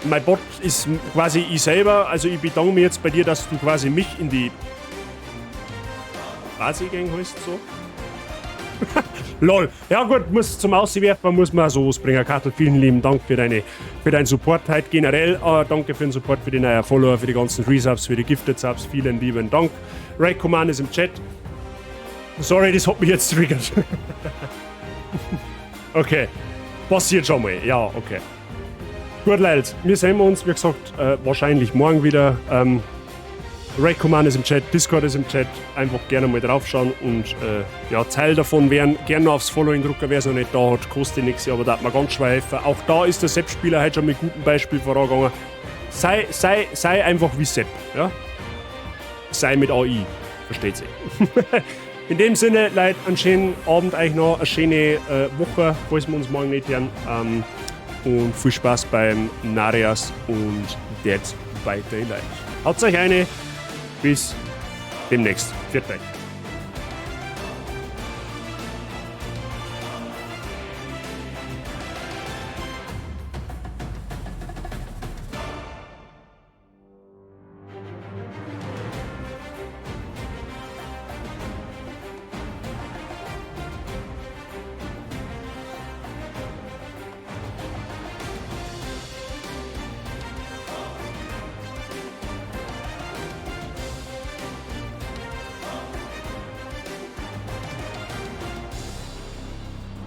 Mein Bot ist quasi ich selber, also ich bedanke mich jetzt bei dir, dass du quasi mich in die Basis-Gang holst, so. Lol. Ja gut, zum Auswerfen muss man auch sowas bringen. Kattel, vielen lieben Dank für deinen Support heute generell. Danke für den Support, für die neuen Follower, für die ganzen Resubs, für die Gifted Subs. Vielen lieben Dank. Raid Command ist im Chat. Sorry, das hat mich jetzt triggert. Okay. Passiert schon mal. Ja, okay. Gut, Leute. Wir sehen uns, wie gesagt, wahrscheinlich morgen wieder. Raid Command ist im Chat, Discord ist im Chat. Einfach gerne mal draufschauen und ja, Teil davon wären gerne aufs Following drucken, wer es noch nicht da hat, kostet nichts, aber da hat man ganz schwer helfen. Auch da ist der Sepp-Spieler heute schon mit gutem Beispiel vorangegangen. Sei einfach wie Sepp, ja? Sei mit AI, versteht sich. In dem Sinne, Leute, einen schönen Abend euch noch, eine schöne Woche, falls wir uns morgen nicht hören. Und viel Spaß beim Narias und Dead by Daylight. Haut euch eine. Bis demnächst. Viert euch.